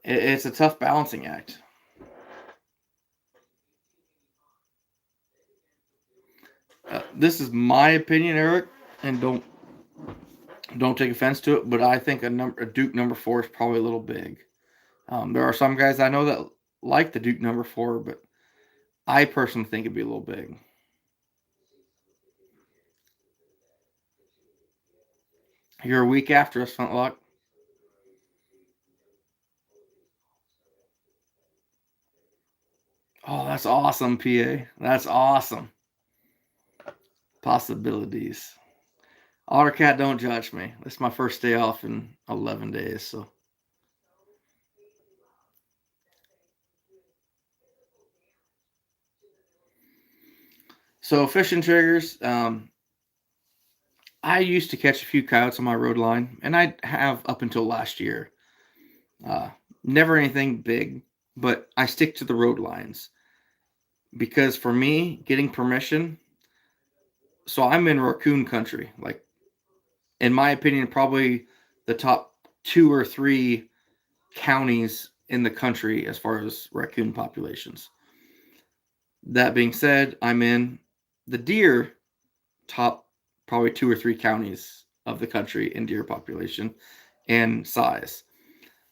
It's a tough balancing act. This is my opinion, Eric, and don't take offense to it, but I think a Duke number four is probably a little big. There are some guys I know that like the Duke number four, but I personally think it'd be a little big. You're a week after us, Flintlock. Oh, that's awesome, PA. That's awesome. Possibilities. Ottercat, don't judge me. This is my first day off in 11 days, so fishing triggers. I used to catch a few coyotes on my road line, and I have up until last year. Uh, Never anything big, but I stick to the road lines because for me, getting permission. So I'm in raccoon country. Like in my opinion, probably the top two or three counties in the country as far as raccoon populations. That being said, I'm in the deer top probably two or three counties of the country in deer population and size.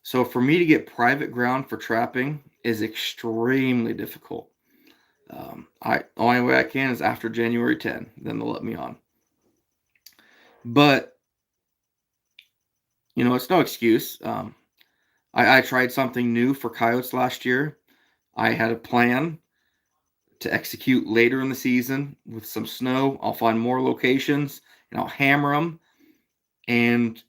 So for me to get private ground for trapping is extremely difficult. I only way I can is after January 10. Then they'll let me on. But it's no excuse. I tried something new for coyotes last year. I had a plan to execute later in the season with some snow. I'll find more locations and I'll hammer them. And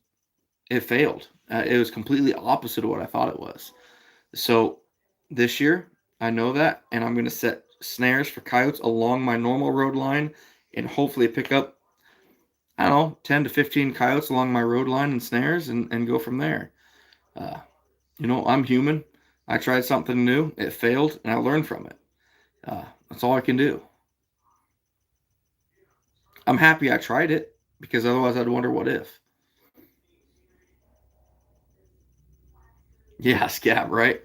it failed. It was completely opposite of what I thought it was. So this year, I know that, and I'm going to set snares for coyotes along my normal road line and hopefully pick up, I don't know, 10 to 15 coyotes along my road line and snares and go from there. Uh, I'm human. I tried something new, it failed, and I learned from it. That's all I can do. I'm happy I tried it because otherwise I'd wonder what if. Yeah, scab, right?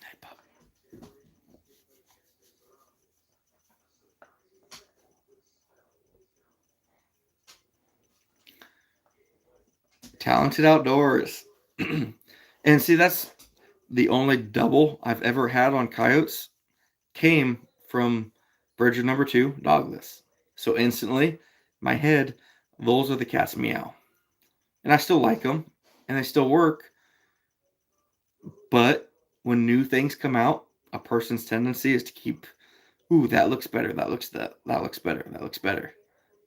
Hey, pup. Talented outdoors. And see, that's the only double I've ever had on coyotes came from Virgin number two, dogless. So instantly, my head, those are the cats meow. And I still like them, and they still work. But when new things come out, a person's tendency is to keep, ooh, that looks better. That looks better. That looks better.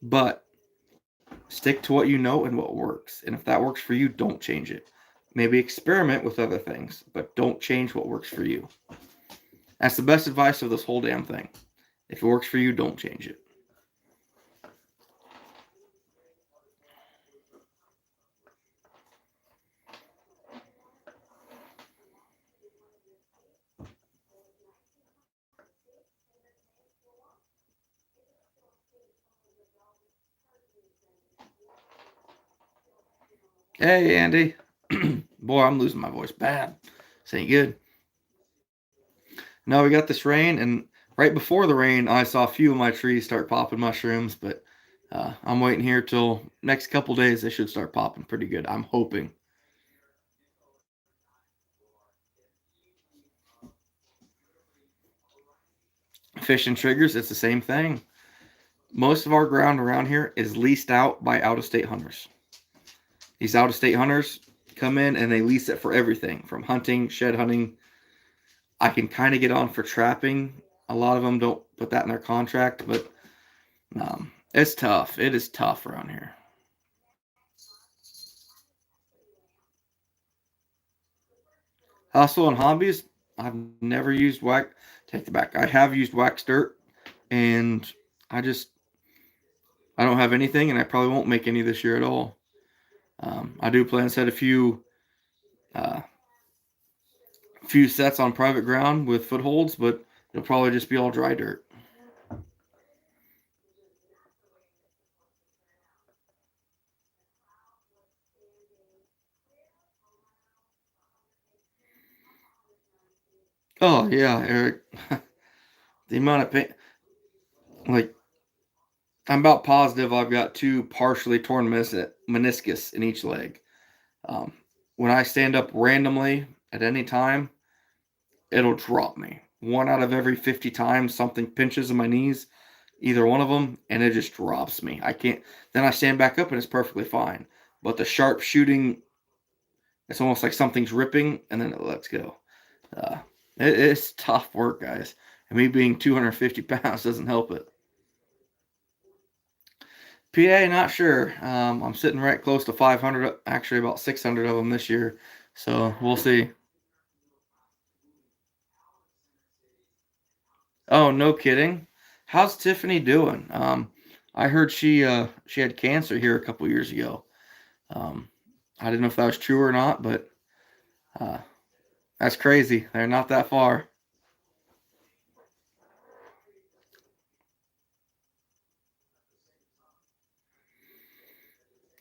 But stick to what you know and what works. And if that works for you, don't change it. Maybe experiment with other things, but don't change what works for you. That's the best advice of this whole damn thing. If it works for you, don't change it. Hey, Andy. Boy, I'm losing my voice bad. This ain't good. No, we got this rain, and right before the rain, I saw a few of my trees start popping mushrooms, but I'm waiting here till next couple days. They should start popping pretty good. I'm hoping. Fishing triggers, it's the same thing. Most of our ground around here is leased out by out of state hunters. These out of state hunters come in and they lease it for everything from hunting, shed hunting. I can kind of get on for trapping. A lot of them don't put that in their contract, but it's tough. It is tough around here. Hustle and hobbies. I've never used wax. Take it back. I have used wax dirt, and I just I don't have anything, and I probably won't make any this year at all. I do plan to set uh, few sets on private ground with footholds, but it'll probably just be all dry dirt. Oh yeah, Eric. The amount of pain, like I'm about positive I've got two partially torn meniscus in each leg. Um, when I stand up randomly at any time, it'll drop me. One out of every 50 times something pinches in my knees, either one of them, and it just drops me. I can't. Then I stand back up and it's perfectly fine. But the sharp shooting, it's almost like something's ripping and then it lets go. Uh, it's tough work, guys. And me being 250 pounds doesn't help it. PA, not sure. I'm sitting right close to 500, actually about 600 of them this year. So we'll see. Oh, no kidding. How's Tiffany doing? I heard she had cancer here a couple years ago. Um, I didn't know if that was true or not, but uh, that's crazy. They're not that far.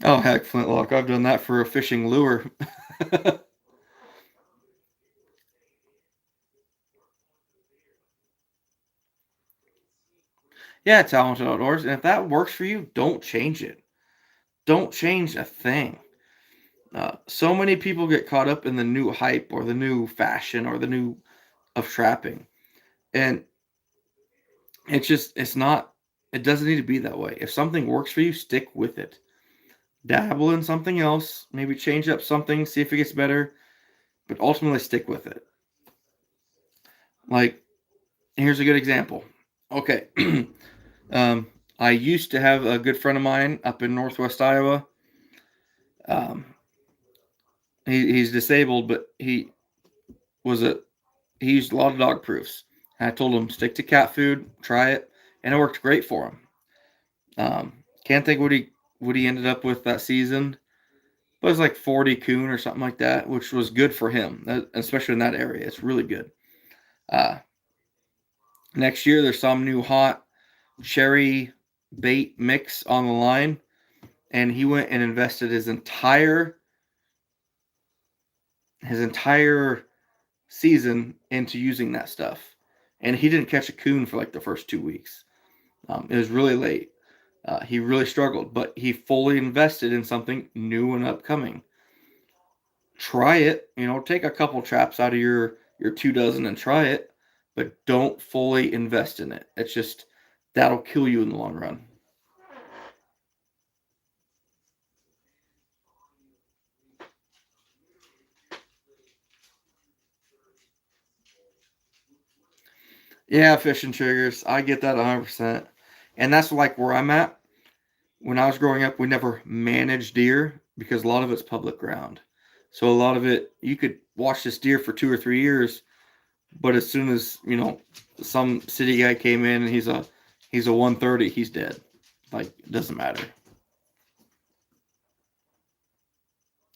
Oh heck, flintlock! I've done that for a fishing lure. Yeah, talented outdoors, and if that works for you, don't change it. Don't change a thing. So many people get caught up in the new hype or the new fashion or the new of trapping, and it's not. It doesn't need to be that way. If something works for you, stick with it. Dabble in something else, maybe change up something, see if it gets better, but ultimately stick with it. Like, here's a good example. Okay, um, I used to have a good friend of mine up in Northwest Iowa. Um, he's disabled, but was a he used a lot of dog proofs. And I told him stick to cat food, try it, and it worked great for him. Can't think what he ended up with that season, but it was like 40 coon or something like that, which was good for him, especially in that area. It's really good. Uh, Next year, there's some new hot cherry bait mix on the line, and he went and invested his entire season into using that stuff, and he didn't catch a coon for like the first 2 weeks. It was really late. He really struggled, but he fully invested in something new and upcoming. Try it, take a couple traps out of your 2 dozen and try it, but don't fully invest in it. It's just that'll kill you in the long run. Yeah, fishing triggers. I get that 100%. And that's like where I'm at. When I was growing up, we never managed deer because a lot of it's public ground. So a lot of it, you could watch this deer for 2 or 3 years, but as soon as, some city guy came in and he's a 130, he's dead. Like, it doesn't matter.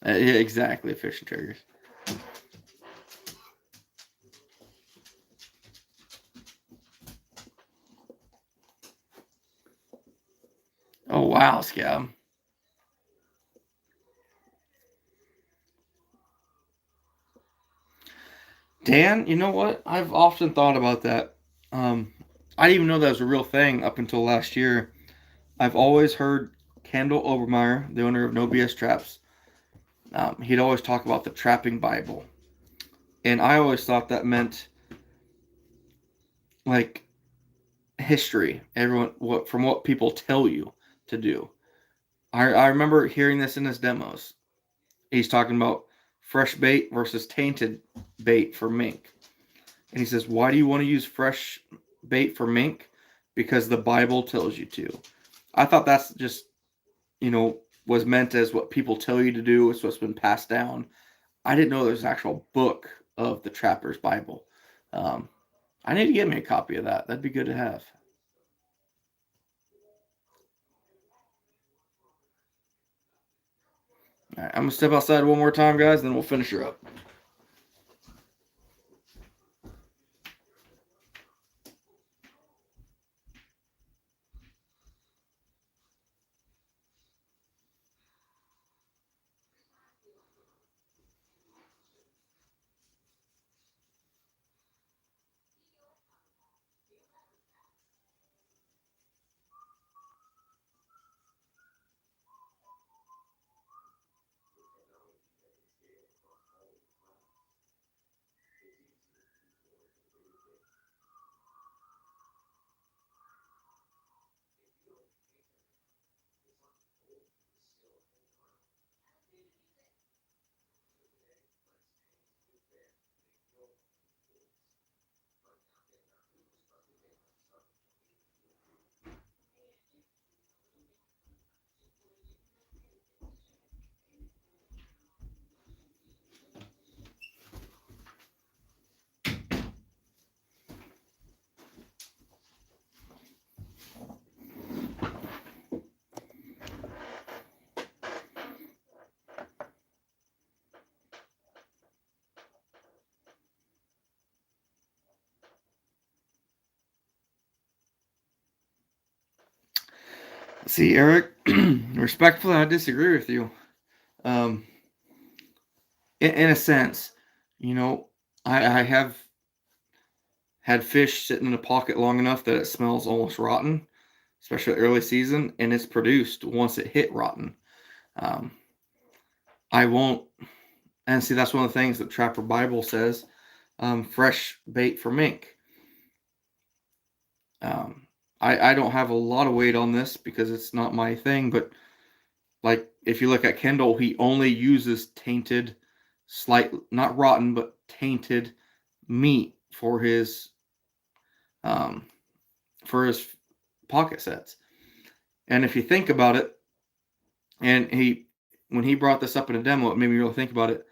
Yeah, exactly, fishing triggers. Oh wow, scab. Dan, you know what? I've often thought about that. Um, I didn't even know that was a real thing up until last year. I've always heard Kendall Obermeyer, the owner of No BS Traps, he'd always talk about the trapping Bible. And I always thought that meant like history, everyone from what people tell you to do. I remember hearing this in his demos. He's talking about fresh bait versus tainted bait for mink. And he says, why do you want to use fresh bait for mink? Because the Bible tells you to. I thought that's just, was meant as what people tell you to do. It's what's been passed down. I didn't know there's an actual book of the Trapper's Bible. Um, I need to get me a copy of that. That'd be good to have. All right, I'm going to step outside one more time, guys, and then we'll finish her up. See, Eric, respectfully, I disagree with you. Um, in a sense, you know, I have had fish sitting in a pocket long enough that it smells almost rotten, especially early season, and it's produced once it hit rotten. Um, I won't, and see, that's one of the things that Trapper Bible says, fresh bait for mink. Um, I don't have a lot of weight on this because it's not my thing, but like if you look at Kendall, he only uses tainted, slight, not rotten, but tainted meat um, for his pocket sets. And if you think about it, and when he brought this up in a demo, it made me really think about it.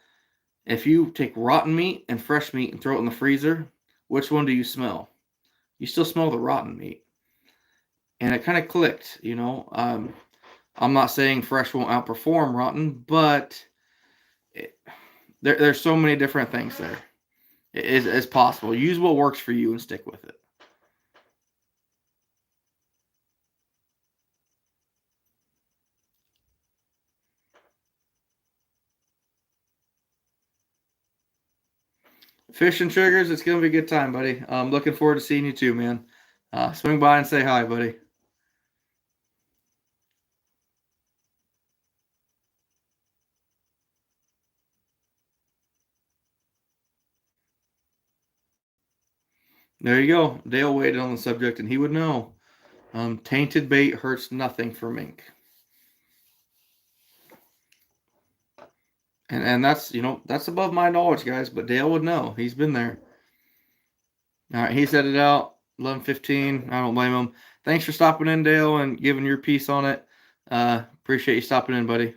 If you take rotten meat and fresh meat and throw it in the freezer, which one do you smell? You still smell the rotten meat. And it kind of clicked, I'm not saying fresh won't outperform rotten, but it, there's so many different things there. It's possible. Use what works for you and stick with it. Fishing triggers, it's gonna be a good time, buddy. I'm looking forward to seeing you too, man. Swing by and say hi, buddy. There you go. Dale waited on the subject, and he would know. Tainted bait hurts nothing for mink, and that's that's above my knowledge, guys. But Dale would know. He's been there. All right, he said it out. 11:15. I don't blame him. Thanks for stopping in, Dale, and giving your piece on it. Appreciate you stopping in, buddy.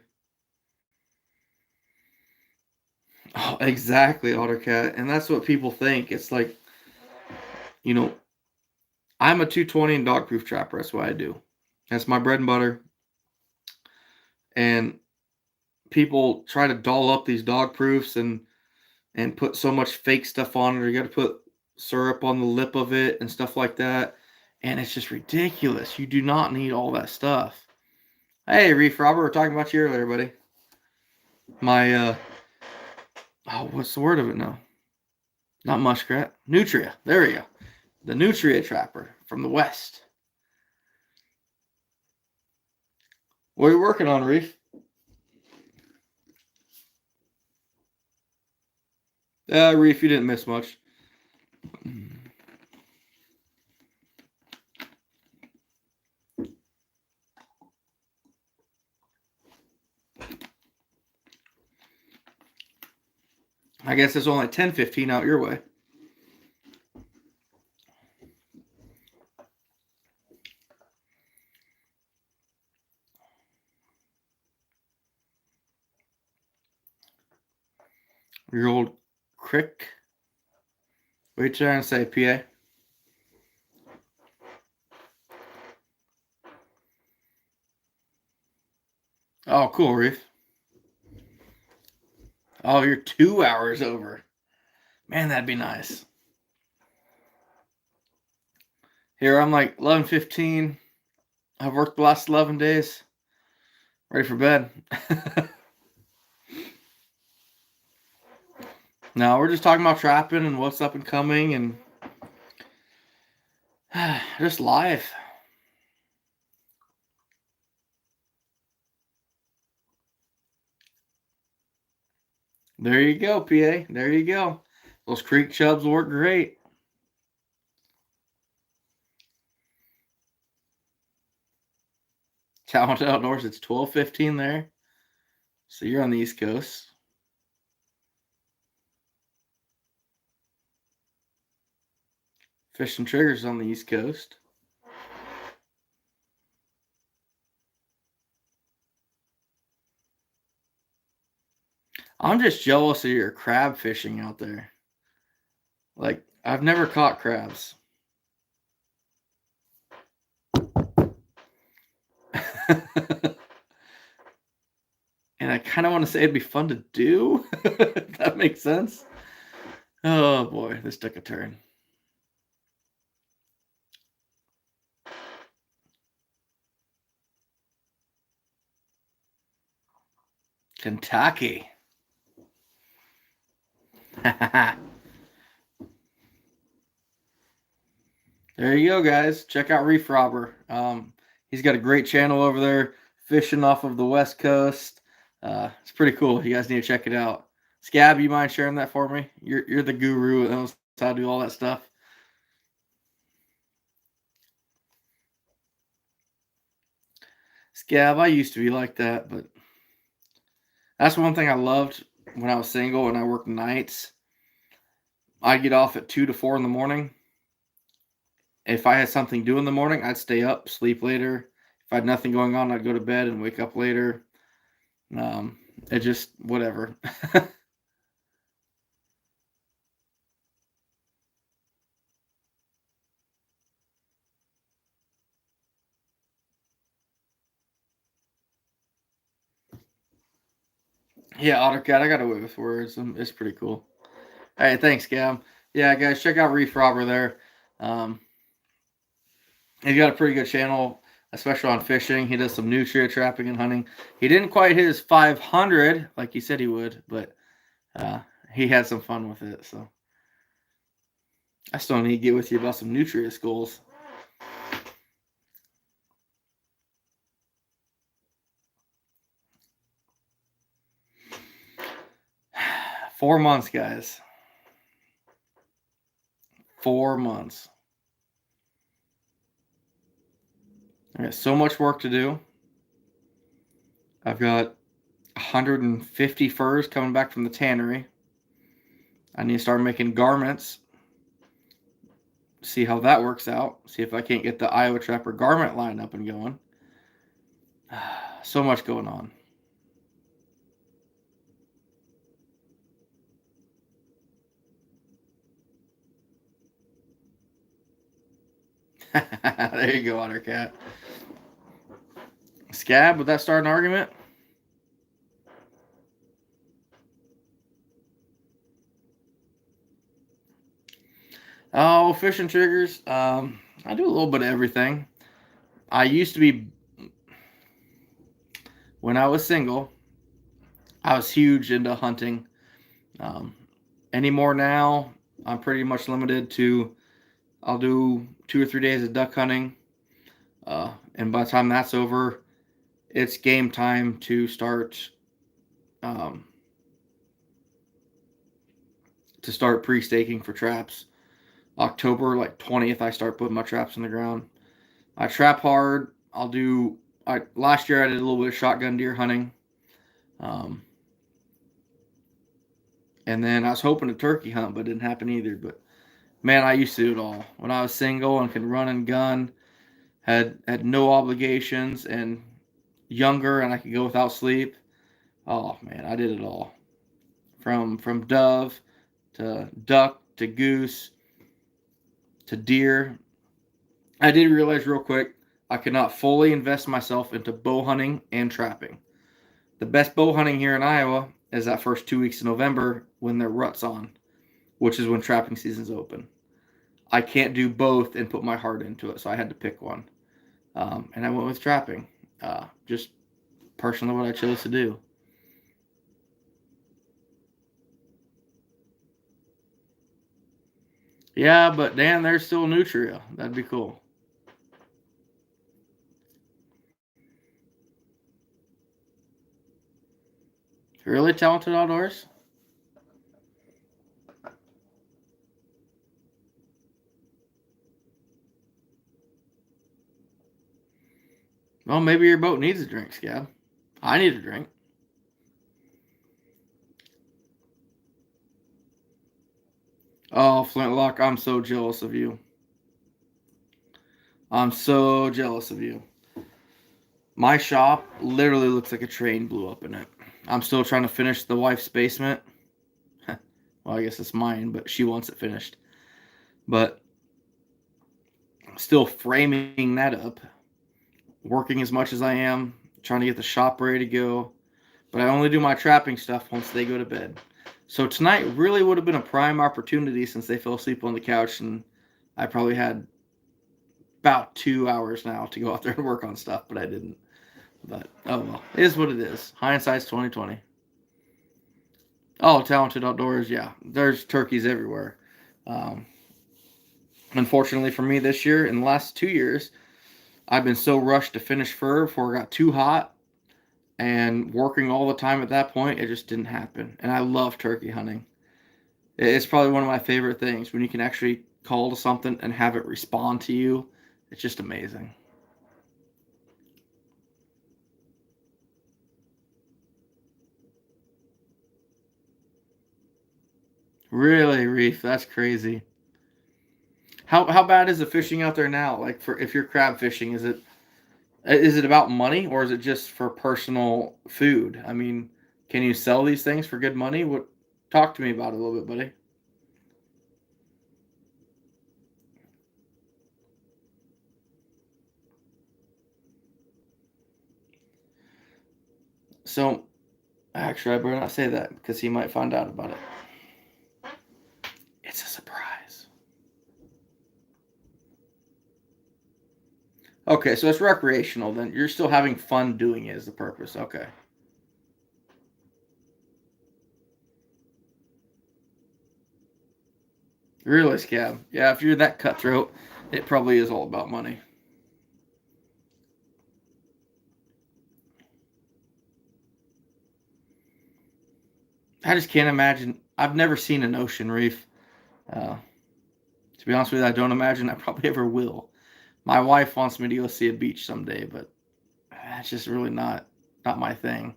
Oh, exactly, AutoCat, and that's what people think. It's like, you know, I'm a 220 and dog-proof trapper. That's what I do. That's my bread and butter. And people try to doll up these dog proofs and put so much fake stuff on it. Or you got to put syrup on the lip of it and stuff like that. And it's just ridiculous. You do not need all that stuff. Hey, Reef Robert, we were talking about you earlier, buddy. My what's the word of it now? Not muskrat, nutria. There we go. The nutria trapper from the west. What are you working on, Reef? Reef, you didn't miss much. I guess it's only 10:15 out your way. Your old crick. What are you trying to say, PA? Oh, cool, Reef. Oh, you're 2 hours over. Man, that'd be nice. Here, I'm like 11:15. I've worked the last 11 days. Ready for bed. No, we're just talking about trapping and what's up and coming and just life. There you go, PA. There you go. Those creek chubs work great. Talented Outdoors, it's 12:15 there. So you're on the East Coast. Fishing Triggers on the East Coast. I'm just jealous of your crab fishing out there. Like, I've never caught crabs. And I kind of want to say it'd be fun to do. If that makes sense. Oh boy, this took a turn. Kentucky. There you go, guys. Check out Reef Robber. He's got a great channel over there, fishing off of the West Coast. It's pretty cool. You guys need to check it out. Scab, you mind sharing that for me? You're the guru that knows how to do all that stuff. Scab, I used to be like that, but that's one thing I loved when I was single and I worked nights. I'd get off at 2 to 4 in the morning. If I had something to do in the morning, I'd stay up, sleep later. If I had nothing going on, I'd go to bed and wake up later. It just whatever. Yeah, AutoCAD, I got away with words. It's pretty cool. Hey, thanks, Gab. Yeah, guys, check out Reef Robber there. He's got a pretty good channel, especially on fishing. He does some nutria trapping and hunting. He didn't quite hit his 500 like he said he would, but he had some fun with it. So I still need to get with you about some Nutria goals. 4 months, guys. 4 months. I got so much work to do. I've got 150 furs coming back from the tannery. I need to start making garments. See how that works out. See if I can't get the Iowa Trapper garment line up and going. So much going on. There you go, Ottercat. Scab, would that start an argument? Oh, fishing triggers. I do a little bit of everything. I used to be, when I was single, I was huge into hunting. Um, Anymore now, I'm pretty much limited to, I'll do 2 or 3 days of duck hunting. And by the time that's over, it's game time to start um, pre-staking for traps. October like 20th, I start putting my traps in the ground. I trap hard. Last year I did a little bit of shotgun deer hunting. And then I was hoping to turkey hunt, but it didn't happen either. But man, I used to do it all. When I was single and could run and gun, had no obligations, and younger, and I could go without sleep. Oh man, I did it all. From dove to duck to goose to deer. I did realize real quick I could not fully invest myself into bow hunting and trapping. The best bow hunting here in Iowa is that first 2 weeks of November when their rut's on, which is when trapping season's open. I can't do both and put my heart into it, so I had to pick one. And I went with trapping. Just personally what I chose to do. Yeah, but Dan, there's still Nutria. That'd be cool. Really talented outdoors? Well, maybe your boat needs a drink, Scab. I need a drink. Oh, Flintlock, I'm so jealous of you. I'm so jealous of you. My shop literally looks like a train blew up in it. I'm still trying to finish the wife's basement. Well, I guess it's mine, but she wants it finished. But still framing that up, working as much as I am, trying to get the shop ready to go. But I only do my trapping stuff once they go to bed. So tonight really would have been a prime opportunity since they fell asleep on the couch, and I probably had about 2 hours now to go out there and work on stuff, but I didn't. But oh well, it is what it is. Hindsight's 2020. Oh, talented outdoors, yeah. There's turkeys everywhere. Um, Unfortunately for me this year, in the last 2 years, I've been so rushed to finish fur before it got too hot, and working all the time at that point, it just didn't happen. And I love turkey hunting. It's probably one of my favorite things when you can actually call to something and have it respond to you. It's just amazing. Really, Reef, that's crazy. How bad is the fishing out there now? Like for if you're crab fishing, is it about money or is it just for personal food? I mean, can you sell these things for good money? What Talk to me about it a little bit, buddy. So, actually, I better not say that because he might find out about it. It's a surprise. Okay, so it's recreational then. You're still having fun doing it is the purpose. Okay. Really, Scab. Yeah, if you're that cutthroat, it probably is all about money. I just can't imagine. I've never seen an ocean reef. Uh, to be honest with you, I don't imagine I probably ever will. My wife wants me to go see a beach someday, but that's just really not my thing.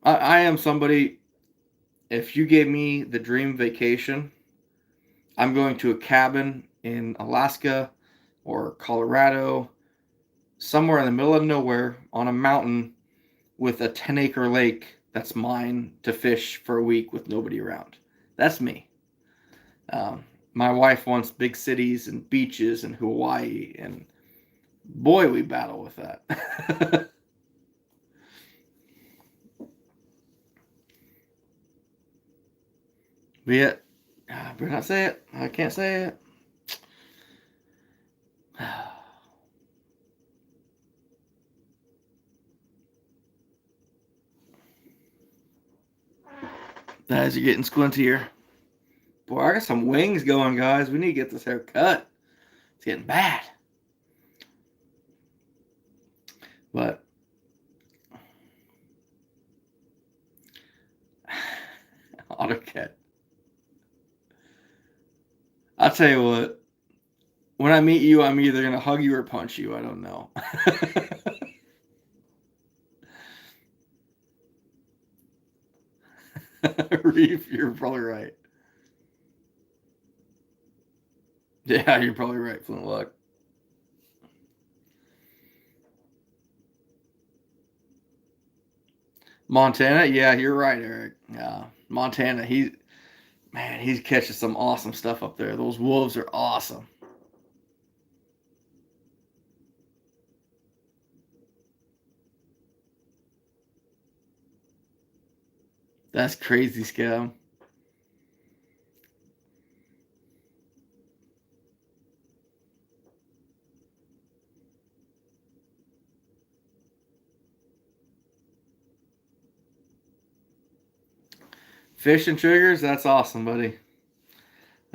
I am somebody. If you gave me the dream vacation, I'm going to a cabin in Alaska or Colorado, somewhere in the middle of nowhere on a mountain with a 10-acre lake that's mine to fish for a week with nobody around. That's me. My wife wants big cities and beaches and Hawaii, and boy, we battle with that. But yet, I better not say it. I can't say it. The eyes are getting squintier. Boy, I got some wings going, guys. We need to get this hair cut. It's getting bad. But AutoCAD. I'll tell you what. When I meet you, I'm either gonna hug you or punch you. I don't know. Reef, you're probably right. Yeah, you're probably right, Flintlock. Montana, yeah, you're right, Eric. Yeah, Montana, he's catching some awesome stuff up there. Those wolves are awesome. That's crazy, Scam. Fish and triggers, that's awesome, buddy.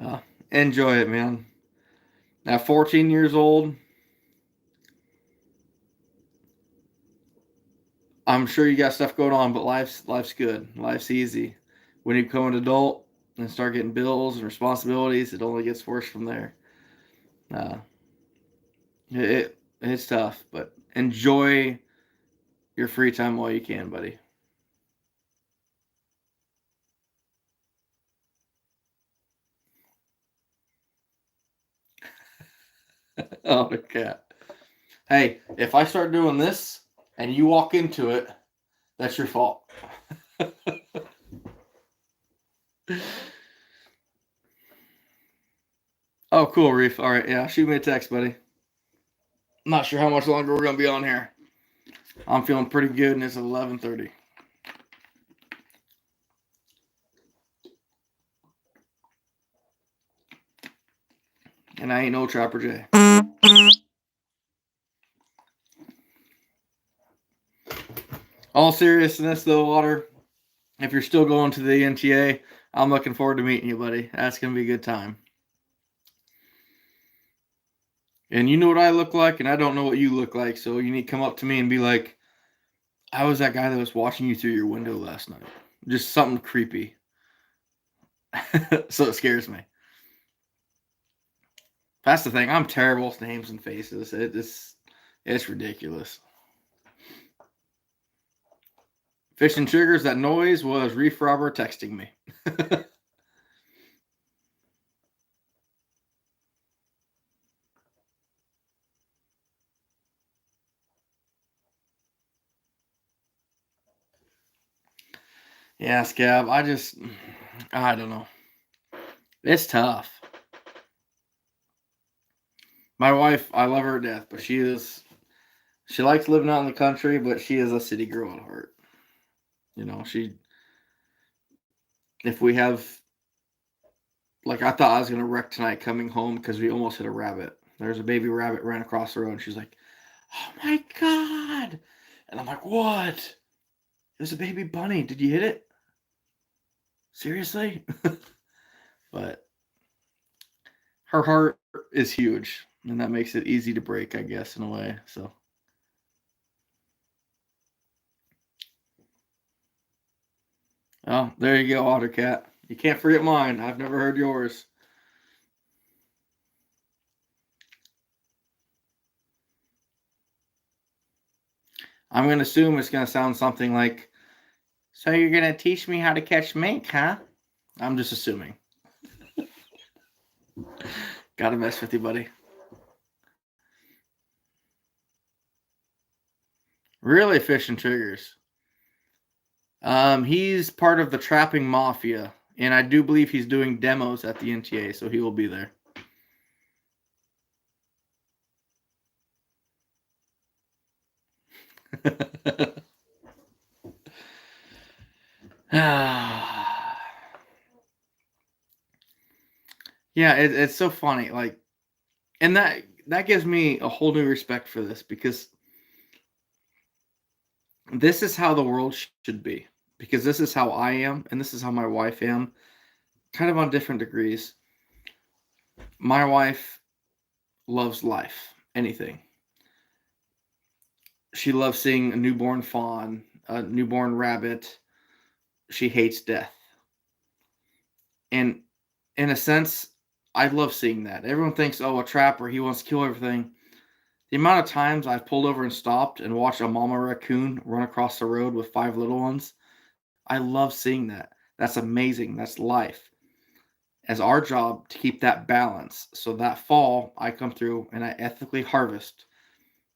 Uh, Enjoy it, man. At 14 years old, I'm sure you got stuff going on, but life's good. Life's easy. When you become an adult and start getting bills and responsibilities, it only gets worse from there. Uh, it's tough, but enjoy your free time while you can, buddy. Oh, the cat. Hey, if I start doing this and you walk into it, that's your fault. Oh, cool, Reef. All right, yeah, shoot me a text, buddy. I'm not sure how much longer we're gonna be on here. I'm feeling pretty good, and it's 11:30. And I ain't no Trapper J. All seriousness, though, Water, if you're still going to the NTA, I'm looking forward to meeting you, buddy. That's going to be a good time. And you know what I look like, and I don't know what you look like, so you need to come up to me and be like, I was that guy that was watching you through your window last night. Just something creepy. So it scares me. That's the thing. I'm terrible with names and faces. It's ridiculous. Fish and triggers, that noise was Reef Robber texting me. Yeah, Scab. I don't know. It's tough. My wife, I love her to death, but she likes living out in the country, but she is a city girl at heart. You know, if we have, like, I thought I was going to wreck tonight coming home because we almost hit a rabbit. There's a baby rabbit ran across the road, and she's like, oh my God. And I'm like, what? It was a baby bunny. Did you hit it? Seriously? but her heart is huge, and that makes it easy to break, I guess, in a way. So, oh, there you go, Otter Cat. You can't forget mine. I've never heard yours. I'm gonna assume it's gonna sound something like, "So you're gonna teach me how to catch mink, huh?" I'm just assuming. Gotta mess with you, buddy. Really fishing triggers. He's part of the trapping mafia, and I do believe he's doing demos at the NTA, so he will be there. Yeah, it's so funny. Like, and that gives me a whole new respect for this because this is how the world should be. Because this is how I am, and this is how my wife am, kind of on different degrees. My wife loves life, anything. She loves seeing a newborn fawn, a newborn rabbit. She hates death. And in a sense, I love seeing that. Everyone thinks, oh, a trapper, he wants to kill everything. The amount of times I've pulled over and stopped and watched a mama raccoon run across the road with 5 little ones, I love seeing that. That's amazing. That's life. As our job to keep that balance. So that fall, I come through and I ethically harvest.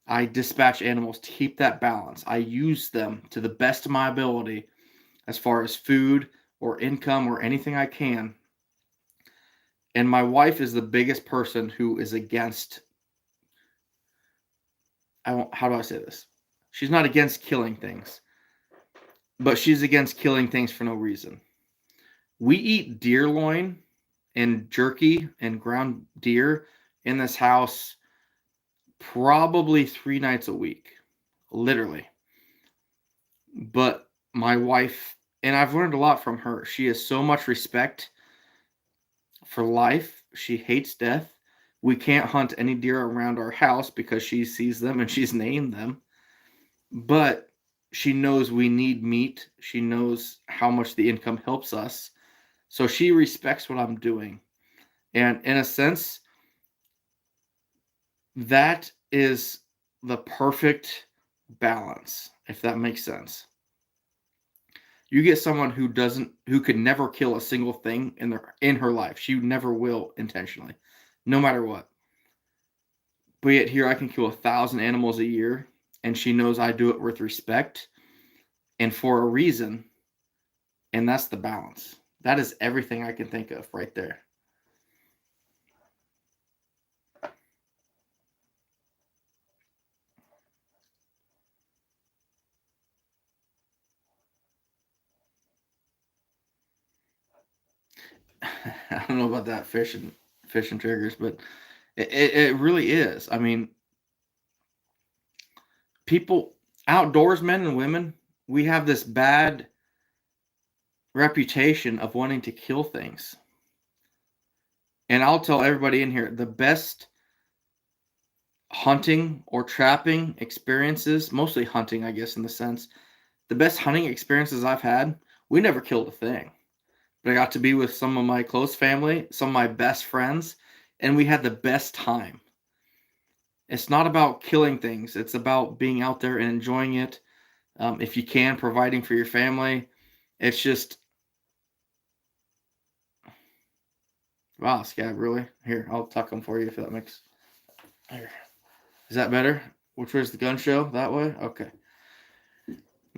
I dispatch animals to keep that balance. I use them to the best of my ability as far as food or income or anything I can. And my wife is the biggest person who is against, how do I say this? She's not against killing things, but she's against killing things for no reason. We eat deer loin and jerky and ground deer in this house probably 3 nights a week, literally. But my wife, and I've learned a lot from her, she has so much respect for life. She hates death. We can't hunt any deer around our house because she sees them and she's named them. But she knows we need meat. She knows how much the income helps us. So she respects what I'm doing. And in a sense, that is the perfect balance, if that makes sense. You get someone who could never kill a single thing in her life. She never will intentionally, no matter what. But yet here I can kill 1,000 animals a year, and she knows I do it with respect and for a reason, and that's the balance. That is everything I can think of right there. I don't know about that fishing triggers, but it really is. I mean, people, outdoorsmen and women, we have this bad reputation of wanting to kill things. And I'll tell everybody in here, the best hunting or trapping experiences, mostly hunting, I guess, in the sense, the best hunting experiences I've had, we never killed a thing. But I got to be with some of my close family, some of my best friends, and we had the best time. It's not about killing things. It's about being out there and enjoying it. If you can, providing for your family. It's just, wow, Scab, really? Here, I'll tuck them for you if that makes. Here. Is that better? Which was the gun show? That way? Okay.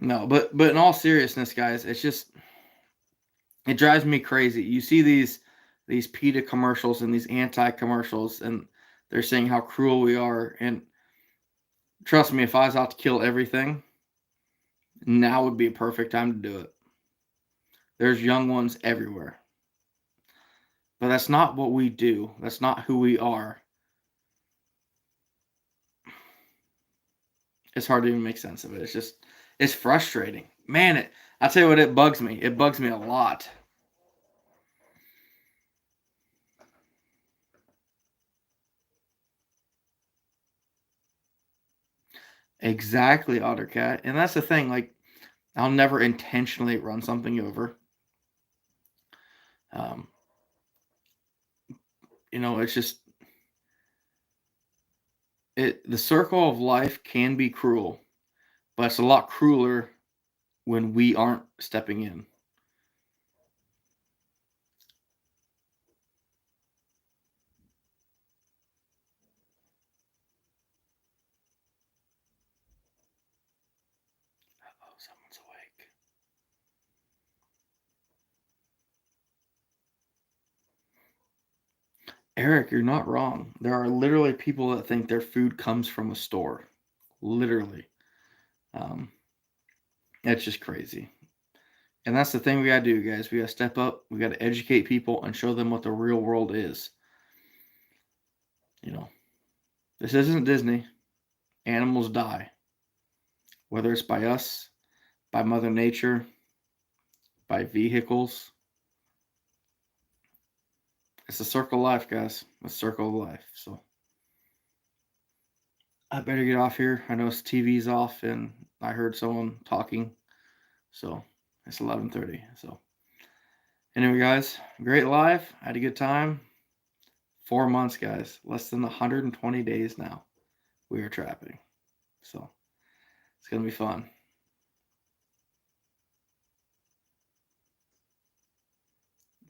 No, but in all seriousness, guys, it's just, it drives me crazy. You see these PETA commercials and these anti commercials, and they're saying how cruel we are. And trust me, if I was out to kill everything, now would be a perfect time to do it. There's young ones everywhere. But that's not what we do. That's not who we are. It's hard to even make sense of it. It's just, it's frustrating. Man, I'll tell you what, it bugs me. It bugs me a lot. Exactly, Ottercat. And that's the thing, like, I'll never intentionally run something over. Um, it's just the circle of life can be cruel, but it's a lot crueler when we aren't stepping in. Oh, someone's awake. Eric, you're not wrong. There are literally people that think their food comes from a store. Literally. Um, it's just crazy. And that's the thing we gotta do, guys. We gotta step up. We gotta educate people and show them what the real world is. You know, this isn't Disney. Animals die, whether it's by us, by Mother Nature, by vehicles. It's a circle of life, guys. A circle of life. So I better get off here. I know it's TV's off, and I heard someone talking. So it's 11:30. So anyway, guys, great live. I had a good time. 4 months, guys. Less than 120 days now. We are trapping. So it's gonna be fun.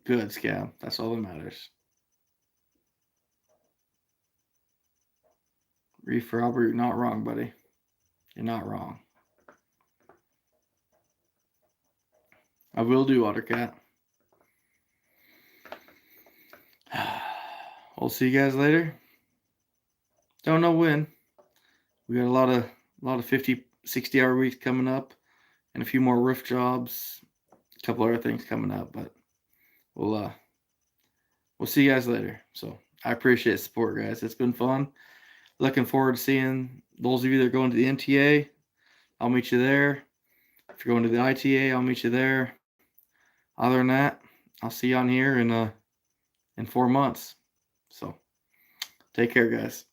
Good, Scab. That's all that matters. Reef Robert, you're not wrong, buddy. You're not wrong. I will do, Ottercat. We'll see you guys later. Don't know when. We got a lot of 50, 60-hour weeks coming up, and a few more roof jobs, a couple other things coming up, but we'll see you guys later. So I appreciate the support, guys. It's been fun. Looking forward to seeing those of you that are going to the MTA. I'll meet you there. If you're going to the ITA, I'll meet you there. Other than that, I'll see you on here in 4 months. So take care, guys.